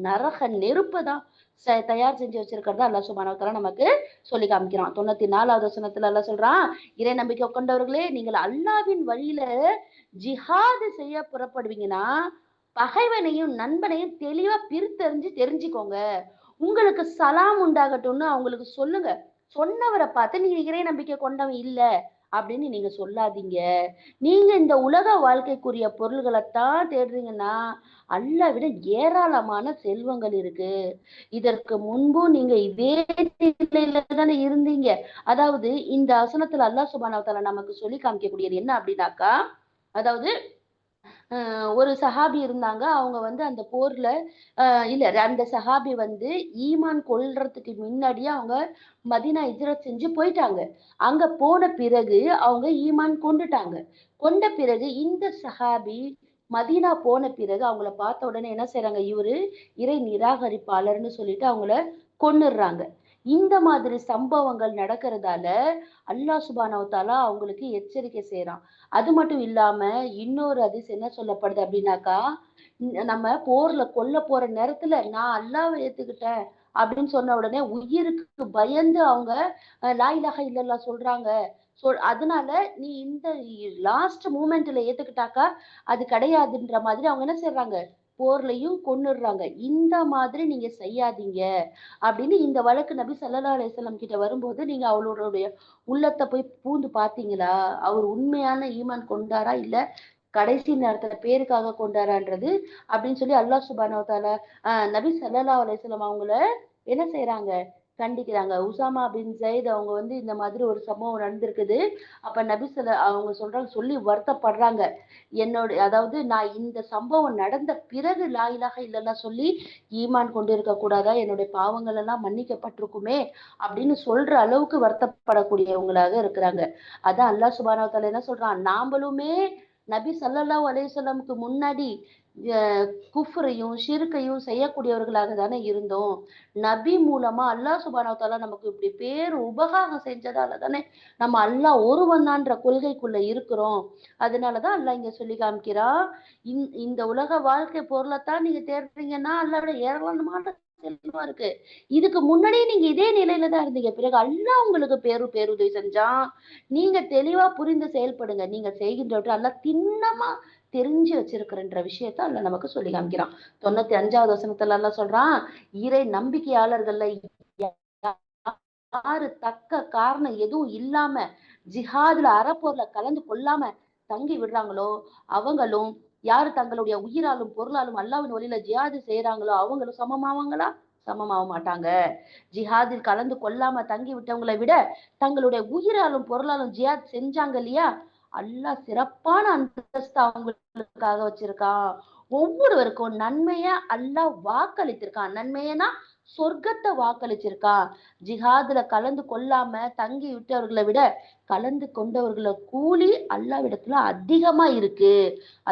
நரக நெருப்பு தான் தயார் செஞ்சு வச்சிருக்கிறத அல்லாஹ் சுப்ஹானஹு வ தஆலா நமக்கு சொல்லி காமிக்கிறான். 94வது வசனத்துல அல்லாஹ் சொல்றான், இறை நம்பிக்கை கொண்டவர்களே, நீங்கள் அல்லாஹ்வின் வழியில ஜிஹாது செய்ய புறப்படுவீங்கன்னா பகைவனையும் நண்பனையும் தெளிவா பிரித்தறிஞ்சு தெரிஞ்சுக்கோங்க. உங்களுக்கு சலாம் உண்டாகட்டும்னு அவங்களுக்கு சொல்லுங்க. சொன்னவரை பார்த்து நீங்க இறை நம்பிக்கை கொண்டவன் இல்ல அப்படின்னு நீங்க சொல்லாதீங்க. நீங்க இந்த உலக வாழ்க்கைக்குரிய பொருள்களைத்தான் தேடுறீங்கன்னா அல்லாஹ் விட ஏராளமான செல்வங்கள் இருக்கு. இதற்கு முன்பும் நீங்க இதே நிலையில தானே இருந்தீங்க. அதாவது இந்த வசனத்துல அல்லாஹ் சுப்ஹானஹு வ தஆலா நமக்கு சொல்லி காமிக்கக்கூடியது என்ன அப்படின்னாக்கா, அதாவது ஒரு சஹாபி இருந்தாங்க. அவங்க வந்து அந்த போர்ல இல்ல அந்த சஹாபி வந்து ஈமான் கொள்றதுக்கு முன்னாடியே அவங்க மதீனா ஹிஜ்ரத் செஞ்சு போயிட்டாங்க. அங்க போன பிறகு அவங்க ஈமான் கொண்டுட்டாங்க. கொண்ட பிறகு இந்த சஹாபி மதீனா போன பிறகு அவங்கள பார்த்த உடனே என்ன செய்றாங்க, இவரு இறை நிராகரிப்பாளர்ன்னு சொல்லிட்டு அவங்கள கொன்னுடுறாங்க. இந்த மாதிரி சம்பவங்கள் நடக்கிறதால அல்லாஹ் சுப்ஹானஹு வ தஆலா அவங்களுக்கு எச்சரிக்கை செய்றான். அது மட்டும் இல்லாம இன்னொரு ஹதீஸ் என்ன சொல்லப்படுது அப்படின்னாக்கா, நம்ம போர்ல கொல்ல போற நேரத்துல நான் அல்லாஹ்வை ஏத்துக்கிட்டேன் அப்படின்னு சொன்ன உடனே உயிருக்கு பயந்து அவங்க லா இலாஹ இல்லல்லாஹ் சொல்றாங்க. அதனால நீ இந்த லாஸ்ட் மூமெண்ட்ல ஏத்துக்கிட்டாக்கா அது கிடையாதுன்ற மாதிரி அவங்க என்ன செய்றாங்க, போர்லயும் கொன்னுடுறாங்க. இந்த மாதிரி நீங்க செய்யாதீங்க அப்படின்னு இந்த வழக்கு நபி ஸல்லல்லாஹு அலைஹி வஸல்லம் கிட்ட வரும்போது, நீங்க அவளுடைய உள்ளத்த போய் பூந்து பார்த்தீங்களா? அவர் உண்மையான ஈமான் கொண்டாரா? இல்ல கடைசி நேரத்துல பேருக்காக கொண்டாரான்றது அப்படின்னு சொல்லி அல்லாஹ் சுப்ஹானஹு வ தஆலா நபி ஸல்லல்லாஹு அலைஹி வஸல்லம் அவங்கள என்ன செய்றாங்க, கண்டிக்கிறாங்க. உசாமா பின் ஸைத் அவங்க வந்து இந்த மாதிரி ஒரு சம்பவம் நடந்திருக்குது. அப்ப அவங்க சொல்றாங்க, சொல்லி வருத்தப்படுறாங்க. அதாவது நான் இந்த சம்பவம் நடந்த பிறகு லா இலாஹ இல்லல்லாஹ் சொல்லி ஈமான் கொண்டிருக்க கூடாதா? என்னுடைய பாவங்கள் எல்லாம் மன்னிக்கப்பட்டிருக்குமே அப்படின்னு சொல்ற அளவுக்கு வருத்தப்படக்கூடியவங்களாக இருக்கிறாங்க. அதான் அல்லாஹ் சுப்ஹானஹு வ தஆலா என்ன சொல்றான், நாமளுமே நபி ஸல்லல்லாஹு அலைஹி வஸல்லமுக்கு முன்னாடி குஃப்ரையும் ஷிர்கையும் செய்யக்கூடியவர்களாக தானே இருந்தோம். நபி மூலமா அல்லாஹ் சுப்ஹானஹு வ தஆலா நமக்கு இப்படி பேரு உபகாரம் செஞ்சதால தானே நம்ம அல்லாஹ் ஒருவன் தான்ற கொள்கைக்குள்ள இருக்கிறோம். அதனாலதான் அல்லாஹ் இங்க சொல்லி காமிக்கிறான், இந்த உலக வாழ்க்கை பொருளைத்தான் நீங்க தேடுறீங்கன்னா அல்லாஹ்வோட ஏராளமான செல்வம் இருக்கு. இதுக்கு முன்னாடியே நீங்க இதே நிலையில தான் இருந்தீங்க. பிறகு அல்லாஹ் உங்களுக்கு பேருதவி செஞ்சான். நீங்க தெளிவா புரிந்து செயல்படுங்க. நீங்க செய்கின்றவற்றை அல்லாஹ் திண்ணமா தெரிஞ்சு வச்சிருக்கிறன்ற விஷயத்த அல்லாஹ் நமக்கு சொல்லி காமிக்கிறான். 95வது வசனத்துல அல்லாஹ் சொல்றான், இறை நம்பிக்கையாளர்கள்ல யாரு தக்க காரணம் எதுவும் இல்லாம ஜிஹாதுல அறப்போர்ல கலந்து கொள்ளாம தங்கி விடுறாங்களோ அவங்களும், யாரு தங்களுடைய உயிராலும் பொருளாலும் அல்லாஹ்வின் வழியில ஜிஹாது செய்யறாங்களோ அவங்களும் சமமாவாங்களா? சமமாக மாட்டாங்க. ஜிஹாதில் கலந்து கொள்ளாம தங்கி விட்டவங்களை விட தங்களுடைய உயிராலும் பொருளாலும் ஜிஹாத் செஞ்சாங்க இல்லையா, அல்லாஹ் சிறப்பான அந்தஸ்து அவங்களுக்காக வச்சிருக்கான். ஒவ்வொருவருக்கும் நன்மைய அல்லாஹ் வாக்களித்திருக்கான். நன்மையனா சொர்க்கத்தை வாக்களிச்சிருக்கான். ஜிஹாதுல கலந்து கொள்ளாம தங்கி விட்டவர்களை விட கலந்து கொண்டவர்கள கூலி அல்லாஹ்விடத்துல அதிகமா இருக்கு.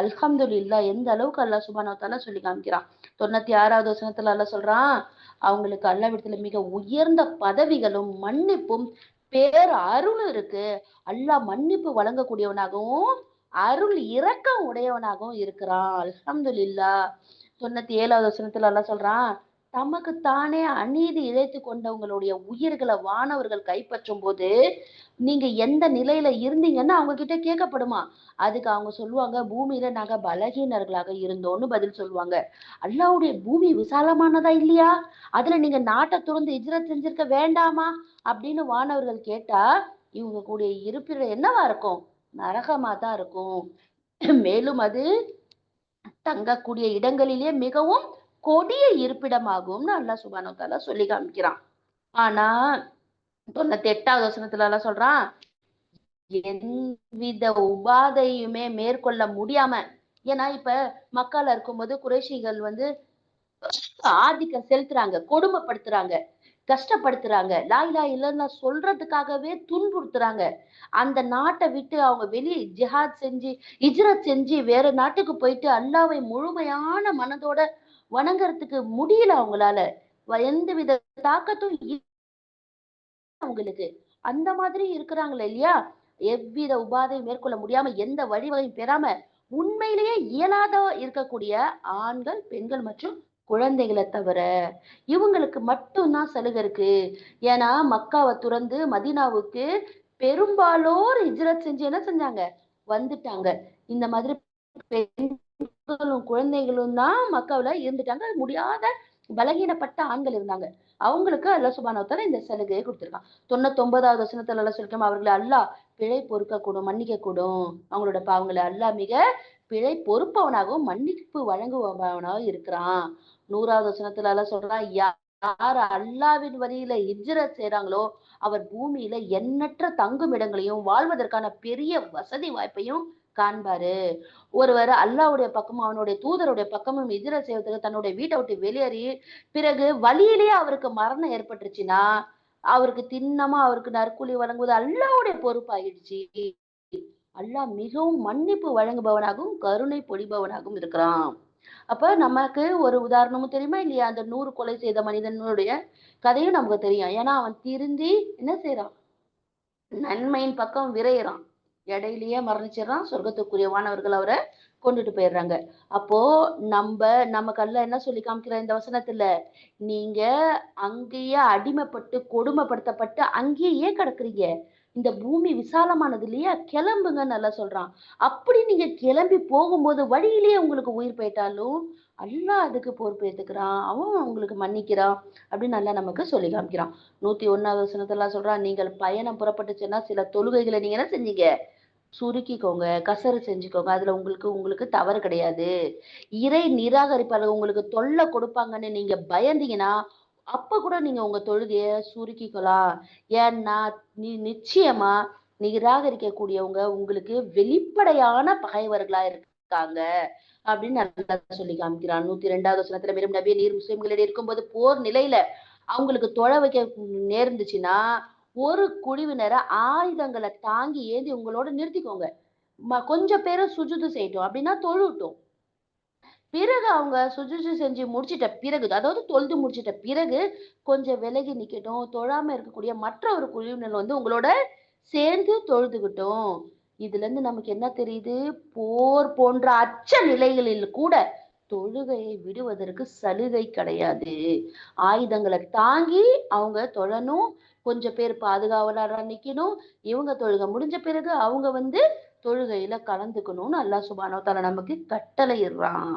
அல்ஹம்துலில்லாஹ். எந்த அளவுக்கு அல்லாஹ் சுப்ஹானஹு வ தஆலா சொல்லி காமிக்கிறான். 96வது வசனத்துல அல்லாஹ் சொல்றான், அவங்களுக்கு அல்லாஹ்விடத்துல மிக உயர்ந்த பதவிகளும் மன்னிப்பும் பேர் அருளும் இருக்கு. அல்லாஹ் மன்னிப்பு வழங்கக்கூடியவனாகவும் அருள் இரக்கம் உடையவனாகவும் இருக்கிறான். அல்ஹம்துலில்லாஹ். 97வது வசனத்துல அல்லாஹ் சொல்றான், தமக்கு தானே அநீதி இழைத்து கொண்டவங்களுடைய உயிர்களை வானவர்கள் கைப்பற்றும் போது நீங்க எந்த நிலையில இருந்தீங்கன்னு அவங்க கிட்ட கேட்கப்படுமா? அதுக்கு அவங்க சொல்லுவாங்க, பூமியில நாங்க பலகீனர்களாக இருந்தோம்னு பதில் சொல்லுவாங்க. அல்லாஹ்வுடைய பூமி விசாலமானதா இல்லையா? அதுல நீங்க நாட்டை துறந்து ஹிஜ்ரத் செஞ்சிருக்க வேண்டாமா அப்படின்னு வானவர்கள் கேட்டா இவங்க கூடிய இருப்பிடம் என்னவா இருக்கும்? நரகமா தான் இருக்கும். மேலும் அது தங்கக்கூடிய இடங்களிலே மிகவும் கொடிய இருப்பிடமாகும்னு அல்லாஹ் சுப்ஹானஹு வ தஆலா சொல்லி காமிக்கிறான். ஆனா 98வது வசனத்துல எல்லாம் சொல்றான், எவ்வித உபாதையுமே மேற்கொள்ள முடியாம, ஏன்னா இப்ப மக்கால இருக்கும்போது குறைஷிகள் வந்து ஆதிக்கம் செலுத்துறாங்க, கொடுமைப்படுத்துறாங்க, கஷ்டப்படுத்துறாங்க, லா இலாஹ இல்லல்லாஹ் சொல்றதுக்காகவே துன்புறுத்துறாங்க. அந்த நாட்டை விட்டு அவங்க வெளியே ஜிஹாத் செஞ்சு ஹிஜ்ரத் செஞ்சு வேற நாட்டுக்கு போயிட்டு அல்லாஹ்வை முழுமையான மனதோட வணங்குறதுக்கு முடியல அவங்களால. எந்தவித தாக்கத்தும் அவங்களுக்கு அந்த மாதிரி இருக்கிறாங்களே இல்லையா, எவ்வித உபாதையும் மேற்கொள்ள முடியாம எந்த வழிவகையும் பெறாம உண்மையிலேயே இயலாத இருக்கக்கூடிய ஆண்கள், பெண்கள் மற்றும் குழந்தைகளை தவிர இவங்களுக்கு மட்டும்தான் சலுகை இருக்கு. ஏன்னா மக்காவை துறந்து மதீனாவுக்கு பெரும்பாலோர் ஹிஜ்ரத் செஞ்சு என்ன செஞ்சாங்க, வந்துட்டாங்க. இந்த மாதிரி பெண்களும் குழந்தைகளும் தான் மக்காவுல இருந்துட்டாங்க. முடியாத பலகீனப்பட்ட ஆண்கள் இருந்தாங்க. அவங்களுக்கு அல்லாஹ் சுப்ஹானஹு வ தஆலா இந்த சலுகையை கொடுத்திருக்கான். 99வது வசனத்துல அல்லாஹ் சொல்லிருக்கான், அவர்களை அல்லாஹ் பிழை பொறுக்க கூடும், மன்னிக்க கூடும். அவங்களோட பாவங்களை அல்லாஹ் மிக பிழை பொறுப்பவனாகவும் மன்னிப்பு வழங்குபவனாகவும் இருக்கிறான். 100வது வசனத்துல அல்லாஹ் சொல்றான், யார் அல்லாஹ்வின் வழியில ஹிஜ்ரத் செய்றாங்களோ அவர் பூமியில எண்ணற்ற தங்கும் இடங்களையும் வாழ்வதற்கான பெரிய வசதி வாய்ப்பையும் காண்பாரு. ஒருவர் அல்லாஹ்வுடைய பக்கமும் அவனுடைய தூதருடைய பக்கமும் ஹிஜ்ரத் செய்வதற்கு தன்னுடைய வீட்டை விட்டு வெளியேறி பிறகு வழியிலேயே அவருக்கு மரணம் ஏற்பட்டுருச்சுன்னா அவருக்கு திண்ணமா அவருக்கு நற்கூலி வழங்குவது அல்லாஹ்வுடைய பொறுப்பாயிடுச்சு. அல்லாஹ் மிகவும் மன்னிப்பு வழங்குபவனாகவும் கருணை பொழிபவனாகவும் இருக்கிறான். அப்ப நமக்கு ஒரு உதாரணமும் தெரியுமா இல்லையா? அந்த 100 கொலை செய்த மனிதனுடைய கதையும் நமக்கு தெரியும். ஏன்னா அவன் திருந்தி என்ன செய்யறான்? நன்மையின் பக்கம் விரைகிறான். இடையிலேயே மரணிச்சிடறான். சொர்க்கத்துக்குரியவானவர்கள் அவரை கொண்டுட்டு போயிடுறாங்க. அப்போ நமக்கு அல்லாஹ் என்ன சொல்லி காமிக்கிற இந்த வசனத்துல, நீங்க அங்கேயே அடிமைப்பட்டு கொடுமைப்படுத்தப்பட்டு அங்கேயே கிடக்குறீங்க. இந்த பூமி விசாலமானது இல்லையா? கிளம்புங்கன்னு நல்லா சொல்றான். அப்படி நீங்க கிளம்பி போகும்போது வழியிலேயே உங்களுக்கு உயிர் போயிட்டாலும் அல்லாஹ் அதுக்கு பொறுப்பு ஏத்துக்கிறான். அவன் உங்களுக்கு மன்னிக்கிறான் அப்படின்னு நல்லா நமக்கு சொல்லி காமிக்கிறான். 101வது வசனத்துல சொல்றான், நீங்கள் பயணம் புறப்பட்டுச்சுன்னா சில தொழுகைகளை நீங்க என்ன செஞ்சீங்க? சுருக்கிக்கோங்க, கசரு செஞ்சுக்கோங்க. அதுல உங்களுக்கு தவறு கிடையாது. இறை நிராகரிப்பாளர் உங்களுக்கு தொல்லை கொடுப்பாங்கன்னு நீங்க பயந்தீங்கன்னா அப்ப கூட நீங்க உங்க தொழுகைய சுருக்கிக்கலாம். ஏன்னா நிச்சயமா நிராகரிக்க கூடியவங்க உங்களுக்கு வெளிப்படையான பகைவர்களா இருக்காங்க அப்படின்னு நல்லா சொல்லி காமிக்கிறான். 102வது வசனத்துல மேலும் நபியே நீர் முஸ்லிம்களிடையே இருக்கும்போது போர் நிலையில அவங்களுக்கு தொழ வைக்க நேர்ந்துச்சுன்னா ஒரு குழுவினரை ஆயுதங்களை தாங்கி ஏந்தி உங்களோட நிறுத்திக்கோங்க. கொஞ்சம் பேரை சுஜுது செய்யட்டும் அப்படின்னா தொழுட்டும். பிறகு அவங்க சுஜூது செஞ்சு முடிச்சிட்ட பிறகு, அதாவது தொழுது முடிச்சிட்ட பிறகு கொஞ்சம் விலகி நிக்கட்டும். தொழாம இருக்கக்கூடிய மற்ற ஒரு குழுவினர் வந்து உங்களோட சேர்ந்து தொழுதுகிட்டும். இதுல இருந்து நமக்கு என்ன தெரியுது? போர் போன்ற அச்ச நிலைகளில் கூட தொழுகையை விடுவதற்கு சலுகை கிடையாது. ஆயுதங்களை தாங்கி அவங்க தொழணும். கொஞ்சம் பேர் பாதுகாவலரா நிக்கணும். இவங்க தொழுகை முடிஞ்ச பிறகு அவங்க வந்து தொழுகையில கலந்துக்கணும்னு அல்லாஹ் சுப்ஹானஹு வ தஆலா நமக்கு கட்டளையிடுறான்.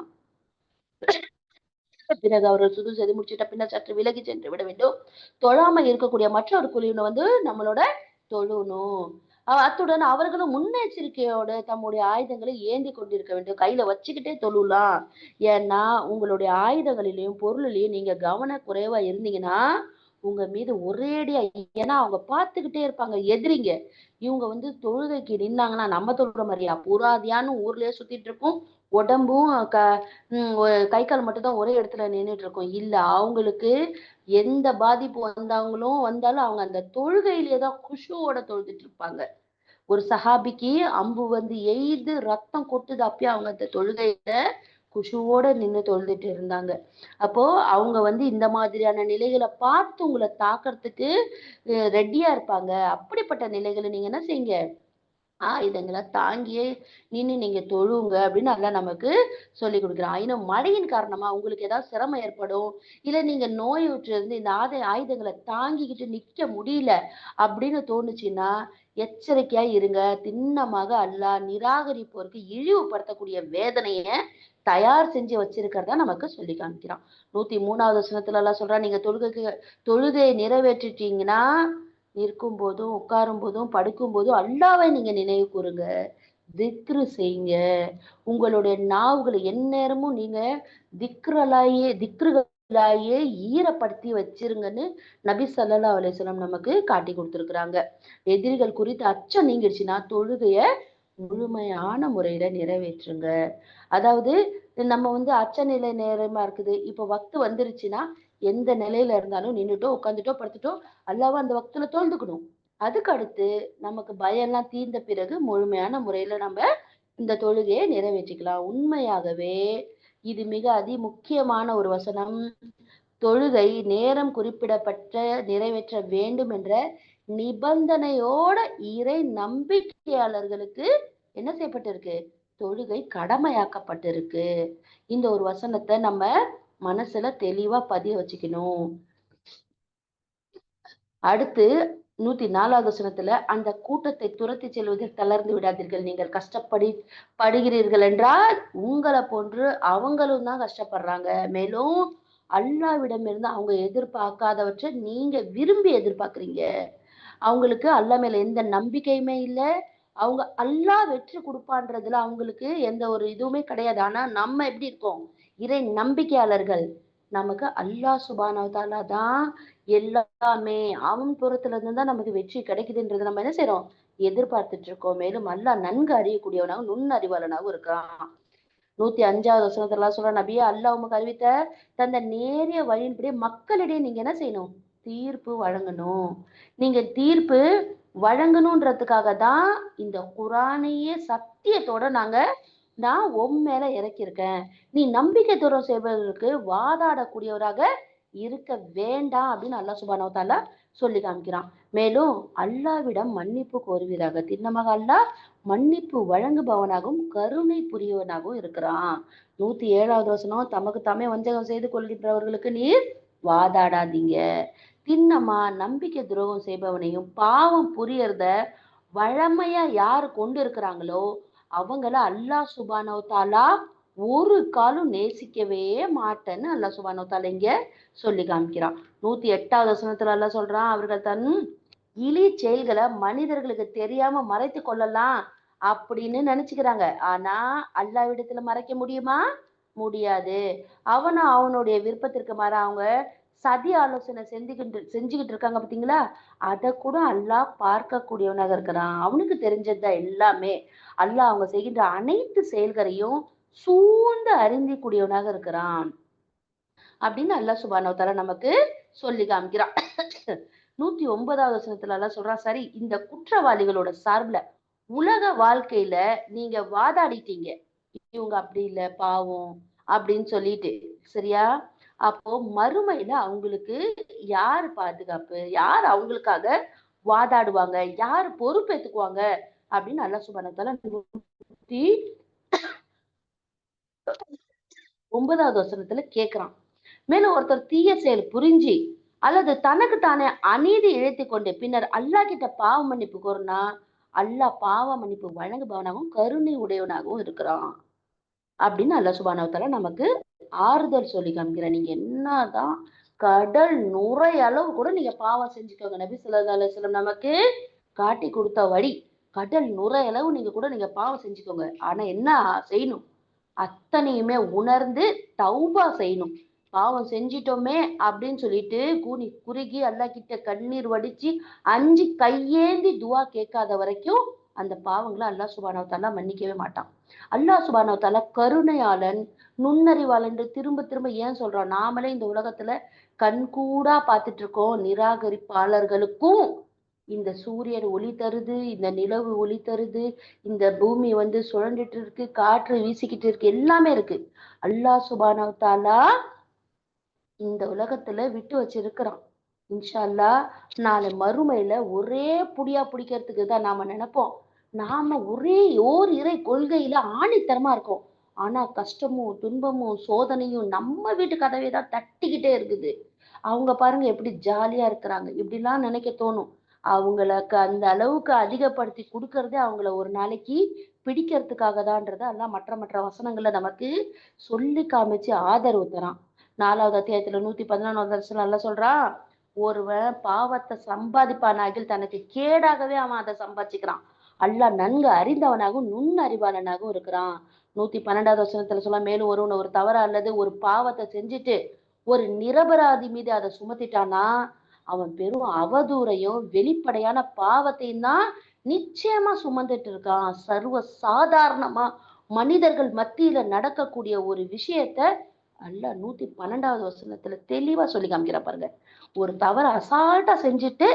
பிறகு அவர்கள் சுது செய்து முடிச்சிட்ட பின்னர் சற்று விலகி சென்று விட வேண்டும். தொழாம இருக்கக்கூடிய மற்றொரு குழுவினர் வந்து நம்மளோட தொழணும். அத்துடன் அவர்களும் முன்னெச்சரிக்கையோட தம்முடைய ஆயுதங்களை ஏந்தி கொண்டிருக்க வேண்டும். கையில வச்சுக்கிட்டே தொழலாம். ஏன்னா உங்களுடைய ஆயுதங்களிலையும் பொருளிலையும் நீங்க கவனக்குறைவா இருந்தீங்கன்னா உங்க மீது ஒரேடியா, ஏன்னா அவங்க பார்த்துக்கிட்டே இருப்பாங்க எதிரிங்க. இவங்க வந்து தொழுகைக்கு நின்னாங்கன்னா நம்ம தொழுற மாதிரியா? புறாதியான்னு ஊர்லயே சுத்திட்டு இருக்கும். உடம்பும் கை கால் மட்டும் தான் ஒரே இடத்துல நின்றுட்டு இருக்கும். இல்ல அவங்களுக்கு எந்த பாதிப்பு வந்தாலும் அவங்க அந்த தொழுகையிலேயே தான் குஷுவோட தொழுதுட்டு இருப்பாங்க. ஒரு சஹாபிக்கு அம்பு வந்து எய்து ரத்தம் கொட்டுது, அப்பயே அவங்க அந்த தொழுகையில குஷுவோட நின்று தொழுதுட்டு இருந்தாங்க. அப்போ அவங்க வந்து இந்த மாதிரியான நிலைகளை பார்த்து உங்களை தாக்கறதுக்கு ரெடியா இருப்பாங்க. அப்படிப்பட்ட நிலைகளை நீங்க என்ன செய்யுங்க? ஆயுதங்களை தாங்கியே நின்று நீங்க தொழுங்க அப்படின்னு நல்லா நமக்கு சொல்லி கொடுக்குறான். ஆயினும் மழையின் காரணமா உங்களுக்கு ஏதாவது சிரமம் ஏற்படும், இல்ல நீங்க நோயுற்று இருந்து இந்த ஆயுதங்களை தாங்கிக்கிட்டு நிக்க முடியல அப்படின்னு தோணுச்சுன்னா எச்சரிக்கையா இருங்க. திண்ணமாக அல்லாஹ் நிராகரிப்போருக்கு இழிவுபடுத்தக்கூடிய வேதனைய தயார் செஞ்சு வச்சிருக்கிறதா நமக்கு சொல்லி காமிக்கிறான். 103வது வசனத்துல எல்லாம் சொல்றான், நீங்க தொழுகையை நிறைவேற்றிட்டீங்கன்னா நிற்கும் போதும் உட்காரும் போதும் படுக்கும் போதும் அல்லாவை நீங்க நினைவு கூறுங்க, திக்ரு செய்யுங்க. உங்களுடைய நாவுகளை எந்நேரமும் நீங்க திக்ருகளாயே ஈரப்படுத்தி வச்சிருங்கன்னு நபி ஸல்லல்லாஹு அலைஹி வஸல்லம் நமக்கு காட்டி கொடுத்துருக்குறாங்க. எதிரிகள் குறித்து அச்சம் நீங்கிடுச்சுன்னா தொழுகைய முழுமையான முறையில நிறைவேற்றுங்க. அதாவது நம்ம வந்து அச்ச நிலை நேரமா இருக்குது, இப்ப வக்து வந்துருச்சுன்னா எந்த நிலையில இருந்தாலும் நின்னுட்டோ உட்காந்துட்டோ படுத்துட்டோ அல்லாஹ்வை அந்த வக்துல தொழுதுக்கணும். அதுக்கு அடுத்து நமக்கு பயம் எல்லாம் தீர்ந்த பிறகு முழுமையான முறையில நம்ம இந்த தொழுகையை நிறைவேற்றிக்கலாம். உண்மையாகவே இது மிக அதி முக்கியமான ஒரு வசனம். தொழுகை நேரம் குறிப்பிடப்பட்ட நிறைவேற்ற வேண்டும் என்ற நிபந்தனையோட இறை நம்பிக்கையாளர்களுக்கு என்ன செய்யப்பட்டிருக்கு? தொழுகை கடமையாக்கப்பட்டிருக்கு. இந்த ஒரு வசனத்தை நம்ம மனசுல தெளிவா பதிய வச்சுக்கணும். அடுத்து 104வது வசனத்துல அந்த கூட்டத்தை துரத்தி செல்வதில் தளர்ந்து விடாதீர்கள். நீங்கள் கஷ்டப்படுகிறீர்கள் என்றால் உங்களை போன்று அவங்களும் தான் கஷ்டப்படுறாங்க. மேலும் அல்லாஹ்விடமிருந்து அவங்க எதிர்பார்க்காதவற்றை நீங்க விரும்பி எதிர்பார்க்கறீங்க. அவங்களுக்கு அல்லாஹ் மேல எந்த நம்பிக்கையுமே இல்லை. அவங்க அல்லாஹ் வெற்றி கொடுப்பான்றதுல அவங்களுக்கு எந்த ஒரு இதுவுமே கிடையாது. ஆனா நம்ம எப்படி இருக்கோம்? இறை நம்பிக்கையாளர்கள். நமக்கு அல்லாஹ் சுப்ஹானஹு வ தஆலா தான் எல்லாமே. அவன் புறத்துல இருந்து தான் நமக்கு வெற்றி கிடைக்குதுன்றதை நம்ம என்ன செய்யறோம்? எதிர்பார்த்துட்டு இருக்கோம். மேலும் அல்லாஹ் நன்கு அறியக்கூடியவனாகவும் நுண்ணறிவாளனாகவும் இருக்கிறான். 105வது வசனத்துல சொல்ற நபியே, அல்லாஹ் உமக்கு அறிவித்த தந்த நேரிய வழியின்படியே மக்களிடையே நீங்க என்ன செய்யணும்? தீர்ப்பு வழங்கணும். நீங்க தீர்ப்பு வழங்கணுன்றதுக்காக தான் இந்த குரானையே சத்தியத்தோட நான் உன் மேல இறக்கியிருக்கேன். நீ நம்பிக்கை துரோகம் செய்பவர்களுக்கு வாதாடக்கூடியவராக இருக்க வேண்டாம் அப்படின்னு அல்லாஹ் சுப்ஹானஹு வ தஆலா சொல்லி காமிக்கிறான். மேலும் அல்லாவிடம் மன்னிப்பு கோருவீராக. திண்ணமாக அல்லாஹ் மன்னிப்பு வழங்குபவனாகவும் கருணை புரியவனாகவும் இருக்கிறான். 107வது வசனம், தமக்கு தாமே வஞ்சகம் செய்து கொள்கின்றவர்களுக்கு நீர் வாதாடாதீங்க. திண்ணமா நம்பிக்கை துரோகம் செய்பவனையும் பாவம் புரியறத வழமையா யாரு கொண்டு இருக்கிறாங்களோ அவங்கள அல்லாஹ் சுப்ஹானஹு வ தஆலா ஒரு காலும் நேசிக்கவே மாட்டேன்னு அல்லாஹ் சுப்ஹானஹு வ தஆலா இங்க சொல்லி காமிக்கிறான். 108வது வசனத்துல அல்லாஹ் சொல்றான், அவர்கள் தன் இழி செயல்களை மனிதர்களுக்கு தெரியாம மறைத்து கொள்ளலாம் அப்படின்னு நினைச்சுக்கிறாங்க. ஆனா அல்லாஹ்விடத்துல மறைக்க முடியுமா? முடியாது. அவனுடைய விருப்பத்திற்கு மாற அவங்க சதி ஆலோசனை செஞ்சுக்கிட்டு இருக்காங்க பாத்தீங்களா? அத கூட அல்லாஹ் பார்க்கக்கூடியவனாக இருக்கிறான். அவனுக்கு தெரிஞ்சதுதான் எல்லாமே. அல்லாஹ் அவங்க செய்கின்ற அனைத்து செயல்களையும் சூழ்ந்து அறிந்திக்கூடியவனாக இருக்கிறான் அப்படின்னு அல்லாஹ் சுப்ஹானஹு வ தஆலா நமக்கு சொல்லி காமிக்கிறான். 109வது வசனத்துல அல்லாஹ் சொல்றான், சரி இந்த குற்றவாளிகளோட சார்பில் உலக வாழ்க்கையில நீங்க வாதாடிட்டீங்க, இவங்க அப்படி இல்ல பாவம் அப்படின்னு சொல்லிட்டு, சரியா? அப்போ மறுமையில அவங்களுக்கு யாரு பாதுகாப்பு, யார் அவங்களுக்காக வாதாடுவாங்க, யார் பொறுப்பேத்துக்குவாங்க அப்படின்னு அல்லாஹ் சுப்ஹானஹு வ தஆலா 109வது வசனத்துல கேக்குறான். மேலும் ஒருத்தர் தீய செயல் புரிஞ்சு அல்லது தனக்கு தானே அநீதி இழைத்து கொண்டு பின்னர் அல்லாஹ் கிட்ட பாவ மன்னிப்பு கோருனா அல்லாஹ் பாவ மன்னிப்பு வழங்குபவனாகவும் கருணை உடையவனாகவும் இருக்கிறான் அப்படின்னு அல்லாஹ் சுப்ஹானஹு வ தஆலா நமக்கு ஆறுதல் சொல்லி காமிக்கிற. நீங்க என்னதான் கடல் நுரை அளவு கூட நீங்க பாவம் செஞ்சுக்கோங்க, நபி ஸல்லல்லாஹு அலைஹி வஸல்லம் நமக்கு காட்டி கொடுத்த வழி. கடல் நுரை அளவு நீங்க பாவம் செஞ்சுக்கோங்க, ஆனா என்ன செய்யணும்? அத்தனையுமே உணர்ந்து தௌபா செய்யணும். பாவம் செஞ்சிட்டோமே அப்படின்னு சொல்லிட்டு குறுகி அல்லாஹ் கிட்ட கண்ணீர் வடிச்சு அஞ்சு கையேந்தி துவா கேட்காத வரைக்கும் அந்த பாவங்களை அல்லாஹ் சுப்ஹானஹு வ தஆலா மன்னிக்கவே மாட்டான். அல்லாஹ் சுப்ஹானஹு வ தஆலா கருணையாளன், நுண்ணறிவாளன் திரும்ப திரும்ப ஏன் சொல்றான்? நாமளே இந்த உலகத்துல கண்கூடா பார்த்துட்டு இருக்கோம். நிராகரிப்பாளர்களுக்கும் இந்த சூரியன் ஒளி தருது, இந்த நிலவு ஒளி தருது, இந்த பூமி சுழண்டுட்டு இருக்கு, காற்று வீசிக்கிட்டு இருக்கு, எல்லாமே இருக்கு. அல்லாஹ் சுப்ஹானஹு வ தஆலா இந்த உலகத்துல விட்டு வச்சிருக்கிறான். இன்ஷா அல்லாஹ் நாளை மறுமையில ஒரே புடியா பிடிக்கிறதுக்கு தான் நாம நினைப்போம். நாம ஒரே ஓர் இறை கொள்கையில ஆணித்தரமா இருக்கோம். ஆனா கஷ்டமும் துன்பமும் சோதனையும் நம்ம வீட்டு கதவை தான் தட்டிக்கிட்டே இருக்குது. அவங்க பாருங்க எப்படி ஜாலியா இருக்கிறாங்க. இப்படிலாம் நினைக்க தோணும். அவங்களுக்கு அந்த அளவுக்கு அதிகப்படுத்தி கொடுக்கறதே அவங்கள ஒரு நாளைக்கு பிடிக்கிறதுக்காக தான்றத எல்லாம் மற்ற வசனங்கள்ல நமக்கு சொல்லி காமிச்சு ஆதரவு தரான். 4வது அத்தியாயத்துல 111வது வசனம் நல்லா சொல்றான், ஒருவன் பாவத்தை சம்பாதிப்பானாகில் தனக்கு கேடாகவே அவன் அதை சம்பாதிச்சுக்கிறான். அல்லாஹ் நன்கு அறிந்தவனாகவும் நுண்ணறிவாளனாகவும் இருக்கிறான். 112வது வசனத்துல சொல்ல, மேலும் ஒரு தவறு அல்லது ஒரு பாவத்தை செஞ்சுட்டு ஒரு நிரபராதி மீது அதை சுமத்திட்டானா அவன் பெரும் அவதூறையும் வெளிப்படையான பாவத்தையும் தான் நிச்சயமா சுமந்துட்டு இருக்கான். சர்வ சாதாரணமா மனிதர்கள் மத்தியில நடக்கக்கூடிய ஒரு விஷயத்த அல்லாஹ் 112வது வசனத்துல தெளிவா சொல்லி காமிக்கிற பாருங்க. ஒரு தவறை அசால்ட்டா செஞ்சுட்டு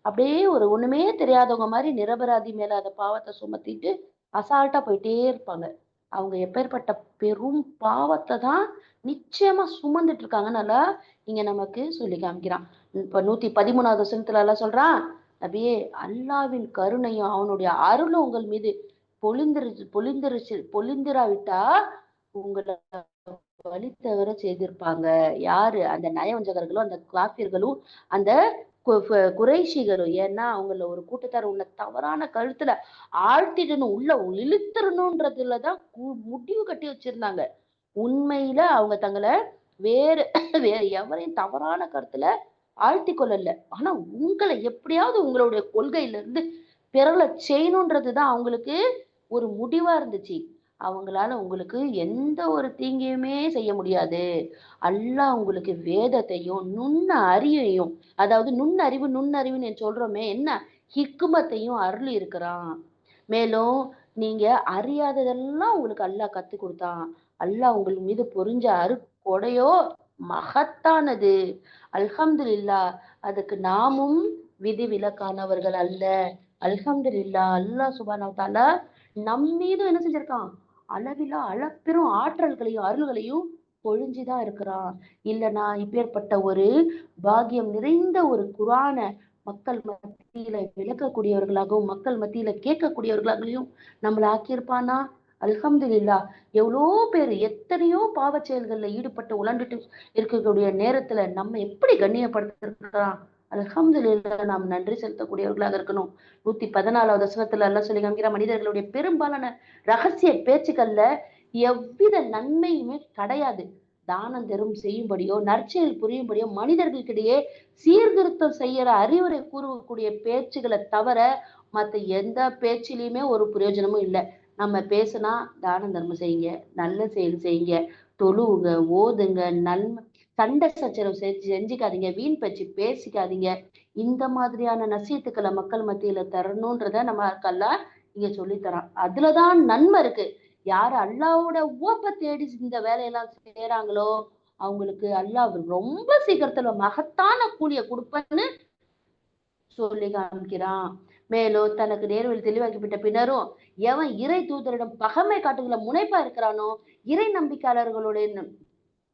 அப்படியே ஒண்ணுமே தெரியாதவங்க மாதிரி நிரபராதி மேல அந்த பாவத்தை சுமத்திட்டு அசால்ட்டா போயிட்டே இருப்பாங்க. அவங்க எப்பேற்பட்ட பெரும் பாவத்தை தான் நிச்சயமா சுமந்துட்டு இருக்காங்கன்னு இங்க நமக்கு சொல்லி காமிக்கிறான். இப்ப 113வது வசனத்துல எல்லாம் சொல்றான், அப்படியே அல்லாவின் கருணையும் அவனுடைய அருளும் உங்கள் மீது பொழிந்திராவிட்டா உங்களை வழி தவற செய்திருப்பாங்க. யாரு? அந்த நயவஞ்சகர்களும் அந்த காஃபிர்களும் அந்த குறைஷிகளும். ஏன்னா அவங்கள ஒரு கூட்டத்தார் உள்ள தவறான கழுத்துல ஆழ்த்திடணும், உள்ள இழுத்துறணும்ன்றதுலதான் முடிவு கட்டி வச்சிருந்தாங்க. உண்மையில அவங்க தங்களை வேற எவரையும் தவறான கருத்துல ஆழ்த்தி கொள்ளல. ஆனா உங்களை எப்படியாவது உங்களுடைய கொள்கையில இருந்து பிறல செய்யணுன்றதுதான் அவங்களுக்கு ஒரு முடிவா இருந்துச்சு. அவங்களால உங்களுக்கு எந்த ஒரு தீங்கையுமே செய்ய முடியாது. அல்லாஹ் உங்களுக்கு வேதத்தையும் நுண்ணறிவையும், அதாவது நுண்ணறிவுன்னு சொல்றோமே, என்ன ஹிக்குமத்தையும் அருள் இருக்கிறான். மேலும் நீங்க அறியாததெல்லாம் உங்களுக்கு அல்லாஹ் கத்து கொடுத்தான். அல்லாஹ் உங்கள் மீது பொரிஞ்ச கொடையோ மகத்தானது. அல்ஹம்துலில்லாஹ். அதுக்கு நாமும் விதிவிலக்கானவர்கள் அல்ல. அல்ஹம்துலில்லாஹ். அல்லாஹ் சுப்ஹானஹு வ தஆலா நம் மீது என்ன செஞ்சிருக்கான்? அளவிலா அளப்பெரும் ஆற்றல்களையும் அருள்களையும் பொழிஞ்சுதான் இருக்கிறான். இல்லனா இப்பேற்பட்ட ஒரு பாக்கியம் நிறைந்த ஒரு குர்ஆன மக்கள் மத்தியில விளக்கக்கூடியவர்களாகவும் மக்கள் மத்தியில கேட்கக்கூடியவர்களாகவும் நம்மள ஆக்கியிருப்பானா? அல்ஹம்துலில்லாஹ். எவ்வளோ பேர் எத்தனையோ பாவச் செயல்கள்ல ஈடுபட்டு உழண்டுட்டு இருக்கக்கூடிய நேரத்துல நம்ம எப்படி கண்ணியப்படுத்திருக்கிறான்? அல்ஹம்துலில்லாஹ். நாம் நன்றி செலுத்தக்கூடியவர்களாக இருக்கணும். 114வது வசனத்துல அல்லாஹ் சொல்லி காமிக்கிற மனிதர்களுடைய பெரும்பாலான ரகசிய பேச்சுக்கள்ல எவ்வித நன்மையுமே கிடையாது. தானம் தரும் செய்யும்படியோ நற்செயல் புரியும்படியோ மனிதர்களுக்கிடையே சீர்திருத்தம் செய்யற அறிவுரை கூறக்கூடிய பேச்சுகளை தவிர மத்த எந்த பேச்சிலையுமே ஒரு பிரயோஜனமும் இல்லை. நம்ம பேசினா தானம் தர்மம் செய்யுங்க, நல்ல செயல் செய்யுங்க, தொழுவுங்க, ஓதுங்க, நன்மை சண்டை சச்சரவு செஞ்சுக்காதீங்க, வீண் பேச்சு பேசிக்காதீங்க. இந்த மாதிரியான நசீத்துக்களை மக்கள் மத்தியில தரணும்ன்றத நமக்கெல்லாம் இங்க சொல்லித்தரான். அதுலதான் நன்மை இருக்கு. யாரு அல்லாவோட உவப்ப தேடி இந்த வேலையெல்லாம் செய்யறாங்களோ அவங்களுக்கு அல்லாஹ் ரொம்ப சீக்கிரத்துல மகத்தான கூலிய கொடுப்பன்னு சொல்லி காமிக்கிறான். மேலும் தனக்கு நேர்வழி தெளிவாக்கிவிட்ட பின்னரும் எவன் இறை தூதரிடம் பகமை காட்டுகிற முனைப்பா இருக்கிறானோ, இறை நம்பிக்கையாளர்களுடைய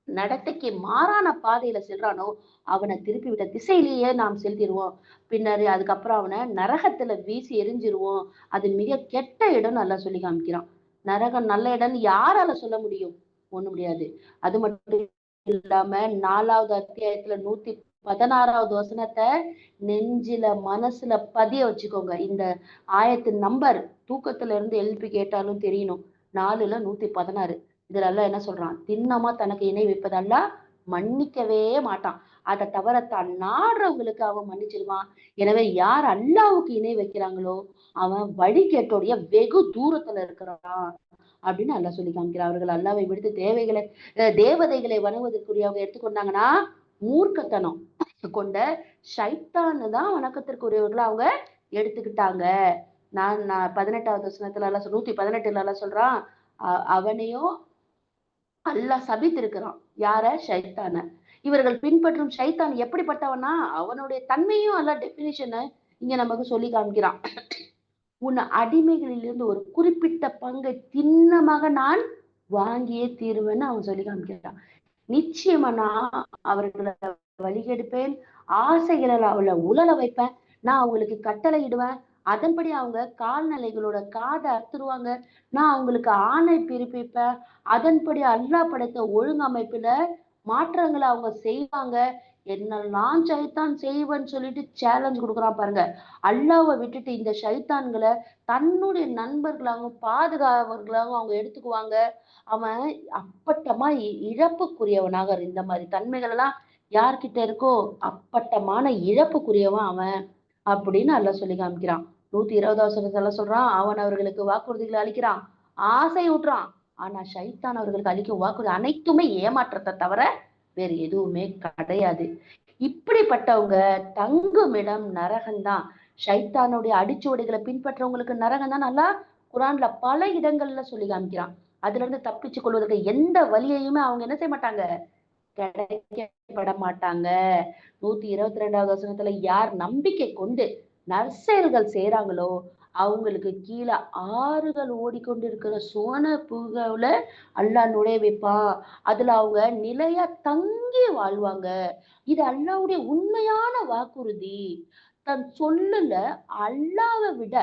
நடத்தைக்கு மாறான பாதையில செல்றானோ அவனை திருப்பி விட்ட திசையிலேயே நாம் செலுத்திடுவோம். பின்னர் அதுக்கப்புறம் அவனை நரகத்துல வீசி எரிஞ்சிருவோம். அது மிக கெட்ட இடம் நல்லா சொல்லி காமிக்கிறான். நரகம் நல்ல இடம்னு யாரால சொல்ல முடியும்? ஒண்ணு முடியாது. அது மட்டும் இல்லாம 4வது அத்தியாயத்துல 116வது வசனத்தை நெஞ்சில மனசுல பதிய வச்சுக்கோங்க. இந்த ஆயத்தின் நம்பர் தூக்கத்துல இருந்து எழுப்பி கேட்டாலும் தெரியணும். 4ல 116. இதுல எல்லாம் என்ன சொல்றான்? திண்ணமா தனக்கு இணை வைப்பதெல்லாம் மன்னிக்கவே மாட்டான். அதை தவிர தான் நாடுறவங்களுக்கு அவன் மன்னிச்சிருவான். எனவே யார் அல்லாவுக்கு இணை வைக்கிறாங்களோ அவன் வழிகேட்டோடைய வெகு தூரத்துல இருக்கிறான் அப்படின்னு அல்லா சொல்லி காமிக்கிறான். அவர்கள் அல்லாவை விடுத்து தேவதைகளை வணங்குவதற்குரியவங்க எடுத்துக்கொண்டாங்கன்னா மூர்க்கத்தனம் கொண்ட ஷைத்தான்னு தான் வணக்கத்திற்குரியவர்களை அவங்க எடுத்துக்கிட்டாங்க. நான் 18வது வசனத்துல எல்லாம் 118ல எல்லாம் சொல்றான், அவனையும் அல்லாஹ் சபித்திருக்கிறான். யார? ஷைத்தான. இவர்கள் பின்பற்றும் ஷைத்தான் எப்படிப்பட்டவனா அவனுடைய தன்மையும் அல்லாஹ் டெபினிஷனை இங்க நமக்கு சொல்லி காமிக்கிறான். உன் அடிமைகளிலிருந்து ஒரு குறிப்பிட்ட பங்கை திண்ணமாக நான் வாங்கியே தீருவேன்னு அவன் சொல்லி காமிக்கிறான். நிச்சயமா நான் அவர்களை வழிகெடுப்பேன், ஆசைகளை அவளை உழல வைப்பேன், நான் அவங்களுக்கு கட்டளை இடுவேன், அதன்படி அவங்க கால்நடைகளோட காதை அறுத்துருவாங்க, நான் அவங்களுக்கு ஆணை பிறப்பிப்பேன், அதன்படி அல்லாஹ் படைத்த ஒழுங்கமைப்புல மாற்றங்களை அவங்க செய்வாங்க, என்னெல்லாம் ஷைத்தான் செய்வேன்னு சொல்லிட்டு சேலஞ்ச் கொடுக்குறான் பாருங்க. அல்லாவை விட்டுட்டு இந்த ஷைத்தான்களை தன்னுடைய நண்பர்களாகவும் பாதுகாவர்களாகவும் அவங்க எடுத்துக்குவாங்க. அவன் அப்பட்டமா இழப்புக்குரியவனாக இந்த மாதிரி தன்மைகள் எல்லாம் யார்கிட்ட இருக்கோ அப்பட்டமான இழப்புக்குரியவன் அவன் அப்படின்னு அல்லாஹ் சொல்லி காமிக்கிறான். 120வது வசனத்துல சொல்றான், அவன் அவர்களுக்கு வாக்குறுதிகளை அளிக்கிறான், ஆசை ஊட்டுறான். ஆனா ஷைத்தான் அவர்களுக்கு அளிக்கும் வாக்குறுதி அனைத்துமே ஏமாற்றத்தை தவிர வேறு எதுவுமே கிடையாது. இப்படிப்பட்டவங்க தங்கும் இடம் நரகம்தான். ஷைத்தானுடைய அடிச்சுவடைகளை பின்பற்றவங்களுக்கு நரகம் தான் நல்லா குரான்ல பல இடங்கள்ல சொல்லி காமிக்கிறான். அதுல இருந்து தப்பிச்சு கொள்வதற்கு எந்த வழியையுமே அவங்க என்ன செய்ய மாட்டாங்க, கிடைக்கப்பட மாட்டாங்க. 122வது வசனத்துல யார் நம்பிக்கை கொண்டு நற்செயல்கள் செய்யறாங்களோ அவங்களுக்கு கீழே ஆறுகள் ஓடிக்கொண்டு இருக்கிற சோன பூகவுல அல்லாஹ் நுழைய வைப்பான். அதுல அவங்க நிலையா தங்கி வாழ்வாங்க. இது அல்லாஹ்வுடைய உண்மையான வாக்குறுதி. தன் சொல்லுல அல்லாவை விட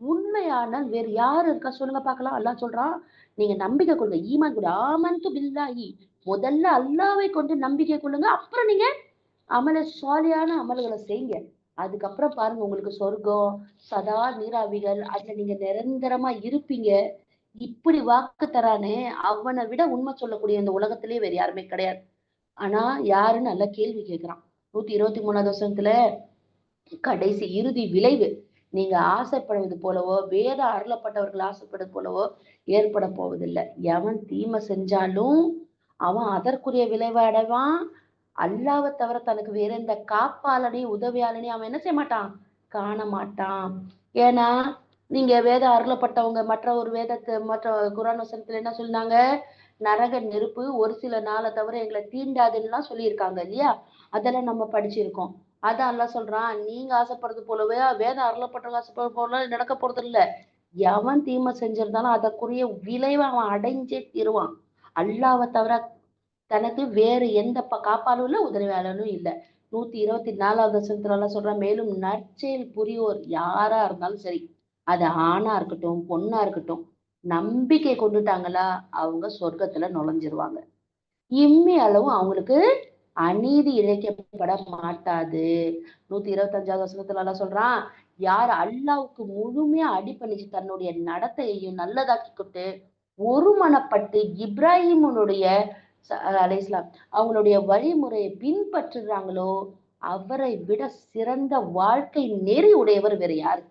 உண்மையான வேறு யாரு இருக்கா சொல்லுங்க பார்க்கலாம். அல்லாஹ் சொல்றான், நீங்க நம்பிக்கை கொள்ளுங்க, ஈமான் கொடு, ஆமன்து பில்லாஹி, முதல்ல அல்லாவை கொண்டு நம்பிக்கை கொள்ளுங்க, அப்புறம் நீங்க சாலியான அமல்களை செய்யுங்க. அதுக்கப்புறம் பாருங்க உங்களுக்கு சொர்க்கம், சதா நீராவிகள், அதுல நீங்க நிரந்தரமா இருப்பீங்க. இப்படி வாக்கு தரானே அவனை விட உண்மை சொல்லக்கூடிய இந்த உலகத்திலேயே வேற யாருமே கிடையாது. ஆனா யாருன்னு நல்ல கேள்வி கேட்கிறான். 123வது வசனத்துல கடைசி இறுதி விளைவு நீங்க ஆசைப்படுவது போலவோ வேத அருளப்பட்டவர்கள் ஆசைப்படுவது போலவோ ஏற்பட போவதில்லை. எவன் தீமை செஞ்சாலும் அவன் அதற்குரிய விளைவை அடைவான். அல்லாவை தவிர தனக்கு வேற எந்த காப்பாளனையும் உதவியாளனையும் அவன் என்ன செய்ய மாட்டான், காண மாட்டான். ஏன்னா நீங்க வேதம் அருளப்பட்டவங்க மற்ற ஒரு மற்ற குர்ஆன் வசனத்துல என்ன சொன்னாங்க? நரக நெருப்பு ஒரு சில நாளை தவிர எங்களை தீண்டாதுன்னு சொல்லியிருக்காங்க இல்லையா? அதெல்லாம் நம்ம படிச்சிருக்கோம். அதான் அல்லாஹ் சொல்றான், நீங்க ஆசைப்படுறது போலவே வேதம் அருளப்பட்டவங்க ஆசைப்படுறது போல நடக்க போறது இல்ல. எவன் தீமை செஞ்சிருந்தாலும் அதற்குரிய விளைவை அவன் அடைஞ்சே தீருவான். அல்லாஹ்வை தவிர தனக்கு வேறு எந்த காப்பாலும் இல்ல, உதவியாளனும் இல்ல. 124வது வசனத்துல எல்லாம் சொல்றான், மேலும் நற்செயல் புரியோர் யாரா இருந்தாலும் சரி, அது ஆணா இருக்கட்டும் பொண்ணா இருக்கட்டும், நம்பிக்கை கொண்டுட்டாங்களா அவங்க சொர்க்கத்துல நுழைஞ்சிருவாங்க. இம்மி அளவும் அவங்களுக்கு அநீதி இழைக்கப்பட மாட்டாது. 125வது வசனத்துல எல்லாம் சொல்றான், யார் அல்லாவுக்கு முழுமையா அடிபணிச்சு தன்னுடைய நடத்தையையும் நல்லதாக்கிக்கிட்டு ஒருமனப்பட்டு இப்ராஹிமுடைய அலைஹிஸ்ஸலாம் அவங்களுடைய வழிமுறையை பின்பற்றுறாங்களோ அவரை விட சிறந்த வாழ்க்கை நெறி உடையவர் வேற யாரு?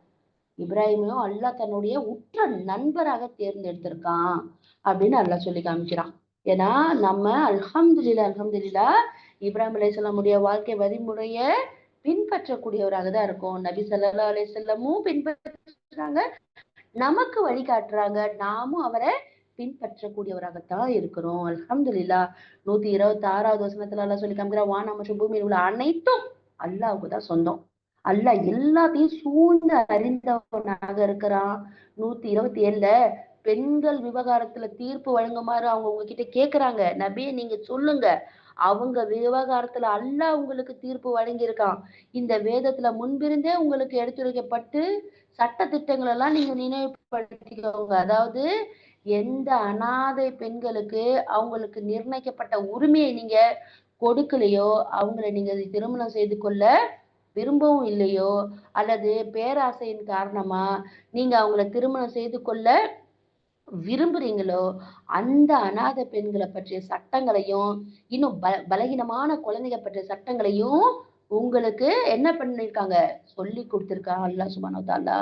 இப்ராஹிமையும் அல்லாஹ் தன்னுடைய உற்ற நண்பராக தேர்ந்தெடுத்திருக்கான் அப்படின்னு அல்லாஹ் சொல்லி காமிக்கிறான். ஏன்னா நம்ம அல்ஹம்துலில்லாஹ் இப்ராஹிம் அலைஹிஸ்ஸலாமுடைய வாழ்க்கை வழிமுறைய பின்பற்றக்கூடியவராக தான் இருக்கும். நபி ஸல்லல்லாஹு அலைஹி வஸல்லமும் பின்பற்றுறாங்க, நமக்கு வழிகாட்டுறாங்க, நாமும் அவரை பின்பற்றக்கூடியவராகத்தான் இருக்கிறோம். அல்ஹம்துலில்லாஹ். 126வது வசனத்துல அல்லாஹ் சொல்லி காமிக்கிறான், வானம் மற்றும் பூமியில் உள்ள அனைத்தும் அல்லாஹ்வுக்கு தான் சொந்தம். அல்லாஹ் எல்லாத்தையும் சூழ்ந்து அறிந்தவனாக இருக்கிறான். 127ல பெண்கள் விவகாரத்துல தீர்ப்பு வழங்குமாறு அவங்க உங்ககிட்ட கேக்குறாங்க, நபியே நீங்க சொல்லுங்க, அவங்க விவகாரத்துல அல்லாஹ் உங்களுக்கு தீர்ப்பு வழங்கியிருக்கான். இந்த வேதத்துல முன்பிருந்தே உங்களுக்கு எடுத்துரைக்கப்பட்டு சட்ட திட்டங்கள் எல்லாம் நீங்க நினைவுபடுத்திக்கோங்க. அதாவது எந்த அனாதை பெண்களுக்கு அவங்களுக்கு நிர்ணயிக்கப்பட்ட உரிமையை நீங்க கொடுக்கலையோ, அவங்களை நீங்க திருமணம் செய்து கொள்ள விரும்பவும் இல்லையோ, அல்லது பேராசையின் காரணமா நீங்க அவங்கள திருமணம் செய்து கொள்ள விரும்புறீங்களோ, அந்த அனாதை பெண்களை பற்றிய சட்டங்களையும் இன்னும் பலகீனமான குழந்தைங்க பற்றிய சட்டங்களையும் உங்களுக்கு என்ன பண்ணிருக்காங்க? சொல்லி கொடுத்திருக்காங்க அல்லாஹ் சுப்ஹானஹு வ தஆலா.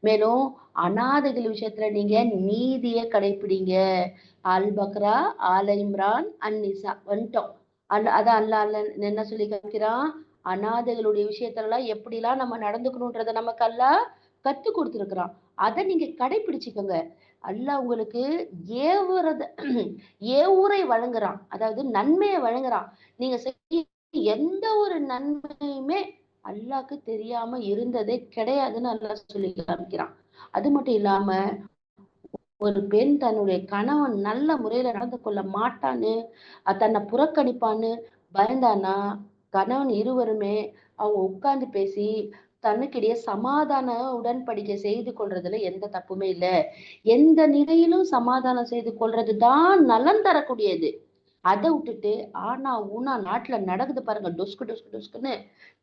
மேலும் அனாதைகள் விஷயத்துல நீங்க நீதியை கடைபிடிங்க. அல் பக்ரா, ஆல இம்ரான், அந்நிசா வந்துட்டோம். அதான் அல்லாஹ் என்ன சொல்லி காமிக்கிறான்? அனாதைகளுடைய விஷயத்துல எல்லாம் எப்படிலாம் நம்ம நடந்துக்கணும்ன்றத நமக்கு அல்லாஹ் கத்து கொடுத்திருக்கிறான். அதை நீங்க கடைபிடிச்சுக்கோங்க. அல்லாஹ் உங்களுக்கு ஏவுறத ஏவுரை வழங்குறான், அதாவது நன்மையை வழங்குறான். நீங்க செய்ய எந்த ஒரு நன்மையுமே அல்லாஹ்க்கு தெரியாம இருந்ததே கிடையாதுன்னு அல்லாஹ் சொல்லி காமிக்கிறான். அது மட்டும் இல்லாம ஒரு பெண் தன்னுடைய கணவன் நல்ல முறையில நடந்து கொள்ள மாட்டான்னு, தன்னை புறக்கணிப்பான்னு பயந்தானா, கணவன் இருவருமே அவங்க உட்கார்ந்து பேசி தனக்கிடையே சமாதான உடன்படிக்கை செய்து கொள்றதுல எந்த தப்புமே இல்லை. எந்த நிலையிலும் சமாதானம் செய்து கொள்றதுதான் நலன் தரக்கூடியது. அதை விட்டுட்டு ஆனா ஊனா நாட்டுல நடக்குது பாருங்க, டொஸ்கு டொஸ்கு டொஸ்குன்னு,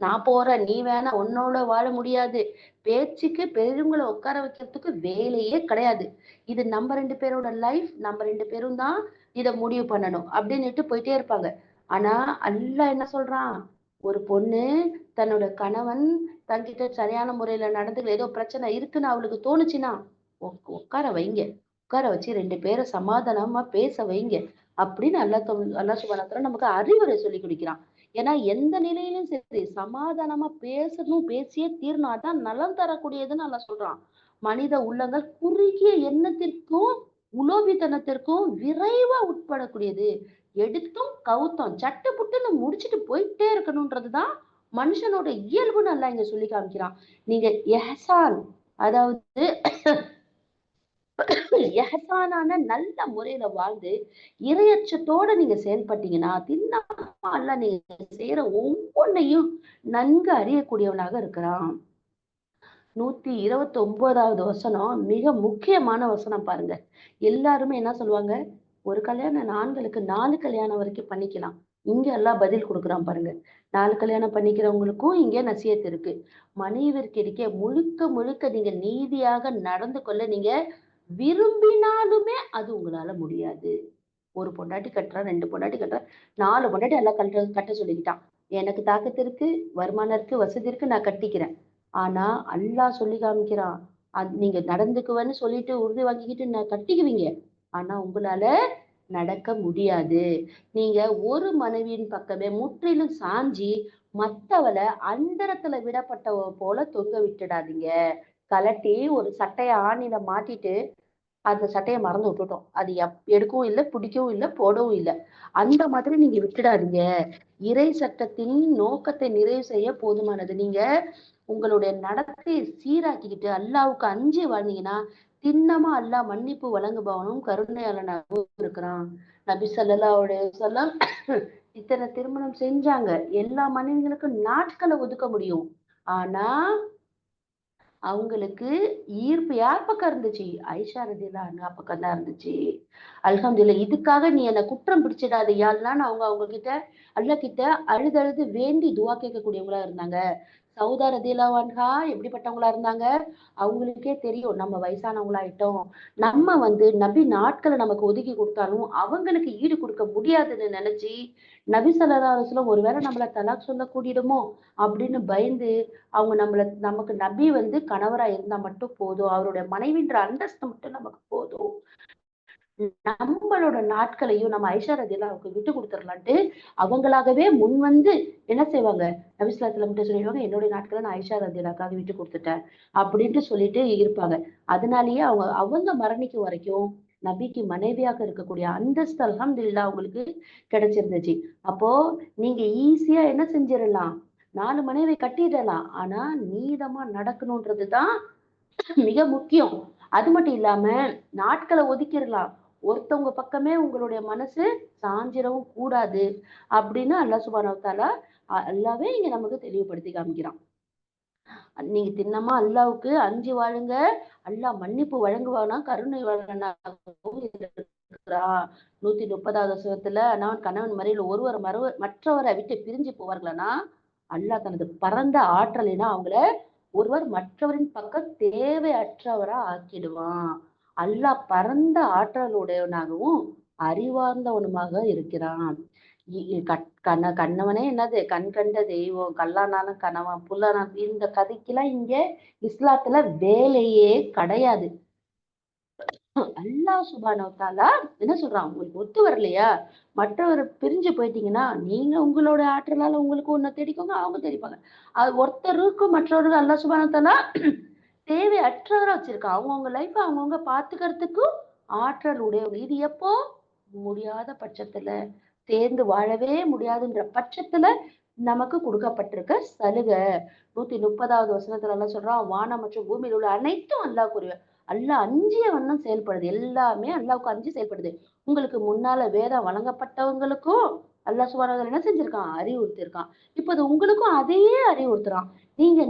நான் போறேன் நீ வேணா உன்னோட வாழ முடியாது, பேச்சுக்கு பெரியவங்களை உட்கார வைக்கிறதுக்கு வேலையே கிடையாது, இது நம்ம 2 பேரோட லைஃப், நம்ம 2 பேரும் தான் இதை முடிவு பண்ணணும் அப்படின்னுட்டு போயிட்டே இருப்பாங்க. ஆனா அல்லாஹ் என்ன சொல்றான்? ஒரு பொண்ணு தன்னோட கணவன் தன்கிட்ட சரியான முறையில நடந்துக்கல, ஏதோ பிரச்சனை இருக்குன்னு அவளுக்கு தோணுச்சுன்னா உட்கார வைங்க, உட்கார வச்சு 2 பேரை சமாதானமா பேச வைங்க அப்படின்னு அல்லாஹ் சுப்ஹானஹு வ தஆலா நமக்கு அறிவுரை சொல்லி கொடுக்கிறான். ஏன்னா எந்த நிலையிலும் சரி சமாதானமா பேசணும், பேசியே தீரணும், அதான் நலம் தரக்கூடியதுன்னு அல்லாஹ் சொல்றான். மனித உள்ளங்கள் குறுகிய எண்ணத்திற்கும் உலோபித்தனத்திற்கும் விரைவா உட்படக்கூடியது. எடுத்தும் கவுத்தம் சட்டு புட்டுன்னு முடிச்சுட்டு போயிட்டே இருக்கணும்ன்றதுதான் மனுஷனோட இயல்புன்னு அல்லாஹ் இங்க சொல்லி காமிக்கிறான். நீங்க எஹ்சான், அதாவது எஹ்சானான நல்ல முறையில வாழ்ந்து இரையச்சத்தோட நீங்க செயல்பட்டீங்கன்னா திண்ணமா அல்லாஹ் நீங்க செய்யற ஒவ்வொன்னையும் நன்கு அறியக்கூடியவனாக இருக்கிறான். 129வது வசனம் மிக முக்கியமான வசனம் பாருங்க. எல்லாருமே என்ன சொல்லுவாங்க? ஒரு கல்யாணம் ஆண்களுக்கு 4 கல்யாணம் வரைக்கும் பண்ணிக்கலாம். இங்க எல்லாம் பதில் கொடுக்குறான் பாருங்க. 4 கல்யாணம் பண்ணிக்கிறவங்களுக்கும் இங்க நசியத் இருக்கு. மனைவிற்கு இடையே முழுக்க முழுக்க நீங்க நீதியாக நடந்து கொள்ள நீங்க விரும்பினாலுமே அது உங்களால முடியாது. ஒரு பொண்டாட்டி கட்டுறா, 2 பொண்டாட்டி கட்டுறா, 4 பொண்டாட்டி எல்லாம் கட்ட சொல்லிக்கிட்டான். எனக்கு தாக்கத்து இருக்கு, வருமானம் இருக்கு, வசதி இருக்கு, நான் கட்டிக்கிறேன். ஆனா அல்லாஹ் சொல்லி காமிக்கிறான், நீங்க நடந்துக்குவேன்னு சொல்லிட்டு உறுதி வாங்கிக்கிட்டு நான் கட்டிக்குவீங்க, ஆனா உங்களால நடக்க முடியாது. நீங்க ஒரு மனைவியின் பக்கமே முற்றிலும் சாஞ்சி மத்தவளை அந்தரத்துல விடப்பட்டவ போல தொங்க விட்டுடாதீங்க. கலட்டி ஒரு சட்டைய ஆணில மாட்டிட்டு அந்த சட்டைய மறந்து விட்டுட்டோம். அது எடுக்கவும் இல்ல, பிடிக்கவும் இல்ல, போடவும் இல்ல. அந்த மாதிரி நீங்க விட்டுடாதீங்க. இறை சட்டத்தின் நோக்கத்தை நிறைவு செய்ய போதுமானது. நீங்க உங்களுடைய நடத்தையை சீராக்கிக்கிட்டு அல்லாவுக்கு அஞ்சி வாழ்ந்தீங்கன்னா திண்ணமா அல்லாஹ் மன்னிப்பு வழங்குபவனும் கருணையாளனாகவும் இருக்கிறான். நபி ஸல்லல்லாஹு அலைஹி வஸல்லம் இத்தனை திருமணம் செஞ்சாங்க. எல்லா மனைவிகளுக்கும் நாட்களை ஒதுக்க முடியும். ஆனா அவங்களுக்கு ஈர்ப்பு யார் பக்கம் இருந்துச்சு? ஆயிஷா ரலியல்லாஹு அன்ஹா பக்கம் தான் இருந்துச்சு. அல்ஹம்துலில்லாஹ். இதுக்காக நீ என்ன குற்றம் பிடிச்சிடாத யா அல்லாஹ்ன்னு அவங்க கிட்ட அல்லாஹ் கிட்ட அழுது வேண்டி துஆ கேட்கக்கூடியவங்களா இருந்தாங்க. சௌதா ரலியல்லாஹு அன்ஹா எப்படிப்பட்டவங்களா இருந்தாங்க? அவங்களுக்கே தெரியும் நம்ம வயசானவங்களாயிட்டோம். நம்ம நபி நாட்களை நமக்கு ஒதுக்கி கொடுத்தாலும் அவங்களுக்கு ஈடு கொடுக்க முடியாதுன்னு நினைச்சு நபி ஸல்லல்லாஹு அலைஹி வஸல்லம் ஒருவேளை நம்மள தலாக் சொல்ல கூடிடுமோ அப்படின்னு பயந்து அவங்க நமக்கு நபி கணவரா இருந்தா மட்டும் போதும். அவருடைய மனைவின்ற அந்தஸ்து மட்டும் நமக்கு போதும். நம்மளோட நாட்களையும் நம்ம ஐஷா ரலியல்லாஹு விட்டு கொடுத்துடலான்ட்டு அவங்களாகவே என்ன செய்வாங்க? நபி ஸல்லல்லாஹு அலைஹி வஸல்லம் சொல்லிடுவாங்க, என்னுடைய நாட்களை நான் ஐஷா ரலியல்லாஹுக்காக விட்டு கொடுத்துட்டேன் அப்படின்ட்டு சொல்லிட்டு இருப்பாங்க. அதனாலேயே அவங்க மரணிக்கும் வரைக்கும் நபிக்கு மனைவியாக இருக்கக்கூடிய அந்தஸ்து அல்ஹம்துலில்லாஹ் அவங்களுக்கு கிடைச்சிருந்துச்சு. அப்போ நீங்க ஈஸியா என்ன செஞ்சிடலாம்? 4 மனைவி கட்டிடலாம். ஆனா நீதமா நடக்கணும்ன்றதுதான் மிக முக்கியம். அது மட்டும் இல்லாம நாட்களை ஒதுக்கிடலாம். ஒருத்தவங்க பக்கமே உங்களுடைய மனசு சாஞ்சிரவும் கூடாது அப்படின்னு அல்லாஹ் சுப்ஹானஹு வ தஆலா அல்லாவே இங்க நமக்கு தெளிவுபடுத்தி காமிக்கிறான். நீங்க திண்ணமா அல்லாவுக்கு அஞ்சி வாழுங்க. அல்லாஹ் மன்னிப்பு வழங்குவானா, கருணை வழங்கனாகவும் இருக்கிறான். 130வது வசனத்துல கணவன் மனைவியில் ஒருவர் மற்றவரை விட்டு பிரிஞ்சு போவார்களானா அல்லாஹ் தனது பரந்த ஆற்றலினா அவங்கள ஒருவர் மற்றவரின் பக்கம் தேவையற்றவரா ஆக்கிடுவான். அல்லாஹ் பரந்த ஆற்றலுடையவனாகவும் அறிவார்ந்தவனுமாக இருக்கிறான். கண்ணவனே என்னது கண் கண்ட தெய்வம், கல்லானாலும் கணவன், புல்லானாலும் இந்த கதைக்கெல்லாம் இங்க இஸ்லாத்துல வேலையே கிடையாது. அல்லாஹ் சுப்ஹானஹு வ தஆலா என்ன சொல்றான்? உங்களுக்கு ஒத்து வரலையா? மற்றவர் பிரிஞ்சு போயிட்டீங்கன்னா நீங்க உங்களோட ஆற்றலால உங்களுக்கு ஒண்ணு தேடிக்கோங்க, அவங்க தேடிப்பாங்க. அது ஒருத்தருக்கும் மற்றவர்கள் அல்லாஹ் சுப்ஹானஹு வ தஆலா தேவையற்றவரா வச்சிருக்கான். அவங்கவுங்க லைஃப் அவங்கவுங்க பாத்துக்கிறதுக்கும் ஆற்றல் உடையவங்க. இது எப்போ? முடியாத பட்சத்துல, சேர்ந்து வாழவே முடியாதுன்ற பட்சத்துல நமக்கு கொடுக்கப்பட்டிருக்க சலுகை. 130வது வசனத்துல எல்லாம் சொல்றான், வானம் மற்றும் பூமியில் உள்ள அனைத்தும் அல்லாஹ்வுக்குரிய. அல்லாஹ் அஞ்சிய வண்ணம் செயல்படுது. எல்லாமே அல்லாஹ்வுக்கு அஞ்சி செயல்படுது. உங்களுக்கு முன்னால வேதம் வழங்கப்பட்டவங்களுக்கும் அல்லாஹ் சுப்ஹானஹு வ தஆலா என்ன செஞ்சிருக்கான்? அறிவுறுத்திருக்கான். இப்ப அது உங்களுக்கும் அதையே அறிவுறுத்துறான். நீங்க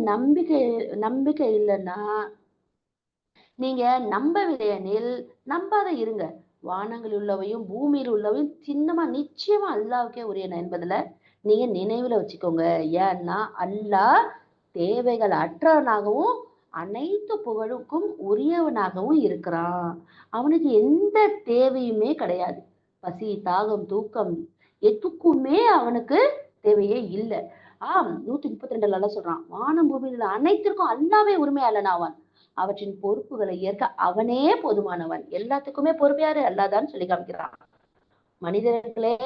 நம்பிக்கை இல்லைன்னா நீங்க நம்பவில்லையெனில் நம்பாத இருங்க. வானங்களில் உள்ளவையும் பூமியில் உள்ளவையும் சின்னமா நிச்சயமா அல்லாஹ்வுக்கே உரியன என்பதுல நீங்க நினைவுல வச்சுக்கோங்க. ஏன்னா அல்லாஹ் தேவைகள் அற்றவனாகவும் அனைத்து புகழுக்கும் உரியவனாகவும் இருக்கிறான். அவனுக்கு எந்த தேவையுமே கிடையாது. பசி, தாகம், தூக்கம் எதுக்குமே அவனுக்கு தேவையே இல்லை. 132ல சொல்றான், வானம் பூமியில் உள்ள அனைத்திற்கும் அல்லாவே உரிமையாளன் ஆவான். அவற்றின் பொறுப்புகளை ஏற்க அவனே போதுமானவன். எல்லாத்துக்குமே பொறுப்பு யாரு? அல்லாஹ்தான் சொல்லி காமிக்கிறான். மனிதர்களே,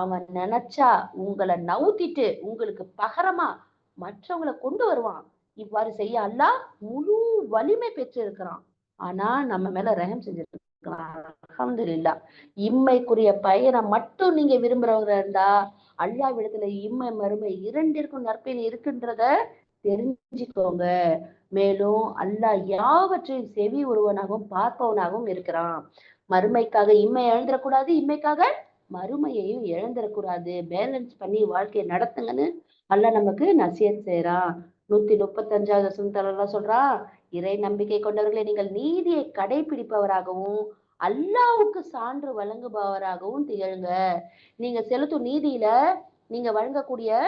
அவன் நினைச்சா உங்களை நவுத்திட்டு உங்களுக்கு பகரமா மற்றவங்களை கொண்டு வருவான். இவ்வாறு செய்ய அல்லாஹ் முழு வலிமை பெற்று இருக்கிறான். ஆனா நம்ம மேல ரஹம் செஞ்சிருக்கிறான். அல்ஹம்துலில்லாஹ். இம்மைக்குரிய பயனை மட்டும் நீங்க விரும்புறவங்க இருந்தா அல்லாஹ்விடத்துல இம்மை மறுமை இரண்டிற்கும் நற்பயன் இருக்கின்றத தெரிஞ்சுக்கோங்க. மேலும் அல்லாஹ் யாவற்றையும் செவி ஒருவனாகவும் பார்ப்பவனாகவும் இருக்கிறான். மறுமைக்காக இம்மை இழந்துடக்கூடாது, இம்மைக்காக மறுமையையும் இழந்துடக்கூடாது. பேலன்ஸ் பண்ணி வாழ்க்கையை நடத்துங்கன்னு அல்லாஹ் நமக்கு நசியத் செய்றான். 135வது வசனத்துல சொல்றான், இறை நம்பிக்கை கொண்டவர்களே, நீங்கள் நீதியை கடைபிடிப்பவராகவும் அல்லாஹ்வுக்கு சான்று வழங்குபவராகவும் திகழுங்க. நீங்க செலுத்தும் நீதியில நீங்க வழங்கக்கூடிய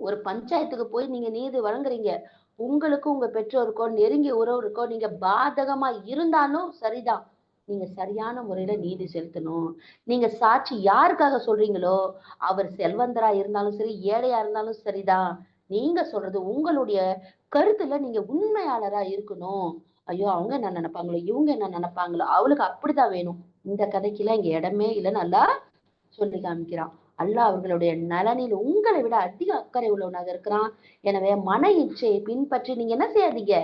ஒரு பஞ்சாயத்துக்கு போய் நீங்க நீதி வழங்குறீங்க. உங்களுக்கும் உங்க பெற்றோருக்கோ நெருங்கிய உறவுக்கோ நீங்க பாதகமா இருந்தாலும் சரிதான். நீங்க சரியான முறையில நீதி செலுத்தணும். நீங்க சாட்சி யாருக்காக சொல்றீங்களோ அவர் செல்வந்தரா இருந்தாலும் சரி, ஏழையா இருந்தாலும் சரிதான். நீங்க சொல்றது உங்களுடைய கருத்துல நீங்க உண்மையாளரா இருக்கணும். ஐயோ அவங்க என்ன நினைப்பாங்களோ, இவங்க என்ன நினைப்பாங்களோ, அவளுக்கு அப்படிதான் வேணும். இந்த கதைக்கெல்லாம் இங்க இடமே இல்லைன்னு நல்லா சொல்லி காமிக்கிறான். அல்லாஹ் அவர்களுடைய நலனில் உங்களை விட அதிக அக்கறை உள்ளவனாக இருக்கிறான். எனவே மன இச்சையை பின்பற்றி நீங்க என்ன செய்யாதீங்க,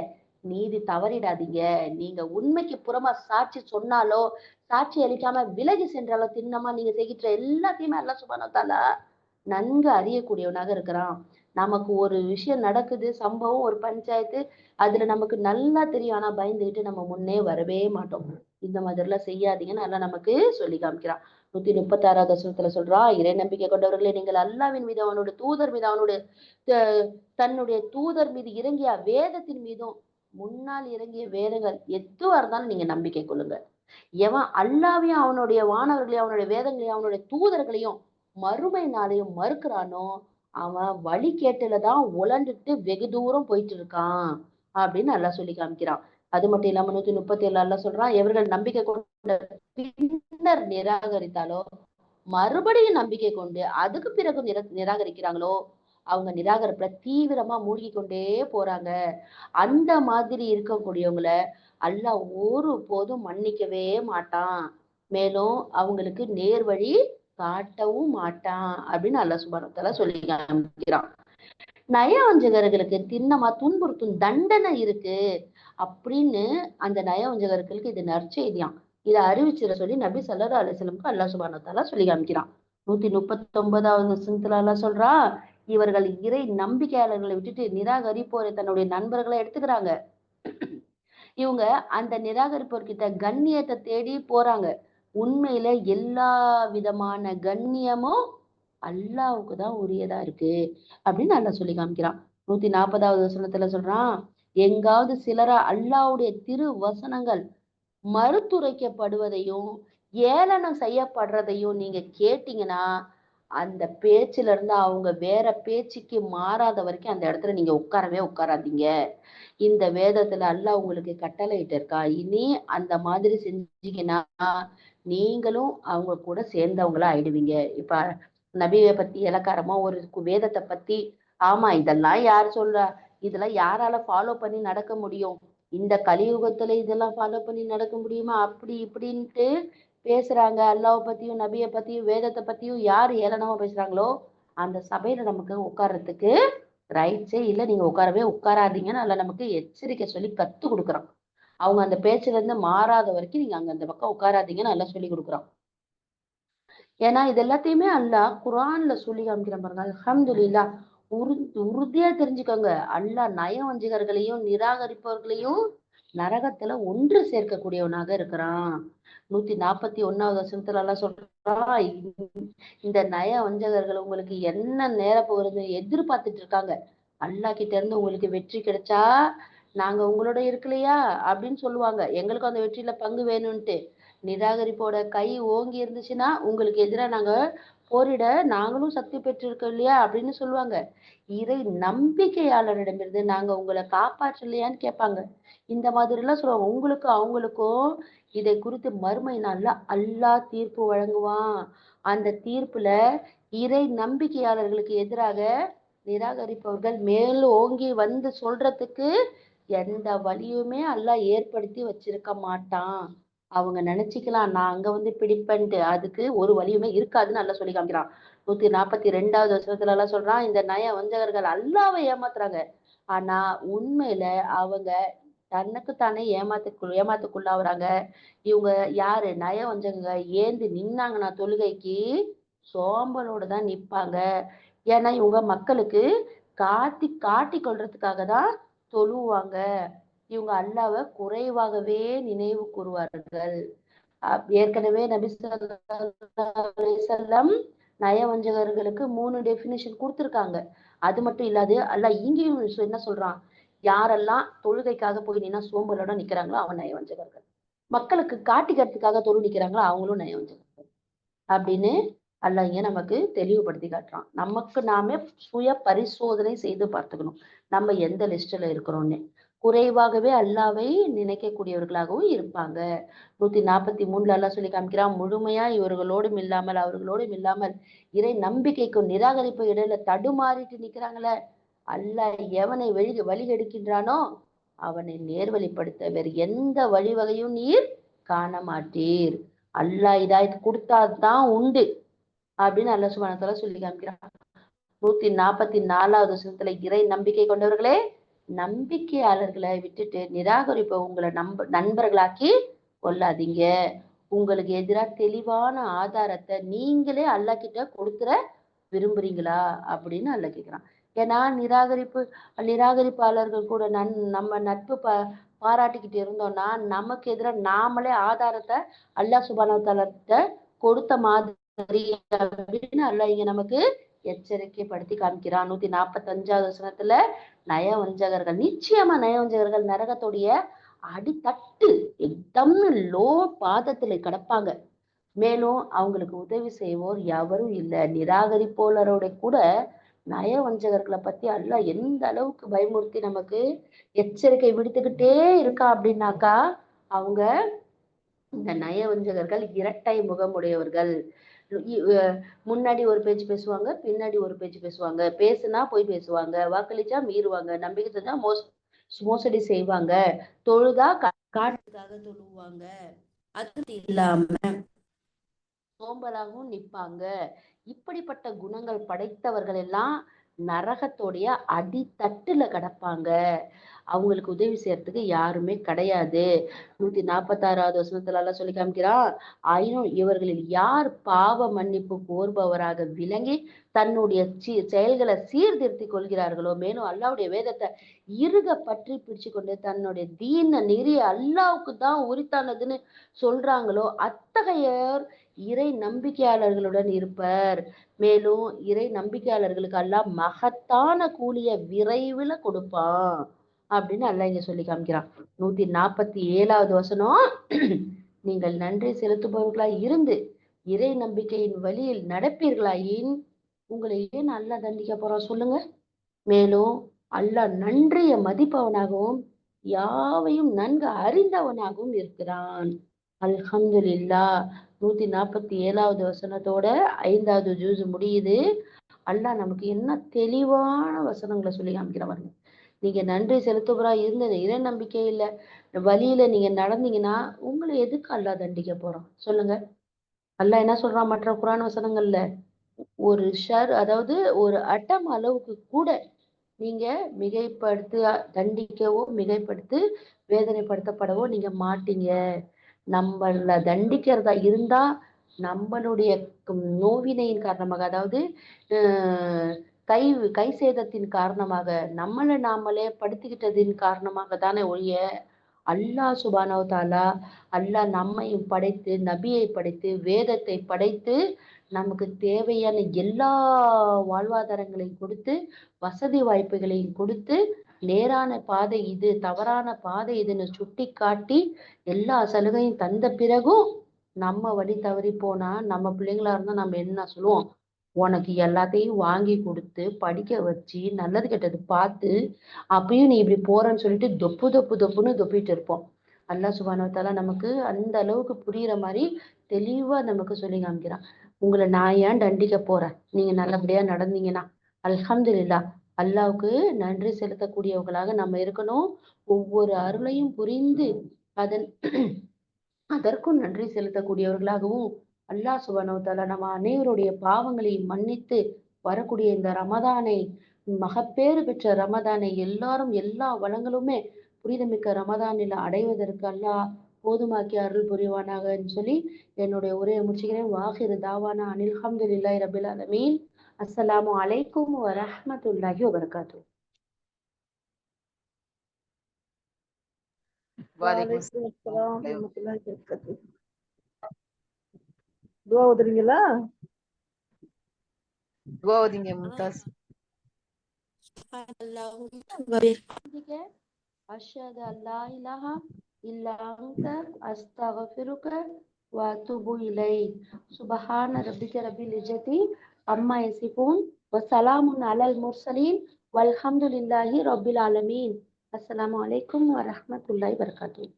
நீதி தவறிடாதீங்க. நீங்க உண்மைக்கு புறமா சாட்சி சொன்னாலோ, சாட்சி அளிக்காம விலகி சென்றாலோ, திண்ணமா நீங்க செய்கின்ற எல்லாத்தையுமே அல்லாஹ் சுப்ஹானஹு வ தஆலா நன்கு அறியக்கூடியவனாக இருக்கிறான். நமக்கு ஒரு விஷயம் நடக்குது, சம்பவம், ஒரு பஞ்சாயத்து, அதுல நமக்கு நல்லா தெரியும். ஆனா பயந்துகிட்டு நம்ம முன்னே வரவே மாட்டோம். இந்த மாதிரி எல்லாம் செய்யாதீங்கன்னு அல்லாஹ் நமக்கு சொல்லி காமிக்கிறான். 136வது வசனத்துல சொல்றான், இறை நம்பிக்கை கொண்டவர்களே, நீங்கள் அல்லாஹ்வின் மீது, அவனுடைய தூதர் மீது, அவனுடைய தன்னுடைய தூதர் மீது இறங்கிய வேதத்தின் மீதும், முன்னால் இறங்கிய வேதங்கள் எதுவா இருந்தாலும் நீங்க நம்பிக்கை கொள்ளுங்க. எவன் அல்லாவையும் அவனுடைய வானவர்களையும் அவனுடைய வேதங்களையும் அவனுடைய தூதர்களையும் மறுமை நாளையும் மறுக்கிறானோ, அவன் வழி கேட்டுலதான் உழண்டுட்டு வெகு தூரம் போயிட்டு இருக்கான் அப்படின்னு நல்லா சொல்லி காமிக்கிறான். அது மட்டும் இல்லாம 137 அல்ல சொல்றான், எவர்கள் நம்பிக்கை கொண்ட பின்னர் நிராகரித்தாலோ, மறுபடியும் நம்பிக்கை கொண்டு அதுக்கு பிறகு நிராகரிக்கிறாங்களோ, அவங்க நிராகரிப்புல தீவிரமா மூழ்கி கொண்டே போறாங்க. அந்த மாதிரி இருக்கக்கூடியவங்கள அல்லாஹ் ஒரு போதும் மன்னிக்கவே மாட்டான். மேலும் அவங்களுக்கு நேர்வழி காட்டவும் மாட்டான் அப்படின்னு அல்லாஹ் சுப்ஹானஹு வ தஆலா சொல்லி காமிக்கிறான். நயவஞ்சகர்களுக்கு திண்ணமா துன்புறுத்தும் தண்டனை இருக்கு அப்படின்னு அந்த நயவஞ்சகர்களுக்கு இது நற்செய்தியாம். இதை அறிவிச்சிட சொல்லி நபி ஸல்லல்லாஹு அலைஹி வஸல்லம் அல்லாஹ் சுப்ஹானஹு வ தஆலா சொல்லி காமிக்கிறான். 139வது வசனத்துல அல்லாஹ் சொல்றா, இவர்கள் இறை நம்பிக்கையாளர்களை விட்டுட்டு நிராகரிப்போரை தன்னுடைய நண்பர்களை எடுத்துக்கிறாங்க. இவங்க அந்த நிராகரிப்போர்கிட்ட கண்ணியத்தை தேடி போறாங்க. உண்மையில எல்லா விதமான கண்ணியமும் அல்லாஹ்வுக்கு தான் உரியதா இருக்கு அப்படின்னு அல்லாஹ் சொல்லி காமிக்கிறான். 140வது வசனத்துல சொல்றான், எங்காவது சிலரா அல்லாஹ்வுடைய திரு வசனங்கள் மறுத்துரைக்கப்படுவதையும் ஏளனம் செய்யப்படுறதையும் நீங்க கேட்டீங்கன்னா, அந்த பேச்சுல இருந்து அவங்க வேற பேச்சுக்கு மாறாத வரைக்கும் அந்த இடத்துல நீங்க உட்காரவே உட்காராதீங்க. இந்த வேதத்துல அல்லாஹ் உங்களுக்கு கட்டளையிட்டு இருக்கா, இனி அந்த மாதிரி செஞ்சீங்கன்னா நீங்களும் அவங்க கூட சேர்ந்தவங்களா ஆயிடுவீங்க. இப்ப நபியை பத்தி இலக்காரமா ஒரு வேதத்தை பத்தி, ஆமா இதெல்லாம் யார் சொல்றா, இதெல்லாம் யாரால ஃபாலோ பண்ணி நடக்க முடியும், இந்த கலியுகத்துல இதெல்லாம் ஃபாலோ பண்ணி நடக்க முடியுமா, அப்படி இப்படின்ட்டு பேசுறாங்க. அல்லாஹ் பத்தியும் நபியை பத்தியும் வேதத்தை பத்தியும் யார் ஏளனமா பேசுறாங்களோ அந்த சபையில நமக்கு உட்கார்றதுக்கு ரைட்ஸே இல்லை, நீங்க உட்காரவே உட்காராதீங்கன்னு அல்ல நமக்கு எச்சரிக்கை சொல்லி கத்து கொடுக்குறான். அவங்க அந்த பேச்சுல இருந்து மாறாத வரைக்கும் நீங்க அங்க அந்த பக்கம் உட்காராதீங்கன்னு நல்லா சொல்லி கொடுக்குறான். ஏன்னா இது எல்லாத்தையுமே அல்லாஹ் குர்ஆன்ல சொல்லி காமிக்கிறான் பாருங்க. அல்ஹம்துலில்லாஹ். உறுதியா தெரிஞ்சுக்கோங்க, அல்லாஹ் நயவஞ்சகர்களையும் நிராகரிப்பவர்களையும் நரகத்துல ஒன்று சேர்க்கக்கூடியவனாக இருக்கிறான். 141வது வசனத்துல எல்லாம் சொல்றான், இந்த நயவஞ்சகர்கள் உங்களுக்கு என்ன நேர போகிறது எதிர்பார்த்துட்டு இருக்காங்க. அல்லாஹ் கிட்ட இருந்து உங்களுக்கு வெற்றி கிடைச்சா நாங்க உங்களோட இருக்கலையா அப்படின்னு சொல்லுவாங்க, எங்களுக்கும் அந்த வெற்றியில பங்கு வேணும்ட்டு. நிராகரிப்போட கை ஓங்கி இருந்துச்சுன்னா உங்களுக்கு எதிராக நாங்க போரிட நாங்களும் சக்தி பெற்றிருக்கோம் இல்லையா அப்படின்னு சொல்லுவாங்க. இறை நம்பிக்கையாளரிடமிருந்து நாங்க உங்களை காப்பாற்றலையான்னு கேட்பாங்க. இந்த மாதிரி எல்லாம் சொல்லுவாங்க. உங்களுக்கும் அவங்களுக்கும் இதை குறித்து மறுமை நாள்ல அல்லாஹ் தீர்ப்பு வழங்குவான். அந்த தீர்ப்புல இறை நம்பிக்கையாளர்களுக்கு எதிராக நிராகரிப்பவர்கள் மேல் ஓங்கி வந்து சொல்றதுக்கு எந்த வழியுமே அல்லாஹ் ஏற்படுத்தி வச்சிருக்க மாட்டான். அவங்க நினைச்சுக்கலாம் நான் அங்க வந்து பிடிப்பேன்ட்டு, அதுக்கு ஒரு வழியுமே இருக்காதுன்னு நல்லா சொல்லி காமிக்கிறான். 142வது வசனத்துல எல்லாம் சொல்றான், இந்த நயவஞ்சகர்கள் அல்லாவை ஏமாத்துறாங்க, ஆனா உண்மையில அவங்க தன்னைத்தானே ஏமாத்துக்குள்ளாகுறாங்க. இவங்க யாரு நயவஞ்சகங்க, ஏந்து நின்னாங்கன்னா தொழுகைக்கு சோம்பலோட தான் நிப்பாங்க. ஏன்னா இவங்க மக்களுக்கு காட்டி கொள்றதுக்காக தான் தொழுவாங்க. இவங்க அல்லாவை குறைவாகவே நினைவு கூறுவார்கள். ஏற்கனவே நபி ஸல்லல்லாஹு அலைஹி வஸல்லம் நயவஞ்சகர்களுக்கு 3 டெஃபினிஷன் கொடுத்துருக்காங்க. அது மட்டும் இல்லாது அல்லாஹ் இங்கேயும் என்ன சொல்றான், யாரெல்லாம் தொழுகைக்காக போய் நின்னா சோம்பலோட நிக்கிறாங்களோ அவன் நயவஞ்சகர்கள், மக்களுக்கு காட்டிக்கிறதுக்காக தொழு நிக்கிறாங்களோ அவங்களும் நயவஞ்சகர்கள் அப்படின்னு அல்லாஹ் இங்க நமக்கு தெளிவுபடுத்தி காட்டுறான். நமக்கு நாமே சுய பரிசோதனை செய்து பார்த்துக்கணும், நம்ம எந்த லிஸ்ட்ல இருக்கிறோம்னு. குறைவாகவே அல்லாவை நினைக்கக்கூடியவர்களாகவும் இருப்பாங்க. 143 அல்லாஹ் சொல்லி காமிக்கிறான், முழுமையா இவர்களோடும் இல்லாமல் அவர்களோடும் இல்லாமல் இறை நம்பிக்கைக்கும் நிராகரிப்பு இடையில தடுமாறிட்டு நிக்கிறாங்களே, அல்லாஹ் எவனை வழி எடுக்கின்றானோ அவனை நேர்வழிப்படுத்த வேறு எந்த வழிவகையும் நீர் காண மாட்டீர். அல்லாஹ் இதாயத்து கொடுத்தாதான் உண்டு. அப்படின்னு அல்லாஹ் சுப்ஹானஹு வ தஆலா சொல்லி காமிக்கிறான். 144வது வசனத்துல இறை நம்பிக்கை கொண்டவர்களே, நம்பிக்கையாளர்களை விட்டுட்டு நிராகரிப்ப உங்களை நண்பர்களாக்கி கொள்ளாதீங்க. உங்களுக்கு எதிராக தெளிவான ஆதாரத்தை நீங்களே அல்லாஹ் கிட்ட கொடுத்துற விரும்புறீங்களா அப்படின்னு அல்லாஹ் கேட்கிறான். ஏன்னா நிராகரிப்பாளர்கள் கூட நம்ம நட்பு பாராட்டிக்கிட்டு இருந்தோம்னா நமக்கு எதிராக நாமளே ஆதாரத்தை அல்லாஹ் சுப்ஹானஹு வ தஆலா கொடுத்த மாதிரி அப்படின்னு அல்லாஹ் இங்க நமக்கு எச்சரிக்கைப்படுத்தி காமிக்கிறான். 145வது வசனத்துல நயவஞ்சகர்கள், நிச்சயமா நயவஞ்சகர்கள் நரகத்துடைய அடித்தட்டு எக்தம் லோ பாதத்துல கிடப்பாங்க. மேலும் அவங்களுக்கு உதவி செய்வோர் எவரும் இல்லை. நிராகரிப்போலரோட கூட நயவஞ்சகர்களை பத்தி அல்லாஹ் எந்த அளவுக்கு பயமுறுத்தி நமக்கு எச்சரிக்கை விடுத்துக்கிட்டே இருக்கா அப்படின்னாக்கா, அவங்க இந்த நயவஞ்சகர்கள் இரட்டை முகமுடையவர்கள். முன்னாடி ஒரு பேச்சு பேசுவாங்க, பின்னாடி ஒரு பேச்சு பேசுவாங்க. பேசுனா போய் பேசுவாங்க, வாக்களிச்சா மீறுவாங்க, நம்பிக்கை செஞ்சா மோசடி செய்வாங்க, தொழுதா காட்டுக்காக தொழுவாங்க, அது இல்லாம சோம்பலாகவும் நிற்பாங்க. இப்படிப்பட்ட குணங்கள் படைத்தவர்கள் எல்லாம் நரகத்தோடைய அடித்தட்டுல கிடப்பாங்க. அவங்களுக்கு உதவி செய்யறதுக்கு யாருமே கிடையாது. 146வது வசனத்துல எல்லாம் சொல்லி காமிக்கிறான். ஆயினும் இவர்களில் யார் பாவ மன்னிப்பு கோருபவராக விளங்கி தன்னுடைய செயல்களை சீர்திருத்திக் கொள்கிறார்களோ, மேலும் அல்லாஹ்வுடைய வேதத்தை இறுக பற்றி பிடிச்சு கொண்டு தன்னுடைய தீன நெறி அல்லாஹ்வுக்கு தான் உரித்தானதுன்னு சொல்றாங்களோ, அத்தகையோர் இறை நம்பிக்கையாளர்களுடன் இருப்பர். மேலும் இறை நம்பிக்கையாளர்களுக்கு அல்லாஹ் மகத்தான கூலிய விரைவில் கொடுப்பான் அப்படின்னு அல்லாஹ் இங்க சொல்லி காமிக்கிறான். 147வது வசனம், நீங்கள் நன்றி செலுத்துபவர்களாய் இருந்து இறை நம்பிக்கையின் வழியில் நடப்பீர்களாயின் உங்களை ஏன் அல்லாஹ் தண்டிக்க போறான் சொல்லுங்க. மேலும் அல்லாஹ் நன்றிய மதிப்பவனாகவும் யாவையும் நன்கு அறிந்தவனாகவும் இருக்கிறான். அல்ஹம்துலில்லாஹ். 147வது வசனத்தோட 5வது ஜூஸ் முடியுது. அல்லாஹ் நமக்கு என்ன தெளிவான வசனங்களை சொல்லி காமிக்கிறவங்க. நீங்க நன்றி செலுத்துபவரா இருந்தது இறை நம்பிக்கை இல்ல வழியில நீங்க நடந்தீங்கன்னா உங்களை எதுக்கு அல்லாஹ் தண்டிக்க போறான் சொல்லுங்க. அல்லாஹ் என்ன சொல்றான் மற்ற குர்ஆன் வசனங்கள்ல, ஒரு அதாவது ஒரு அட்டம் அளவுக்கு கூட நீங்க தண்டிக்கவோ மிகைப்படுத்தி வேதனைப்படுத்தப்படவோ நீங்க மாட்டீங்க. நம்மள தண்டிக்கிறதா இருந்தா நம்மளுடைய நோவினையின் காரணமாக, அதாவது கை சேதத்தின் காரணமாக, நம்மளை நாமளே படுத்திக்கிட்டதின் காரணமாக தானே ஒழிய அல்லாஹ் சுப்ஹானஹு வ தஆலா அல்லாஹ் நம்மையும் படைத்து நபியை படைத்து வேதத்தை படைத்து நமக்கு தேவையான எல்லா வாழ்வாதாரங்களையும் கொடுத்து வசதி வாய்ப்புகளையும் கொடுத்து நேரான பாதை இது தவறான பாதை இதுன்னு சுட்டி காட்டி எல்லா சலுகையும் தந்த பிறகும் நம்ம வழி தவறி போனா நம்ம பிள்ளைங்களா இருந்தா நம்ம என்ன சொல்லுவோம், உனக்கு எல்லாத்தையும் வாங்கி கொடுத்து படிக்க வச்சு நல்லது கெட்டது பார்த்து அப்பயும் நீ இப்படி போறன்னு சொல்லிட்டு தொப்புன்னு தொப்பிட்டு இருப்போம். அல்லாஹ் சுப்ஹானஹு வ தஆலா நமக்கு அந்த அளவுக்கு புரியுற மாதிரி தெளிவா நமக்கு சொல்லி காமிக்கிறான். உங்களை நான் ஏன் தண்டிக்க போறேன், நீங்க நல்லபடியா நடந்தீங்கன்னா. அல்ஹம்துலில்லாஹ். அல்லாஹ்வுக்கு நன்றி செலுத்தக்கூடியவர்களாக நம்ம இருக்கணும். ஒவ்வொரு அருளையும் புரிந்து அதற்கும் நன்றி செலுத்தக்கூடியவர்களாகவும் அல்லாஹ் சுப்ஹானஹு வ தஆலா நம்ம அனைவருடைய பாவங்களையும் மன்னித்து வரக்கூடிய இந்த ரமதானை, மகப்பேறு பெற்ற ரமதானை எல்லாரும் எல்லா வளங்களுமே புனிதமிக்க ரமதானில் அடைவதற்கு அல்லாஹ் போதுமாக்கி அருள் புரிவானாகன்னு சொல்லி என்னுடைய உரையை முடிச்சுக்கிறேன். வாஹிரு தாவானா அனில் ஹம்துலில்லாஹி ரபில் ஆலமீன். அஸ்ஸலாமு அலைக்கும் வரஹ்மத்துல்லாஹி வபரகாத்துஹு. வலைக்கும் வலைக்கும் அஸ்ஸலாம் வரஹ்மத்துல்லாஹி வபரகாத்துஹு. துஆ ஓதுறீங்களா? துஆ ஓதுங்க மும்தாஸ். அஷ்ஹது அல்லா இலாஹா இல்லா அன்த அஸ்தக்ஃபிருக வ அத்தூபு இலைக். சுப்ஹான ரப்பிக ரப்பில் இஸ்ஸத்தி அம்மா யசிஃபூன் வ ஸலாமுன் அலல் முர்ஸலீன் வல்ஹம்துலில்லாஹி ரப்பில் ஆலமீன். அஸ்ஸலாமு அலைக்கும் வரஹ்மத்துல்லாஹி வபரகாத்துஹு.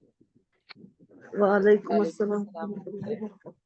வலைக்கும் அஸ்ஸலாம் வரஹ்மத்துல்லாஹி வபரகாத்துஹு.